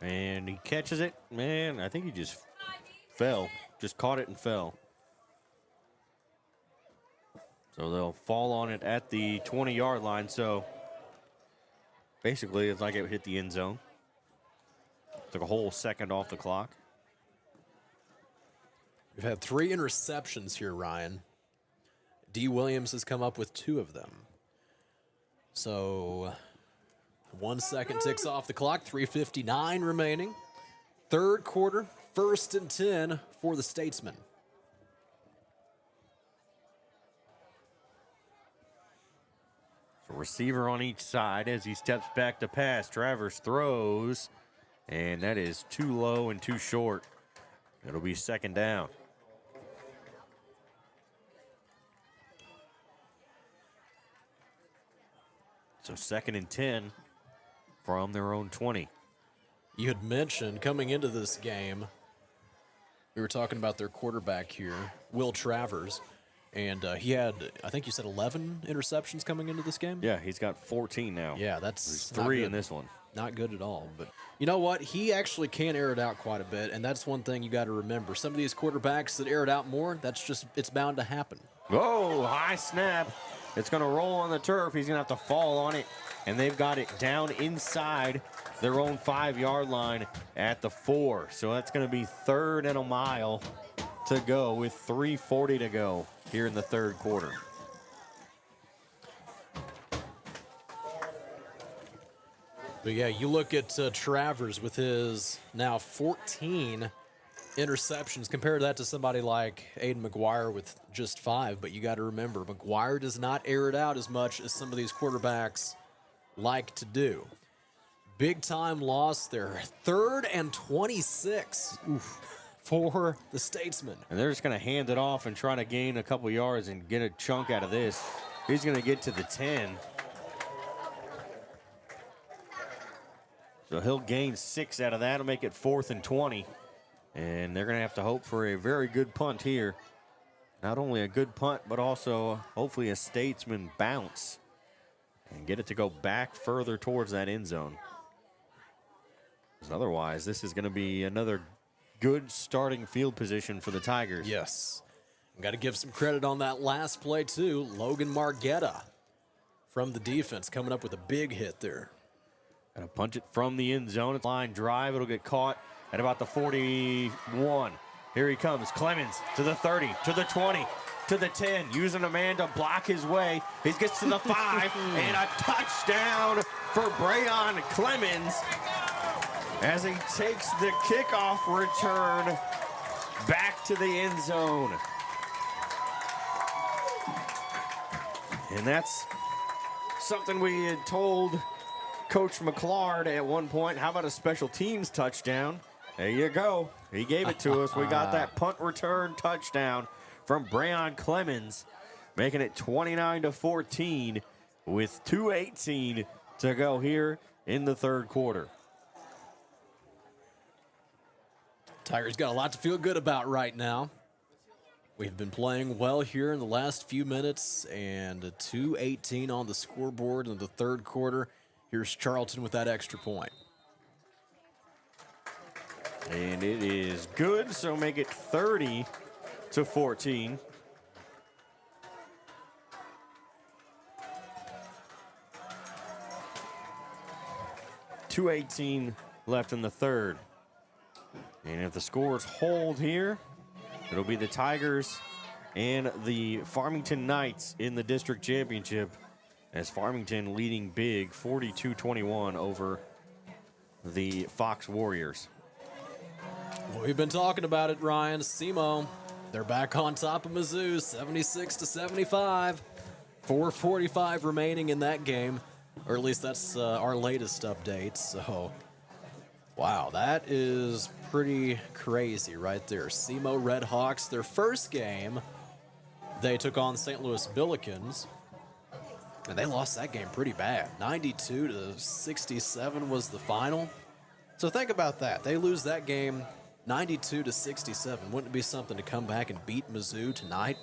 And he catches it. Man, I think he just fell. Just caught it and fell. So they'll fall on it at the 20-yard line. So basically, it's like it hit the end zone. Took a whole second off the clock. We've had 3 interceptions here, Ryan. D. Williams has come up with 2 of them. So 1 second ticks off the clock, 3:59 remaining. Third quarter, 1st and 10 for the Statesmen. So receiver on each side as he steps back to pass. Travers throws, and that is too low and too short. It'll be second down. So 2nd and 10 from their own 20. You had mentioned coming into this game, we were talking about their quarterback here, Will Travers, and he had, I think you said 11 interceptions coming into this game? Yeah, he's got 14 now. Yeah, that's 3 in this one. Not good at all, but you know what? He actually can air it out quite a bit, and that's one thing you got to remember. Some of these quarterbacks that air it out more, it's bound to happen. Whoa, high snap. It's going to roll on the turf. He's going to have to fall on it, and they've got it down inside their own 5-yard line at the 4. So that's going to be 3rd and a mile to go with 3:40 to go here in the third quarter. But yeah, you look at Travers with his now 14 interceptions. Compare that to somebody like Aiden McGuire with just 5. But you got to remember, McGuire does not air it out as much as some of these quarterbacks like to do. Big time loss there. 3rd and 26 for the Statesmen. And they're just going to hand it off and try to gain a couple yards and get a chunk out of this. He's going to get to the 10. So he'll gain 6 out of that. It'll make it 4th and 20. And they're going to have to hope for a very good punt here. Not only a good punt, but also hopefully a Statesman bounce and get it to go back further towards that end zone. Because otherwise, this is going to be another good starting field position for the Tigers. Yes. Got to give some credit on that last play, too. Logan Margetta from the defense coming up with a big hit there. Gonna punch it from the end zone. Line drive. It'll get caught at about the 41. Here he comes. Clemens to the 30, to the 20, to the 10. Using a man to block his way. He gets to the 5 and a touchdown for Brayon Clemens as he takes the kickoff return back to the end zone. And that's something we had told Coach McClard at one point. How about a special teams touchdown? There you go. He gave it to us. We got that punt return touchdown from Brayon Clemens, making it 29-14 with 2:18 to go here in the third quarter. Tigers got a lot to feel good about right now. We've been playing well here in the last few minutes, and a 2:18 on the scoreboard in the third quarter. Here's Charlton with that extra point. And it is good, so make it 30-14. .218 left in the third. And if the scores hold here, it'll be the Tigers and the Farmington Knights in the district championship, as Farmington leading big 42-21 over the Fox Warriors. Well, we've been talking about it, Ryan. SEMO, they're back on top of Mizzou, 76-75. 4:45 remaining in that game, or at least that's our latest update. So, wow, that is pretty crazy right there. SEMO Redhawks, their first game, they took on St. Louis Billikens, and they lost that game pretty bad. 92-67 was the final. So think about that. They lose that game 92-67. Wouldn't it be something to come back and beat Mizzou tonight?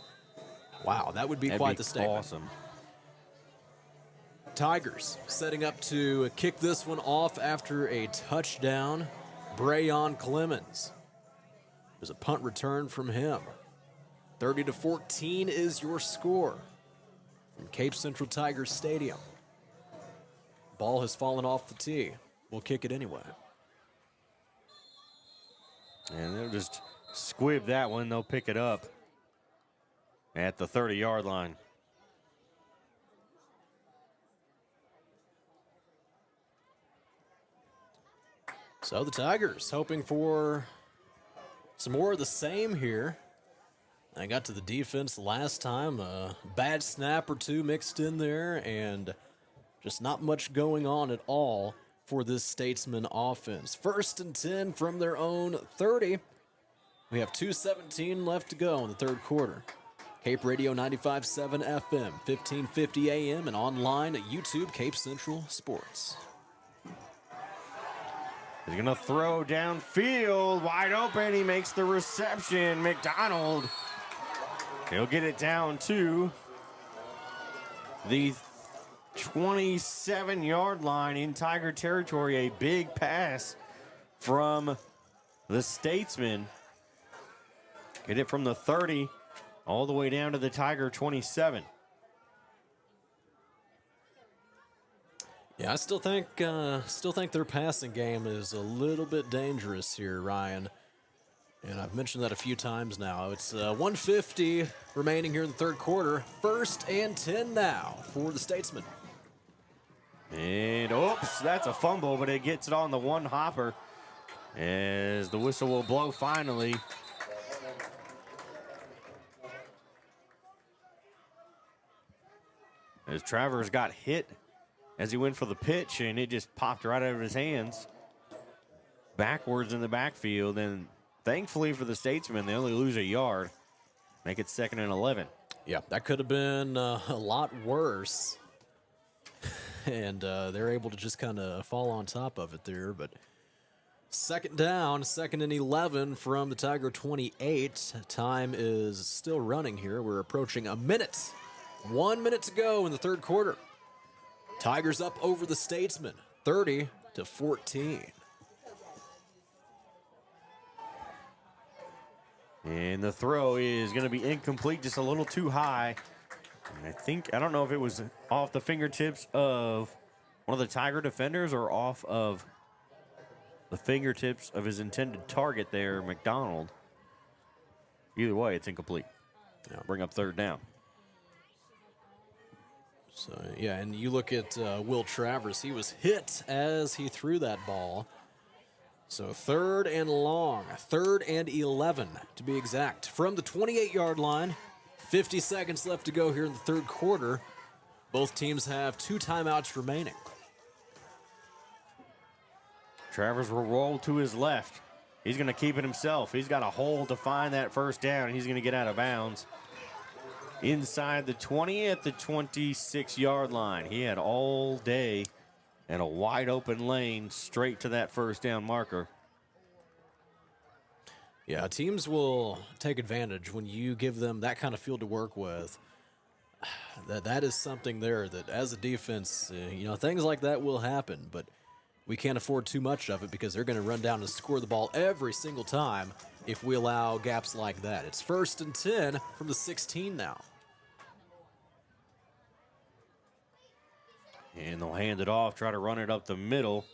Wow, that would be quite the statement. Awesome. Tigers setting up to kick this one off after a touchdown. Brayon Clemens. There's a punt return from him. 30-14 is your score from Cape Central Tigers Stadium. Ball has fallen off the tee. We'll kick it anyway. And they'll just squib that one. They'll pick it up at the 30-yard line. So the Tigers hoping for some more of the same here. I got to the defense last time. A bad snap or two mixed in there, and just not much going on at all for this Statesman offense. 1st and 10 from their own 30. We have 2:17 left to go in the third quarter. Cape Radio 95.7 FM, 1550 AM, and online at YouTube, Cape Central Sports. He's going to throw downfield, wide open. He makes the reception. McDonald, he'll get it down to the 27-yard line in Tiger territory. A big pass from the Statesman. Get it from the 30 all the way down to the Tiger 27. Yeah, I still think their passing game is a little bit dangerous here, Ryan. And I've mentioned that a few times now. It's 1:50 remaining here in the third quarter. 1st and 10 now for the Statesmen. And oops, that's a fumble, but it gets it on the one hopper as the whistle will blow finally. As Travers got hit as he went for the pitch, and it just popped right out of his hands backwards in the backfield. And thankfully for the Statesmen, they only lose a yard, make it 2nd and 11. Yeah, that could have been a lot worse. And they're able to just kind of fall on top of it there. But 2nd down, 2nd and 11 from the Tiger 28. Time is still running here. We're approaching a minute. 1 minute to go in the third quarter. Tigers up over the Statesmen, 30-14. And the throw is going to be incomplete, just a little too high. And I don't know if it was off the fingertips of one of the Tiger defenders or off of the fingertips of his intended target there, McDonald. Either way, it's incomplete. Bring up 3rd down. So, yeah, and you look at Will Travers. He was hit as he threw that ball. So 3rd and long, 3rd and 11 to be exact. From the 28-yard line, 50 seconds left to go here in the third quarter. Both teams have 2 timeouts remaining. Travers will roll to his left. He's going to keep it himself. He's got a hole to find that 1st down, and he's going to get out of bounds. Inside the 20 at the 26-yard line. He had all day and a wide open lane straight to that 1st down marker. Yeah, teams will take advantage when you give them that kind of field to work with. that is something there that as a defense, things like that will happen, but we can't afford too much of it because they're going to run down and score the ball every single time if we allow gaps like that. It's 1st and 10 from the 16 now. And they'll hand it off, try to run it up the middle.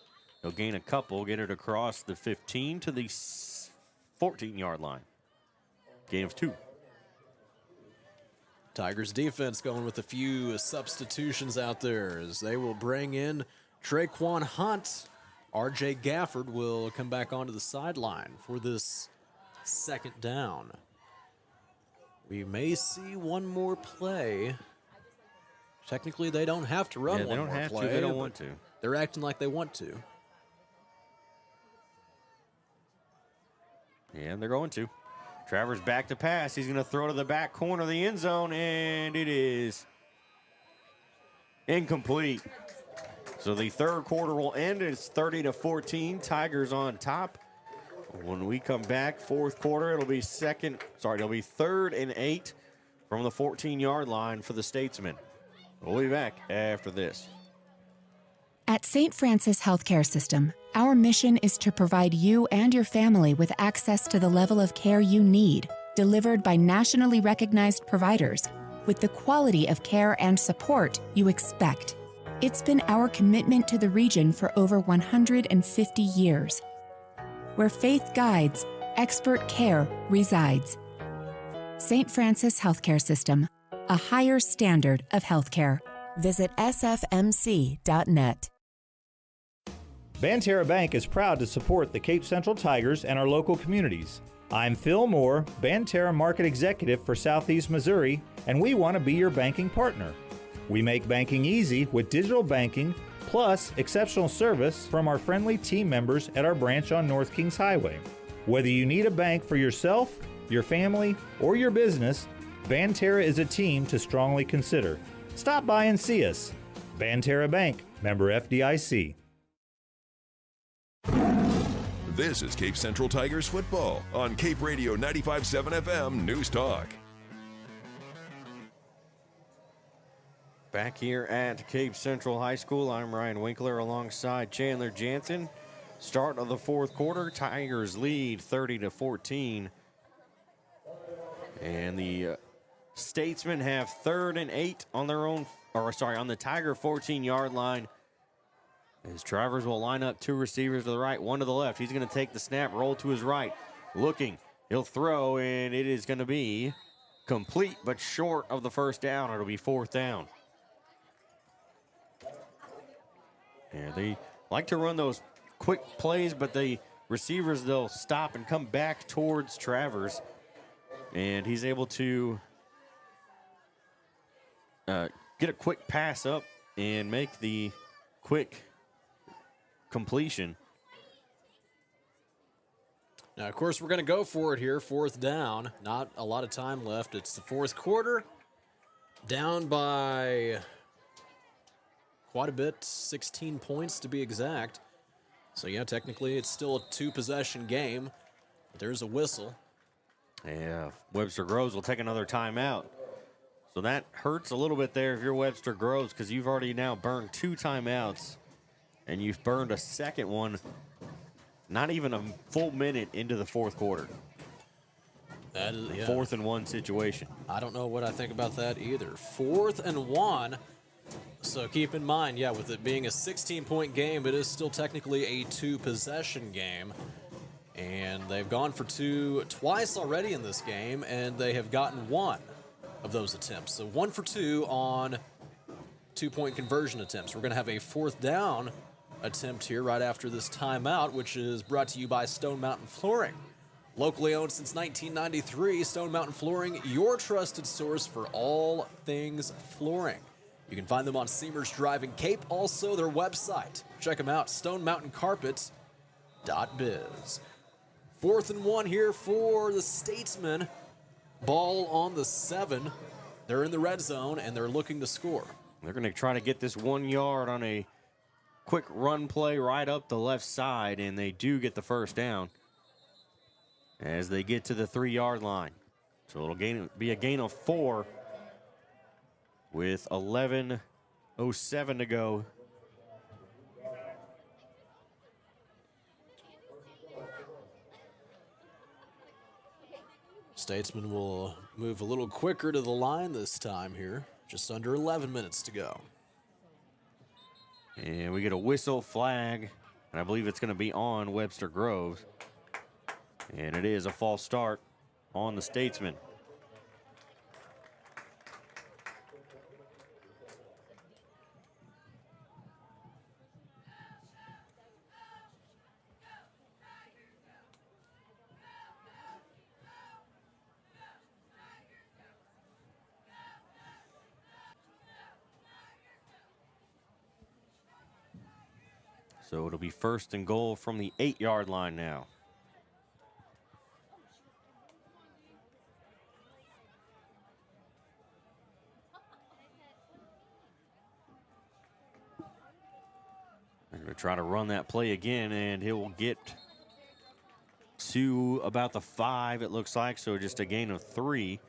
They'll gain a couple, get it across the 15 to the 14-yard line. Gain of 2. Tigers defense going with a few substitutions out there as they will bring in Traquan Hunt. R.J. Gafford will come back onto the sideline for this 2nd down. We may see one more play. Technically, they don't have to run one more play. They don't have to. They don't want to. They're acting like they want to. Yeah, they're going to. Travers back to pass. He's going to throw to the back corner of the end zone, and it is incomplete. So the 3rd quarter will end. It's 30-14. Tigers on top. When we come back, 4th quarter, it'll be 3rd and 8 from the 14-yard line for the Statesmen. We'll be back after this. At St. Francis Healthcare System, our mission is to provide you and your family with access to the level of care you need, delivered by nationally recognized providers, with the quality of care and support you expect. It's been our commitment to the region for over 150 years. Where faith guides, expert care resides. St. Francis Healthcare System, a higher standard of healthcare. Visit sfmc.net. Banterra Bank is proud to support the Cape Central Tigers and our local communities. I'm Phil Moore, Banterra Market Executive for Southeast Missouri, and we want to be your banking partner. We make banking easy with digital banking, plus exceptional service from our friendly team members at our branch on North Kings Highway. Whether you need a bank for yourself, your family, or your business, Banterra is a team to strongly consider. Stop by and see us. Banterra Bank, member FDIC. This is Cape Central Tigers football on Cape Radio 95.7 FM News Talk. Back here at Cape Central High School, I'm Ryan Winkler alongside Chandler Jansen. Start of the 4th quarter, Tigers lead 30-14. And the Statesmen have 3rd and 8 on their own, on the Tiger 14-yard line. As Travers will line up 2 receivers to the right, 1 to the left. He's going to take the snap, roll to his right. Looking, he'll throw, and it is going to be complete, but short of the 1st down. It'll be 4th down. Yeah, they like to run those quick plays, but the receivers, they'll stop and come back towards Travers. And he's able to get a quick pass up and make the quick completion. Now, of course, we're going to go for it here. 4th down. Not a lot of time left. It's the 4th quarter. Down by quite a bit, 16 points to be exact. So, yeah, technically it's still a 2-possession game. But there's a whistle. Yeah, Webster Groves will take another timeout. So that hurts a little bit there if you're Webster Groves, because you've already now burned 2 timeouts. And you've burned a second one, not even a full minute into the 4th quarter. That is, yeah. 4th and 1 situation. I don't know what I think about that either. 4th and 1. So keep in mind, yeah, with it being a 16-point game, it is still technically a 2-possession game. And they've gone for 2 twice already in this game, and they have gotten 1 of those attempts. So 1 for 2 on 2-point conversion attempts. We're going to have a 4th down attempt here right after this timeout, which is brought to you by Stone Mountain Flooring. Locally owned since 1993, Stone Mountain Flooring, your trusted source for all things flooring. You can find them on Seamers Drive in Cape, also their website. Check them out, stonemountaincarpets.biz. 4th and 1 here for the Statesmen. Ball on the 7. They're in the red zone, and they're looking to score. They're going to try to get this 1 yard on a quick run play right up the left side, and they do get the 1st down as they get to the 3-yard line. So it'll be a gain of 4. with 11:07 to go. Statesman will move a little quicker to the line this time here. Just under 11 minutes to go. And we get a whistle flag, and I believe it's going to be on Webster Groves. And it is a false start on the Statesman. So it'll be 1st and goal from the 8-yard line now. They're going to try to run that play again, and he'll get to about the 5, it looks like. So just a gain of 3.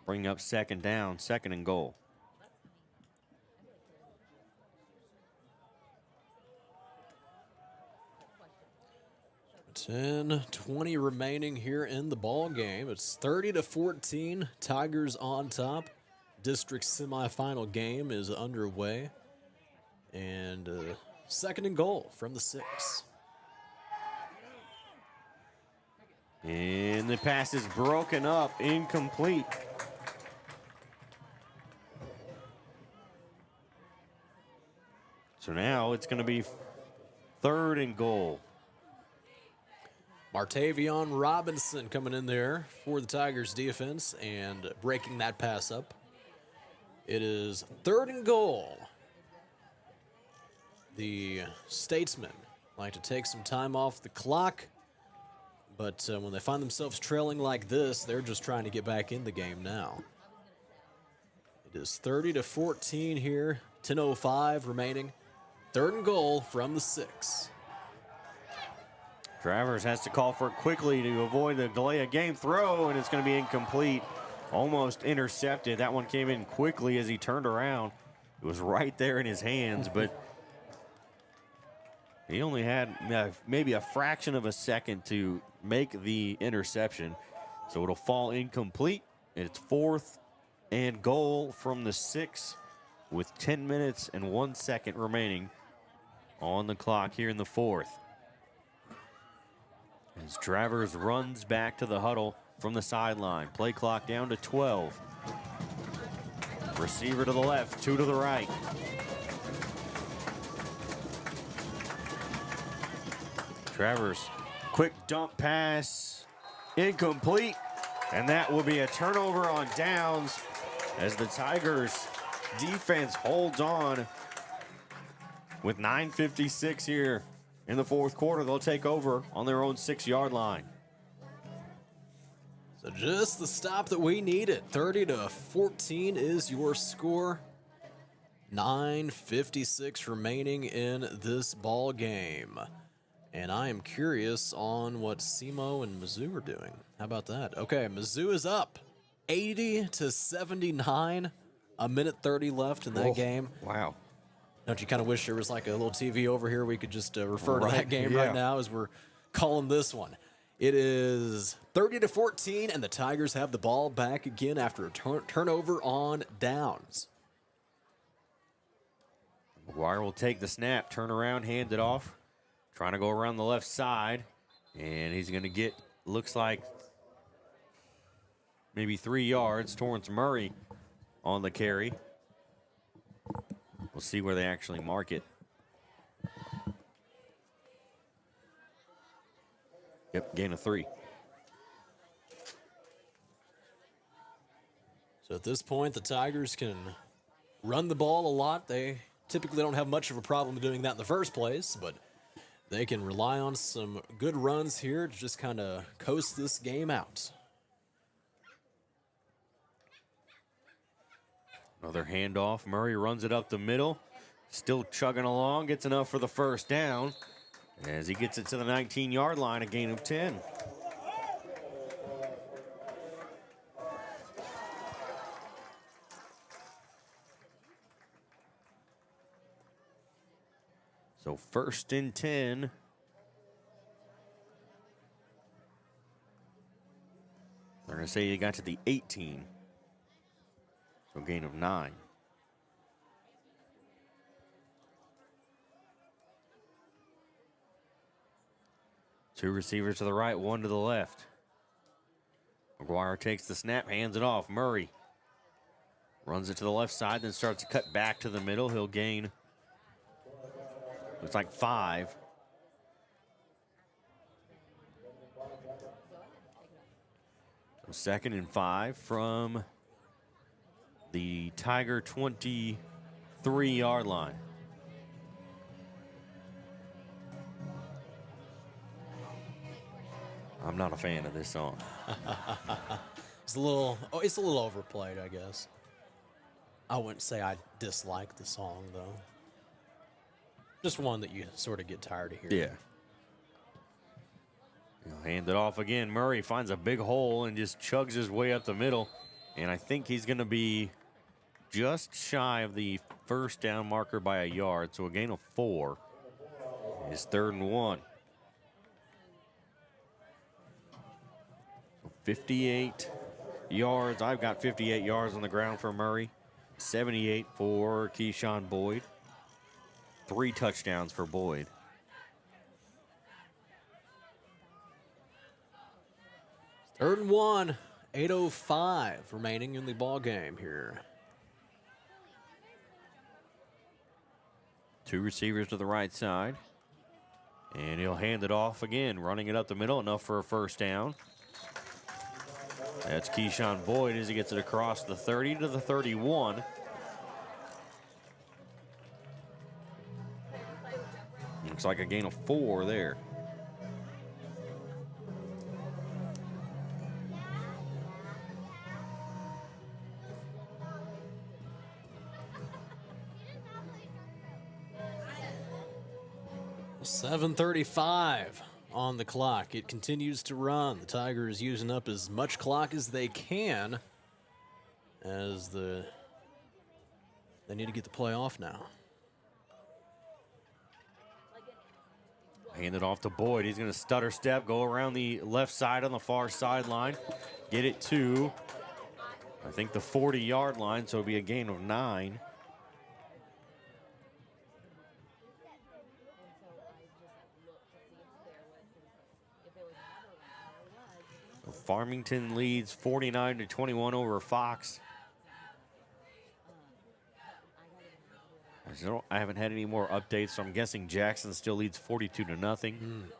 Bring up 2nd down, 2nd and goal. 10:20 remaining here in the ball game. It's 30-14. Tigers on top. District semifinal game is underway. And 2nd and goal from the 6. And the pass is broken up, incomplete. So now it's going to be 3rd and goal. Martavion Robinson coming in there for the Tigers defense and breaking that pass up. It is 3rd and goal. The Statesmen like to take some time off the clock, but when they find themselves trailing like this, they're just trying to get back in the game now. It is 30-14 here, 10:05 remaining. 3rd and goal from the 6. Travers has to call for it quickly to avoid the delay of game throw, and it's going to be incomplete. Almost intercepted. That one came in quickly as he turned around. It was right there in his hands, but he only had maybe a fraction of a second to make the interception. So it'll fall incomplete. It's 4th and goal from the 6 with 10 minutes and 1 second remaining on the clock here in the 4th. As Travers runs back to the huddle from the sideline. Play clock down to 12. Receiver to the left, 2 to the right. Travers, quick dump pass, incomplete. And that will be a turnover on downs as the Tigers defense holds on with 9:56 here. In the 4th quarter, they'll take over on their own 6-yard line. So just the stop that we needed. 30-14 is your score. 9:56 remaining in this ball game. And I am curious on what SEMO and Mizzou are doing. How about that? Okay, Mizzou is up 80-79. A minute 30 left in that game. Wow. Don't you kind of wish there was like a little TV over here we could just refer to that game right now as we're calling this one? It is 30-14, and the Tigers have the ball back again after a turnover on downs. McGuire will take the snap, turn around, hand it off. Trying to go around the left side, and he's going to get, looks like, maybe 3 yards. Torrance Murray on the carry. We'll see where they actually mark it. Yep, gain of 3. So at this point, the Tigers can run the ball a lot. They typically don't have much of a problem doing that in the first place, but they can rely on some good runs here to just kind of coast this game out. Another handoff. Murray runs it up the middle. Still chugging along. Gets enough for the 1st down. As he gets it to the 19-yard line, a gain of 10. So 1st and 10. They're going to say he got to the 18. So gain of 9. Two receivers to the right, one to the left. McGuire takes the snap, hands it off. Murray runs it to the left side, then starts to cut back to the middle. He'll gain, looks like 5. So 2nd and 5 from the Tiger 23-yard line. I'm not a fan of this song. It's a little overplayed, I guess. I wouldn't say I dislike the song, though. Just one that you sort of get tired of hearing. Yeah. He'll hand it off again. Murray finds a big hole and just chugs his way up the middle. And I think he's going to be just shy of the 1st down marker by a yard. So a gain of 4 is 3rd and 1. 58 yards. I've got 58 yards on the ground for Murray. 78 for Keyshawn Boyd. 3 touchdowns for Boyd. Third and 1. 8:05 remaining in the ball game here. 2 receivers to the right side. And he'll hand it off again, running it up the middle, enough for a 1st down. That's Keyshawn Boyd as he gets it across the 30 to the 31. Looks like a gain of 4 there. .735 on the clock. It continues to run. The Tigers using up as much clock as they can as they need to get the play off now. Hand it off to Boyd. He's going to stutter step, go around the left side on the far sideline, get it to, I think, the 40-yard line, so it'll be a gain of 9. Farmington leads 49-21 over Fox. I haven't had any more updates, so I'm guessing Jackson still leads 42-0.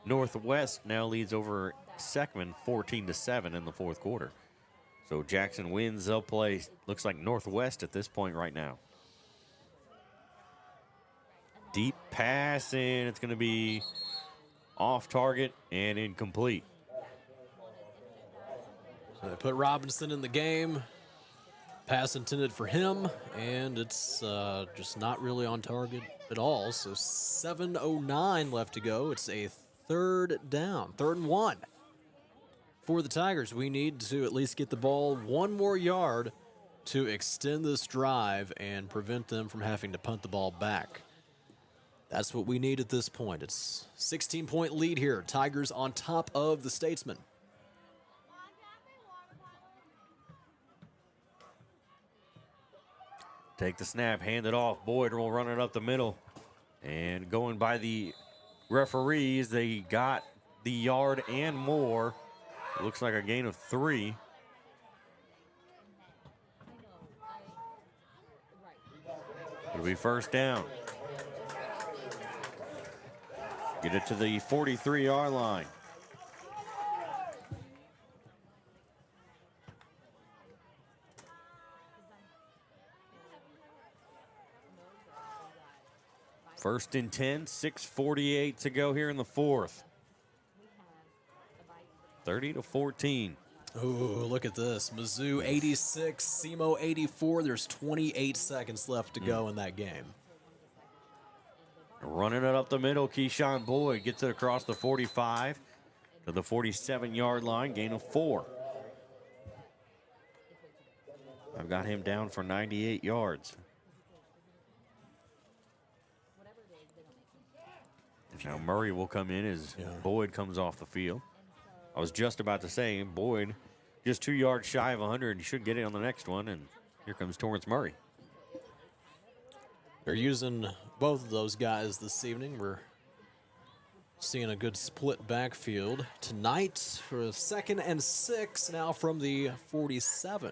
Northwest now leads over Seckman 14-7 in the 4th quarter. So Jackson wins. They'll play, looks like Northwest at this point right now. Deep pass, and it's going to be off target and incomplete. So they put Robinson in the game. Pass intended for him, and it's just not really on target at all. So 7:09 left to go. It's a 3rd down, 3rd and 1 for the Tigers. We need to at least get the ball 1 more yard to extend this drive and prevent them from having to punt the ball back. That's what we need at this point. It's 16-point lead here. Tigers on top of the Statesmen. Take the snap, hand it off. Boyd will run it up the middle. And going by the referees, they got the yard and more. It looks like a gain of 3. It'll be 1st down. Get it to the 43-yard line. First and 10, 6:48 to go here in the 4th. 30-14. Oh, look at this. Mizzou 86, SEMO 84. There's 28 seconds left to go in that game. Running it up the middle, Keyshawn Boyd gets it across the 45 to the 47-yard line, gain of 4. I've got him down for 98 yards. Now Murray will come in as Boyd comes off the field. I was just about to say, Boyd just 2 yards shy of 100. He should get it on the next one, and here comes Torrance Murray. They're using both of those guys this evening. We're seeing a good split backfield tonight for 2nd and 6 now from the 47.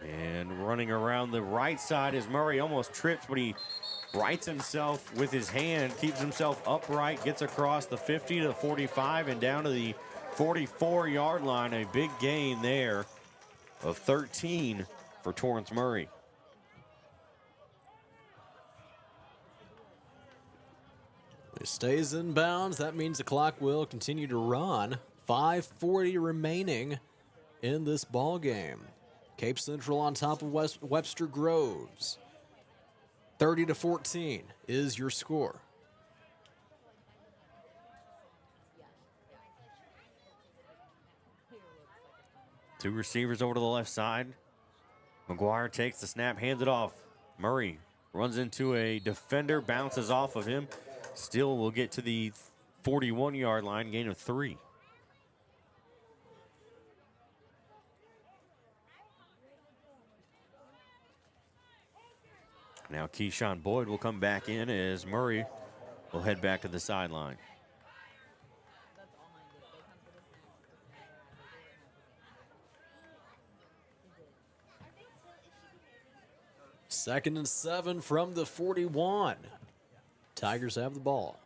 And running around the right side as Murray almost trips, but he rights himself with his hand, keeps himself upright, gets across the 50 to the 45 and down to the 44-yard line. A big gain there of 13 for Torrance Murray. He stays in bounds. That means the clock will continue to run. 5:40 remaining in this ball game. Cape Central on top of Webster Groves. 30-14 is your score. Two receivers over to the left side. McGuire takes the snap, hands it off. Murray runs into a defender, bounces off of him. Still will get to the 41-yard line, gain of 3. Now Keyshawn Boyd will come back in as Murray will head back to the sideline. Second and 7 from the 41. Tigers have the ball.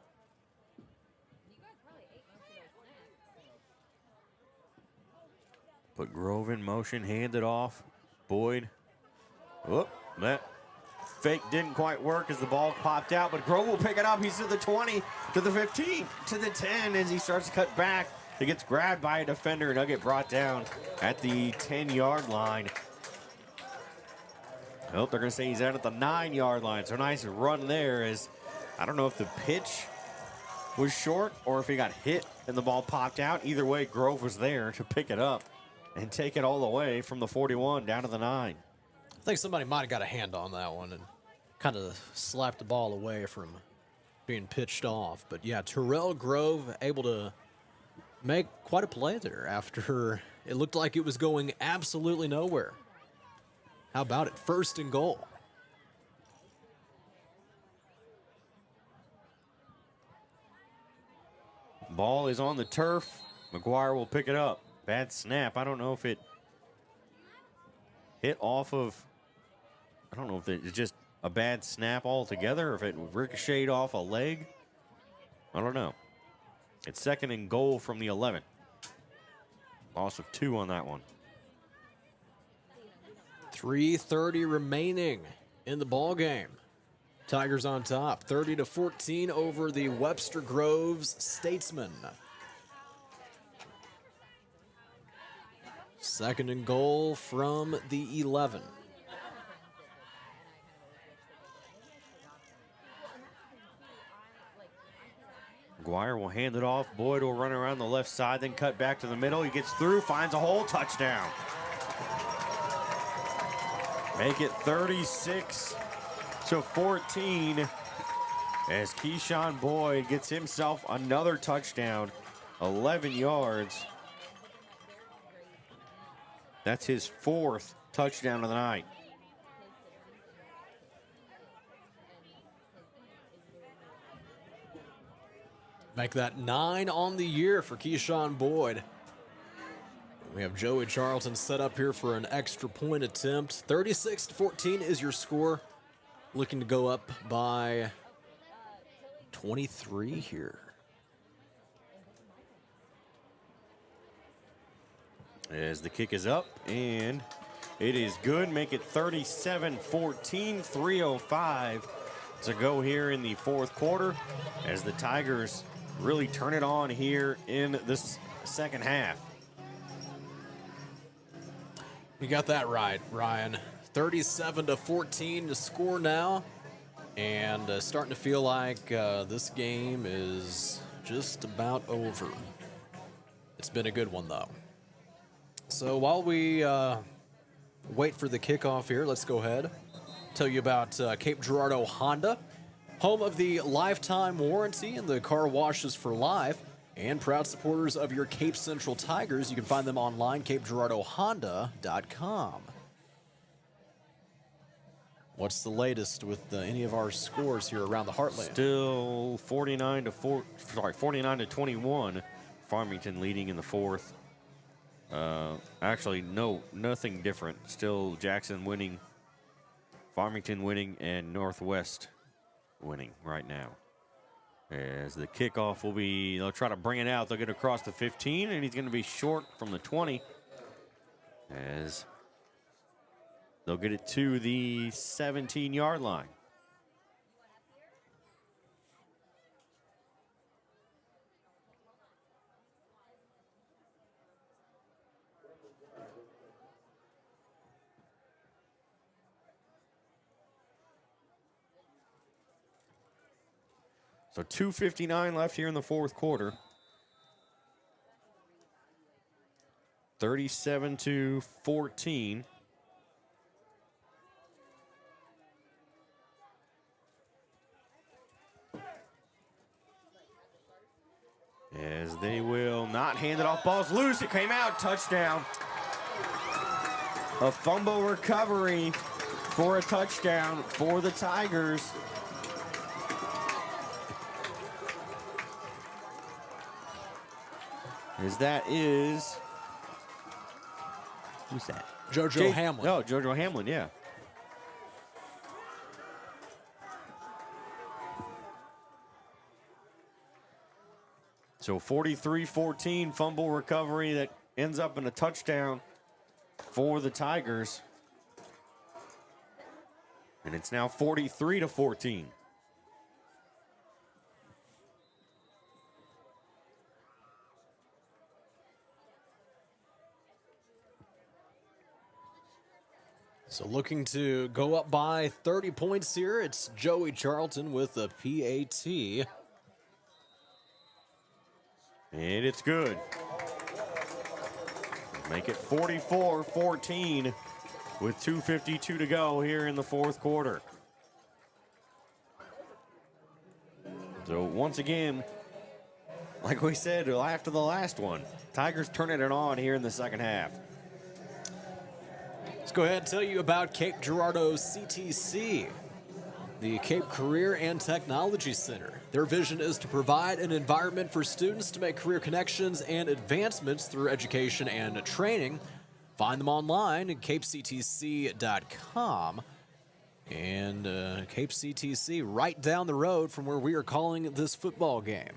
Put Grove in motion, hand it off. Boyd. Whoop, that fake didn't quite work as the ball popped out, but Grove will pick it up. He's to the 20, to the 15, to the 10 as he starts to cut back. He gets grabbed by a defender and he'll get brought down at the 10-yard line. Nope, they're going to say he's out at the 9-yard line. So nice run there as I don't know if the pitch was short or if he got hit and the ball popped out. Either way, Grove was there to pick it up and take it all the way from the 41 down to the 9. I think somebody might have got a hand on that one and kind of slapped the ball away from being pitched off. But yeah, Terrell Grove able to make quite a play there after it looked like it was going absolutely nowhere. How about it? 1st and goal. Ball is on the turf. McGuire will pick it up. Bad snap. I don't know if it hit off of, I don't know if it's just a bad snap altogether or if it ricocheted off a leg. I don't know. It's 2nd and goal from the 11. Loss of 2 on that one. 3:30 remaining in the ball game. Tigers on top, 30-14 over the Webster Groves Statesmen. 2nd and goal from the 11. McGuire will hand it off. Boyd will run around the left side, then cut back to the middle. He gets through, finds a hole, touchdown. Make it 36-14 as Keyshawn Boyd gets himself another touchdown, 11 yards. That's his 4th touchdown of the night. Make that 9 on the year for Keyshawn Boyd. We have Joey Charlton set up here for an extra point attempt. 36-14 is your score. Looking to go up by 23 here. As the kick is up, and it is good. Make it 37-14, 3:05 to go here in the 4th quarter as the Tigers really turn it on here in this 2nd half. You got that right, Ryan. 37-14 to score now. And starting to feel like this game is just about over. It's been a good one, though. So while we wait for the kickoff here, let's go ahead Tell you about Cape Girardeau Honda, home of the lifetime warranty and the car washes for life, and proud supporters of your Cape Central Tigers. You can find them online, CapeGirardeauHonda.com. What's the latest with any of our scores here around the Heartland? Still 49 to 21. Farmington leading in the fourth. Actually, nothing different. Still Jackson winning, Farmington winning, and Northwest winning right now. As the kickoff will be, they'll try to bring it out. They'll get across the 15, and he's going to be short from the 20. As they'll get it to the 17-yard line. So 2:59 left here in the fourth quarter. 37-14. As they will not hand it off. Ball's loose. It came out. Touchdown. A fumble recovery for a touchdown for the Tigers. As that is, who's that? JoJo Hamlin. Oh, JoJo Hamlin, yeah. So 43-14 fumble recovery that ends up in a touchdown for the Tigers. And it's now 43-14. So looking to go up by 30 points here, it's Joey Charlton with a PAT. And it's good. Make it 44-14 with 2:52 to go here in the fourth quarter. So once again, like we said after the last one, Tigers turning it on here in the second half. Let's go ahead and tell you about Cape Girardeau CTC, the Cape Career and Technology Center. Their vision is to provide an environment for students to make career connections and advancements through education and training. Find them online at capectc.com. And Cape CTC right down the road from where we are calling this football game.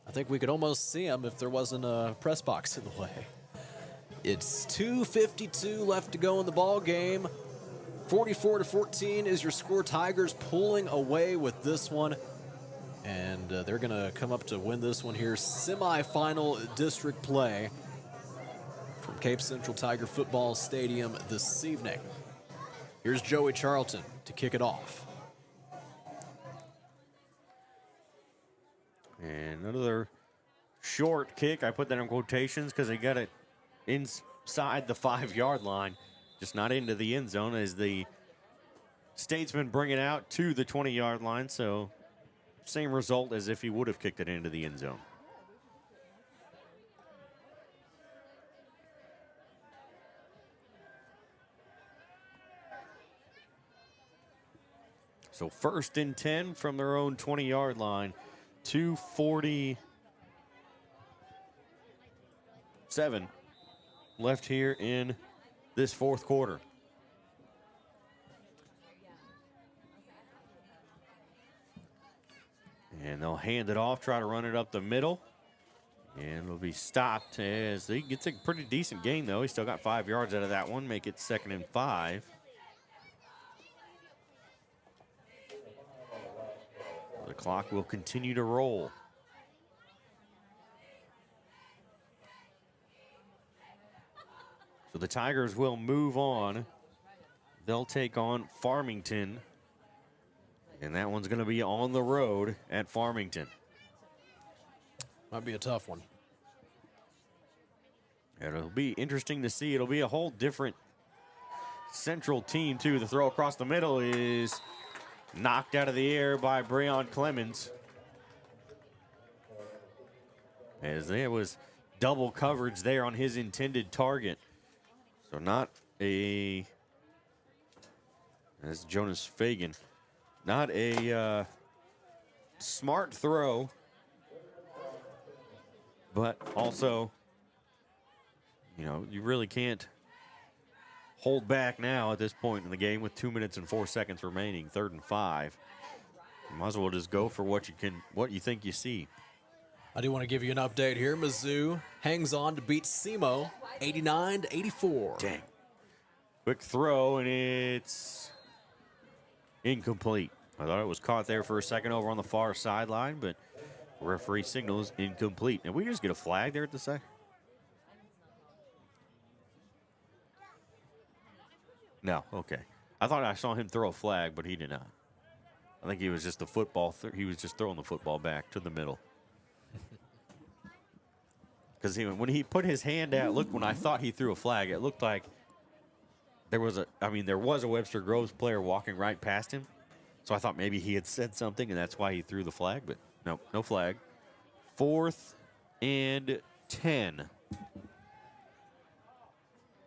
I think we could almost see them if there wasn't a press box in the way. It's 2:52 left to go in the ball game. 44-14 is your score. Tigers pulling away with this one. And they're going to come up to win this one here. Semi-final district play from Cape Central Tiger Football Stadium this evening. Here's Joey Charlton to kick it off. And another short kick. I put that in quotations because they got it inside the 5-yard line, just not into the end zone, as the Statesmen bring it out to the 20-yard line. So same result as if he would have kicked it into the end zone. So 1st and 10 from their own 20-yard line. 2:47 left here in this fourth quarter. And they'll hand it off, try to run it up the middle. And it'll be stopped as he gets a pretty decent gain, though. He still got 5 yards out of that one, make it 2nd and 5. The clock will continue to roll. So the Tigers will move on. They'll take on Farmington. And that one's going to be on the road at Farmington. Might be a tough one. It'll be interesting to see. It'll be a whole different Central team, too. The throw across the middle is knocked out of the air by Breon Clemens. As there was double coverage there on his intended target. So not a, that's Jonas Fagan, not a smart throw, but also, you know, you really can't hold back now at this point in the game with 2 minutes and 4 seconds remaining, 3rd and 5. You might as well just go for what you think you see. I do want to give you an update here. Mizzou hangs on to beat SEMO 89-84. Dang. Quick throw, and it's incomplete. I thought it was caught there for a second over on the far sideline, but referee signals incomplete. And we just get a flag there at the second? No, okay. I thought I saw him throw a flag, but he did not. I think he was just the football. He was just throwing the football back to the middle. Because when he put his hand out, look, when I thought he threw a flag, it looked like there was a Webster Groves player walking right past him. So I thought maybe he had said something, and that's why he threw the flag. But no flag. 4th and 10.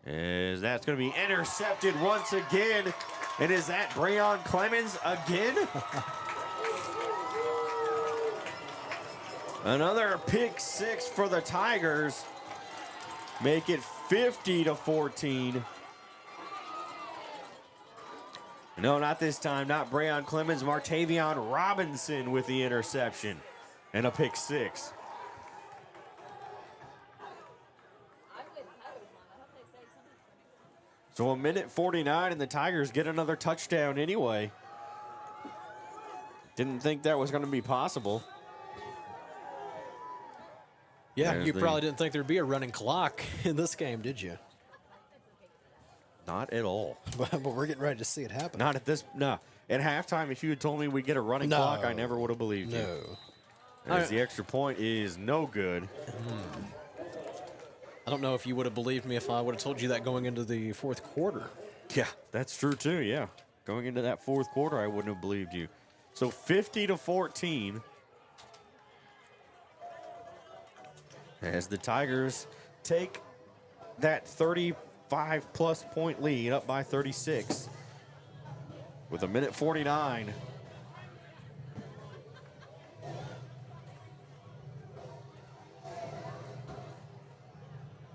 As that's going to be intercepted once again. And is that Breon Clemens again? Another pick 6 for the Tigers. Make it 50-14. No, not this time. Not Breon Clemens. Martavion Robinson with the interception and a pick 6. So 1:49 and the Tigers get another touchdown anyway. Didn't think that was going to be possible. Yeah, you probably didn't think there'd be a running clock in this game, did you? Not at all. But we're getting ready to see it happen. Not at this. No. At halftime, if you had told me we'd get a running clock, I never would have believed you. As the extra point is no good. I don't know if you would have believed me if I would have told you that going into the 4th quarter. Yeah, that's true too, yeah. Going into that 4th quarter, I wouldn't have believed you. So 50-14. As the Tigers take that 35-plus point lead up by 36 with 1:49.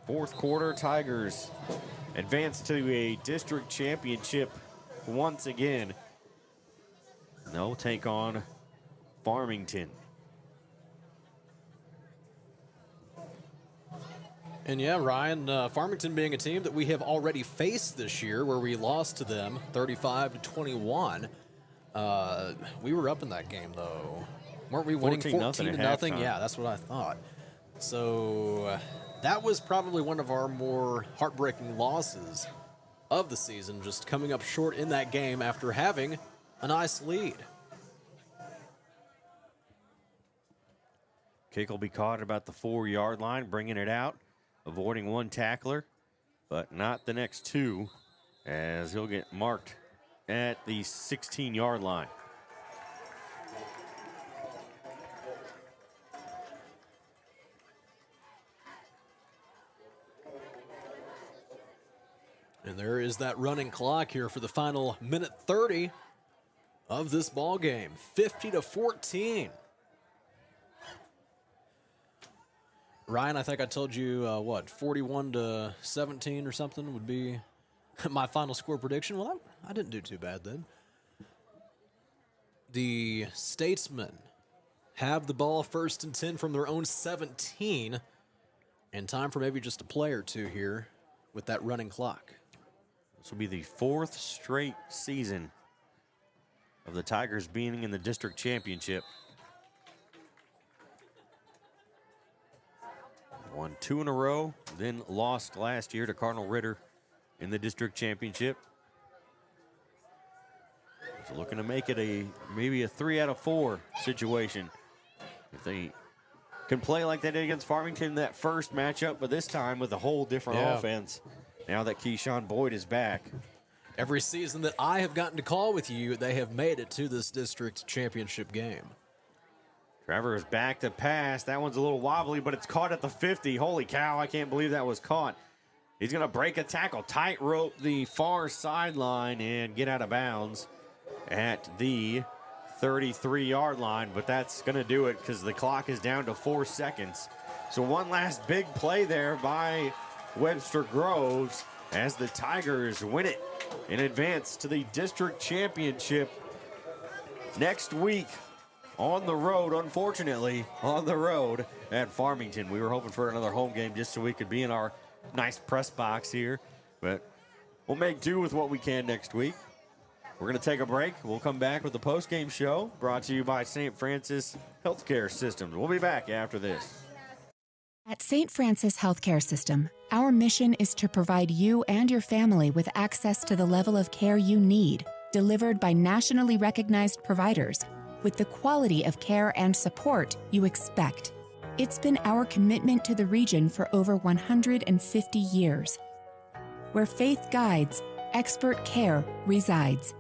Fourth quarter, Tigers advance to a district championship once again. They'll take on Farmington. And yeah, Ryan, Farmington being a team that we have already faced this year, where we lost to them 35-21. We were up in that game, though. Weren't we winning 14-0? Yeah, that's what I thought. So that was probably one of our more heartbreaking losses of the season, just coming up short in that game after having a nice lead. Kick will be caught at about the 4-yard line, bringing it out, avoiding one tackler, but not the next two, as he'll get marked at the 16-yard line. And there is that running clock here for the final minute 30 of this ball game, 50-14. Ryan, I think I told you, 41-17 or something would be my final score prediction. Well, I didn't do too bad then. The Statesmen have the ball 1st and 10 from their own 17, and time for maybe just a play or two here with that running clock. This will be the 4th straight season of the Tigers being in the district championship. Won 2 in a row, then lost last year to Cardinal Ritter in the district championship. So looking to make it maybe a 3 out of 4 situation. If they can play like they did against Farmington in that first matchup, but this time with a whole different offense. Now that Keyshawn Boyd is back. Every season that I have gotten to call with you, they have made it to this district championship game. Trevor is back to pass. That one's a little wobbly, but it's caught at the 50. Holy cow, I can't believe that was caught. He's going to break a tackle, tightrope the far sideline, and get out of bounds at the 33-yard line. But that's going to do it because the clock is down to 4 seconds. So one last big play there by Webster Groves as the Tigers win it in advance to the district championship next week. On the road, unfortunately, on the road at Farmington. We were hoping for another home game just so we could be in our nice press box here, but we'll make do with what we can next week. We're going to take a break. We'll come back with the post-game show brought to you by St. Francis Healthcare Systems. We'll be back after this. At St. Francis Healthcare System, our mission is to provide you and your family with access to the level of care you need, delivered by nationally recognized providers with the quality of care and support you expect. It's been our commitment to the region for over 150 years. Where faith guides, expert care resides.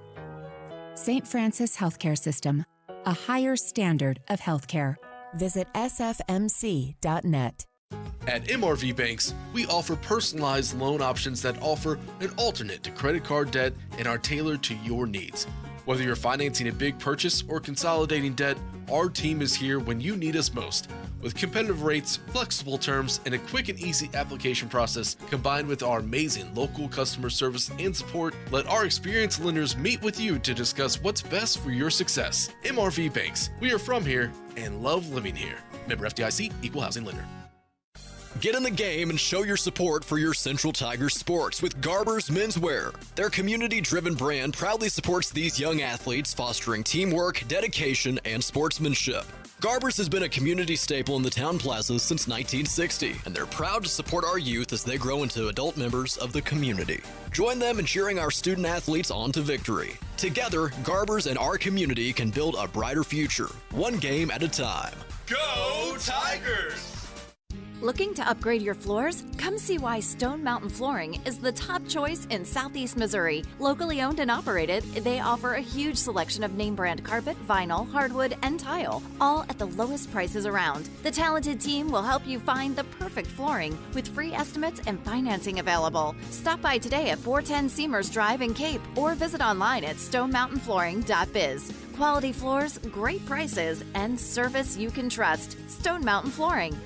St. Francis Healthcare System, a higher standard of healthcare. Visit sfmc.net. At MRV Banks, we offer personalized loan options that offer an alternate to credit card debt and are tailored to your needs. Whether you're financing a big purchase or consolidating debt, our team is here when you need us most. With competitive rates, flexible terms, and a quick and easy application process, combined with our amazing local customer service and support, let our experienced lenders meet with you to discuss what's best for your success. MRV Banks, we are from here and love living here. Member FDIC, Equal Housing Lender. Get in the game and show your support for your Central Tigers sports with Garber's Menswear. Their community-driven brand proudly supports these young athletes, fostering teamwork, dedication, and sportsmanship. Garber's has been a community staple in the town plazas since 1960, and they're proud to support our youth as they grow into adult members of the community. Join them in cheering our student athletes on to victory. Together, Garber's and our community can build a brighter future, one game at a time. Go Tigers! Looking to upgrade your floors? Come see why Stone Mountain Flooring is the top choice in Southeast Missouri. Locally owned and operated, they offer a huge selection of name brand carpet, vinyl, hardwood, and tile, all at the lowest prices around. The talented team will help you find the perfect flooring with free estimates and financing available. Stop by today at 410 Seamers Drive in Cape or visit online at stonemountainflooring.biz. Quality floors, great prices, and service you can trust. Stone Mountain Flooring.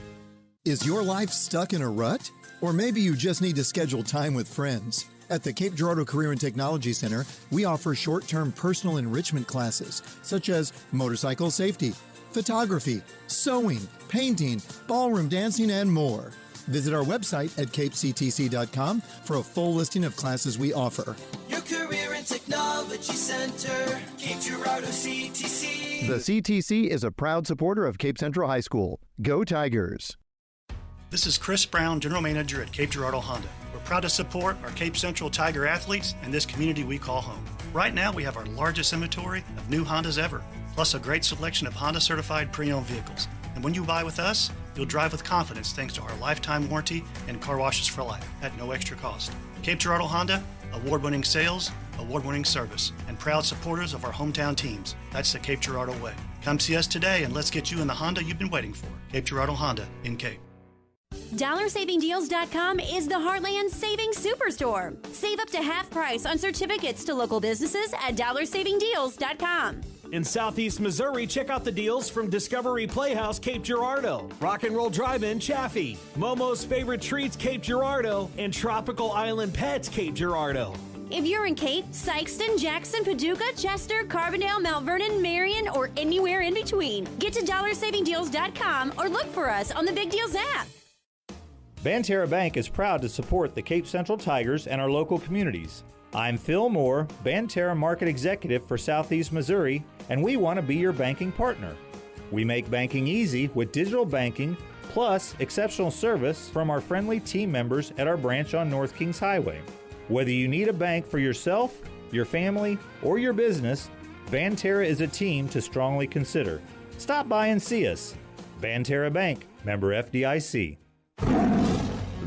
Is your life stuck in a rut? Or maybe you just need to schedule time with friends. At the Cape Girardeau Career and Technology Center, we offer short-term personal enrichment classes, such as motorcycle safety, photography, sewing, painting, ballroom dancing, and more. Visit our website at capectc.com for a full listing of classes we offer. Your Career and Technology Center, Cape Girardeau CTC. The CTC is a proud supporter of Cape Central High School. Go Tigers! This is Chris Brown, General Manager at Cape Girardeau Honda. We're proud to support our Cape Central Tiger athletes and this community we call home. Right now, we have our largest inventory of new Hondas ever, plus a great selection of Honda-certified pre-owned vehicles. And when you buy with us, you'll drive with confidence thanks to our lifetime warranty and car washes for life at no extra cost. Cape Girardeau Honda, award-winning sales, award-winning service, and proud supporters of our hometown teams. That's the Cape Girardeau way. Come see us today and let's get you in the Honda you've been waiting for. Cape Girardeau Honda in Cape. DollarSavingDeals.com is the Heartland Savings Superstore. Save up to half price on certificates to local businesses at DollarSavingDeals.com. In Southeast Missouri, check out the deals from Discovery Playhouse Cape Girardeau, Rock and Roll Drive-In Chaffee, Momo's Favorite Treats Cape Girardeau, and Tropical Island Pets Cape Girardeau. If you're in Cape, Sykeston, Jackson, Paducah, Chester, Carbondale, Mount Vernon, Marion, or anywhere in between, get to DollarSavingDeals.com or look for us on the Big Deals app. Banterra Bank is proud to support the Cape Central Tigers and our local communities. I'm Phil Moore, Banterra Market Executive for Southeast Missouri, and we want to be your banking partner. We make banking easy with digital banking, plus exceptional service from our friendly team members at our branch on North Kings Highway. Whether you need a bank for yourself, your family, or your business, Banterra is a team to strongly consider. Stop by and see us. Banterra Bank, member FDIC.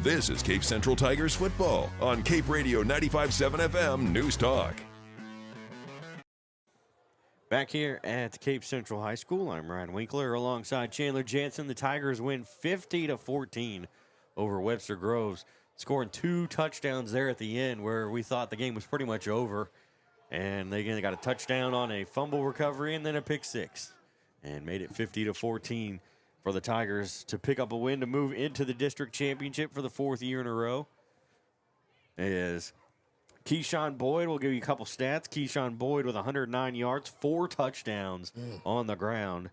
This is Cape Central Tigers football on Cape Radio 95.7 FM News Talk. Back here at Cape Central High School, I'm Ryan Winkler alongside Chandler Jansen. The Tigers win 50-14 over Webster Groves, scoring 2 touchdowns there at the end where we thought the game was pretty much over. And they got a touchdown on a fumble recovery and then a pick six and made it 50-14 for the Tigers to pick up a win to move into the district championship for the 4th year in a row. Is Keyshawn Boyd, we'll give you a couple stats. Keyshawn Boyd with 109 yards, 4 touchdowns on the ground.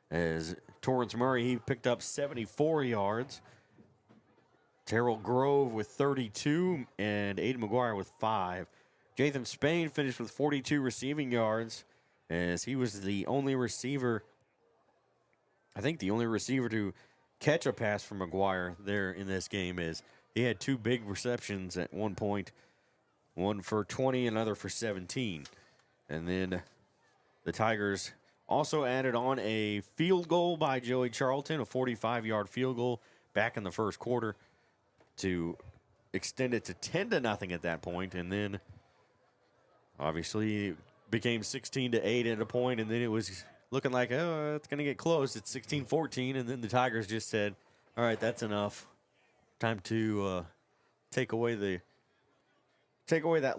As Torrance Murray, he picked up 74 yards. Terrell Grove with 32 and Aiden McGuire with 5. Jathan Spain finished with 42 receiving yards as he was the only receiver, I think the only receiver to catch a pass from McGuire there in this game. Is he had 2 big receptions at one point. One for 20, another for 17. And then the Tigers also added on a field goal by Joey Charlton, a 45-yard field goal back in the first quarter to extend it to 10-0 at that point. And then obviously it became 16-8 at a point, and then it was looking like, oh, it's going to get close. It's 16-14, and then the Tigers just said, all right, that's enough. Time to take away that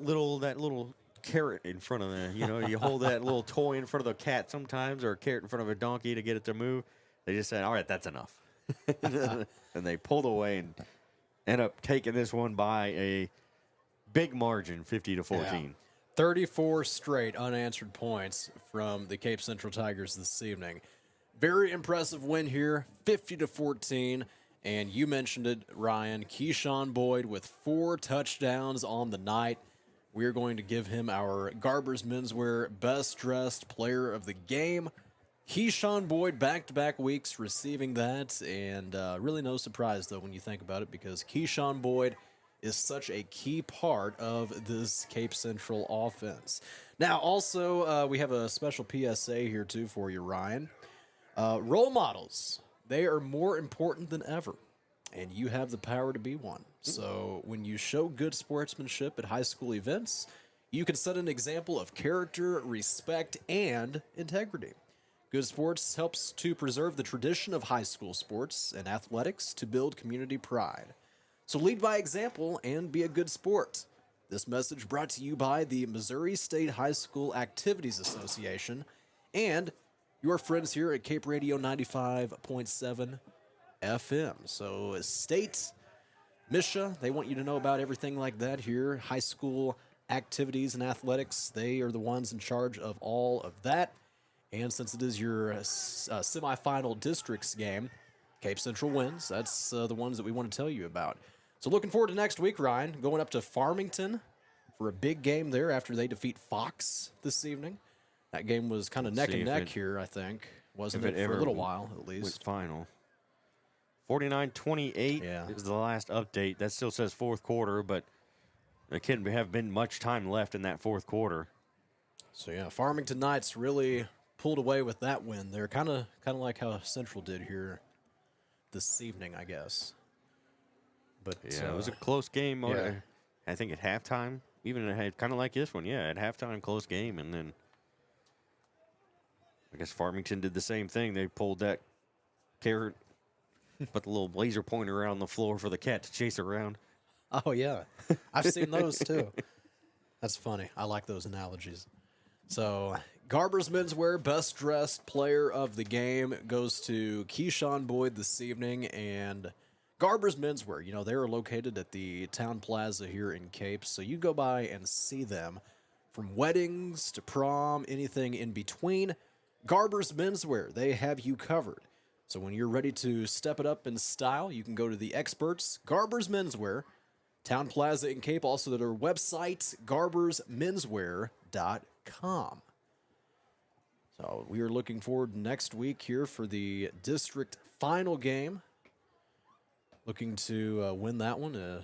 little carrot in front of the, you hold that little toy in front of the cat sometimes, or a carrot in front of a donkey to get it to move. They just said, all right, that's enough. And they pulled away and end up taking this one by a big margin, 50-14. Yeah. 34 straight unanswered points from the Cape Central Tigers this evening. Very impressive win here, 50-14. And you mentioned it, Ryan, Keyshawn Boyd with 4 touchdowns on the night. We're going to give him our Garber's Menswear Best Dressed Player of the Game. Keyshawn Boyd back-to-back weeks receiving that, and really no surprise, though, when you think about it, because Keyshawn Boyd is such a key part of this Cape Central offense. Now, also, we have a special PSA here, too, for you, Ryan. Role models. They are more important than ever, and you have the power to be one. So when you show good sportsmanship at high school events, you can set an example of character, respect, and integrity. Good sports helps to preserve the tradition of high school sports and athletics to build community pride. So lead by example and be a good sport. This message brought to you by the Missouri State High School Activities Association and your friends here at Cape Radio 95.7 FM. So State, Misha, they want you to know about everything like that here. High school activities and athletics, they are the ones in charge of all of that. And since it is your semifinal districts game, Cape Central wins. That's the ones that we want to tell you about. So looking forward to next week, Ryan, going up to Farmington for a big game there after they defeat Fox this evening. That game was kind of neck and neck here, I think. Wasn't it for a little while, at least? Went final. 49-28 is the last update. That still says fourth quarter, but there couldn't have been much time left in that fourth quarter. So, yeah, Farmington Knights really pulled away with that win. They're kind of like how Central did here this evening, I guess. But yeah, it was a close game. Yeah. I think at halftime, even kind of like this one. Yeah, at halftime, close game, and then I guess Farmington did the same thing. They pulled that carrot, put the little laser pointer around the floor for the cat to chase around. Oh, yeah. I've seen those, too. That's funny. I like those analogies. So, Garber's Menswear Best Dressed Player of the Game goes to Keyshawn Boyd this evening. And Garber's Menswear, you know, they're located at the Town Plaza here in Cape. So you go by and see them. From weddings to prom, anything in between. Garber's Menswear, they have you covered. So when you're ready to step it up in style, you can go to the experts, Garber's Menswear, Town Plaza in Cape, also their website, garbersmenswear.com. So we are looking forward next week here for the district final game. Looking to win that one, a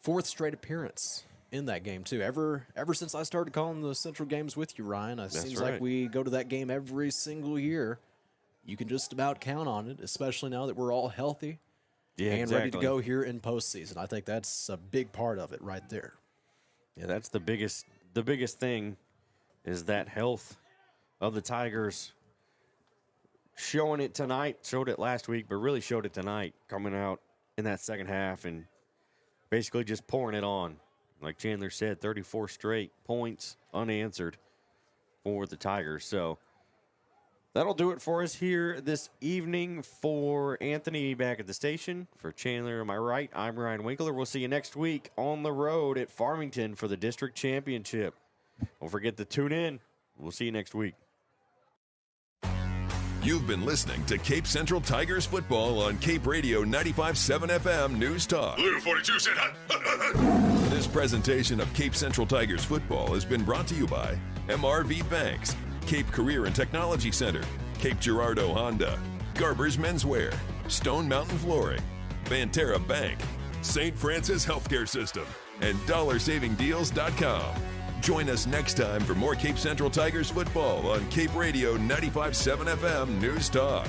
fourth straight appearance in that game too. Ever since I started calling the Central games with you, Ryan, it seems like we go to that game every single year. You can just about count on it, especially now that we're all healthy and ready to go here in postseason. I think that's a big part of it right there. Yeah, that's the biggest thing is that health of the Tigers. Showing it tonight, showed it last week, but really showed it tonight, coming out in that second half and basically just pouring it on. Like Chandler said, 34 straight points unanswered for the Tigers. So that'll do it for us here this evening. For Anthony back at the station, for Chandler, am I right? I'm Ryan Winkler. We'll see you next week on the road at Farmington for the district championship. Don't forget to tune in. We'll see you next week. You've been listening to Cape Central Tigers football on Cape Radio 95.7 FM News Talk. Blue 42 said, This presentation of Cape Central Tigers football has been brought to you by MRV Banks, Cape Career and Technology Center, Cape Girardeau Honda, Garber's Menswear, Stone Mountain Flooring, Banterra Bank, St. Francis Healthcare System, and DollarSavingDeals.com. Join us next time for more Cape Central Tigers football on Cape Radio 95.7 FM News Talk.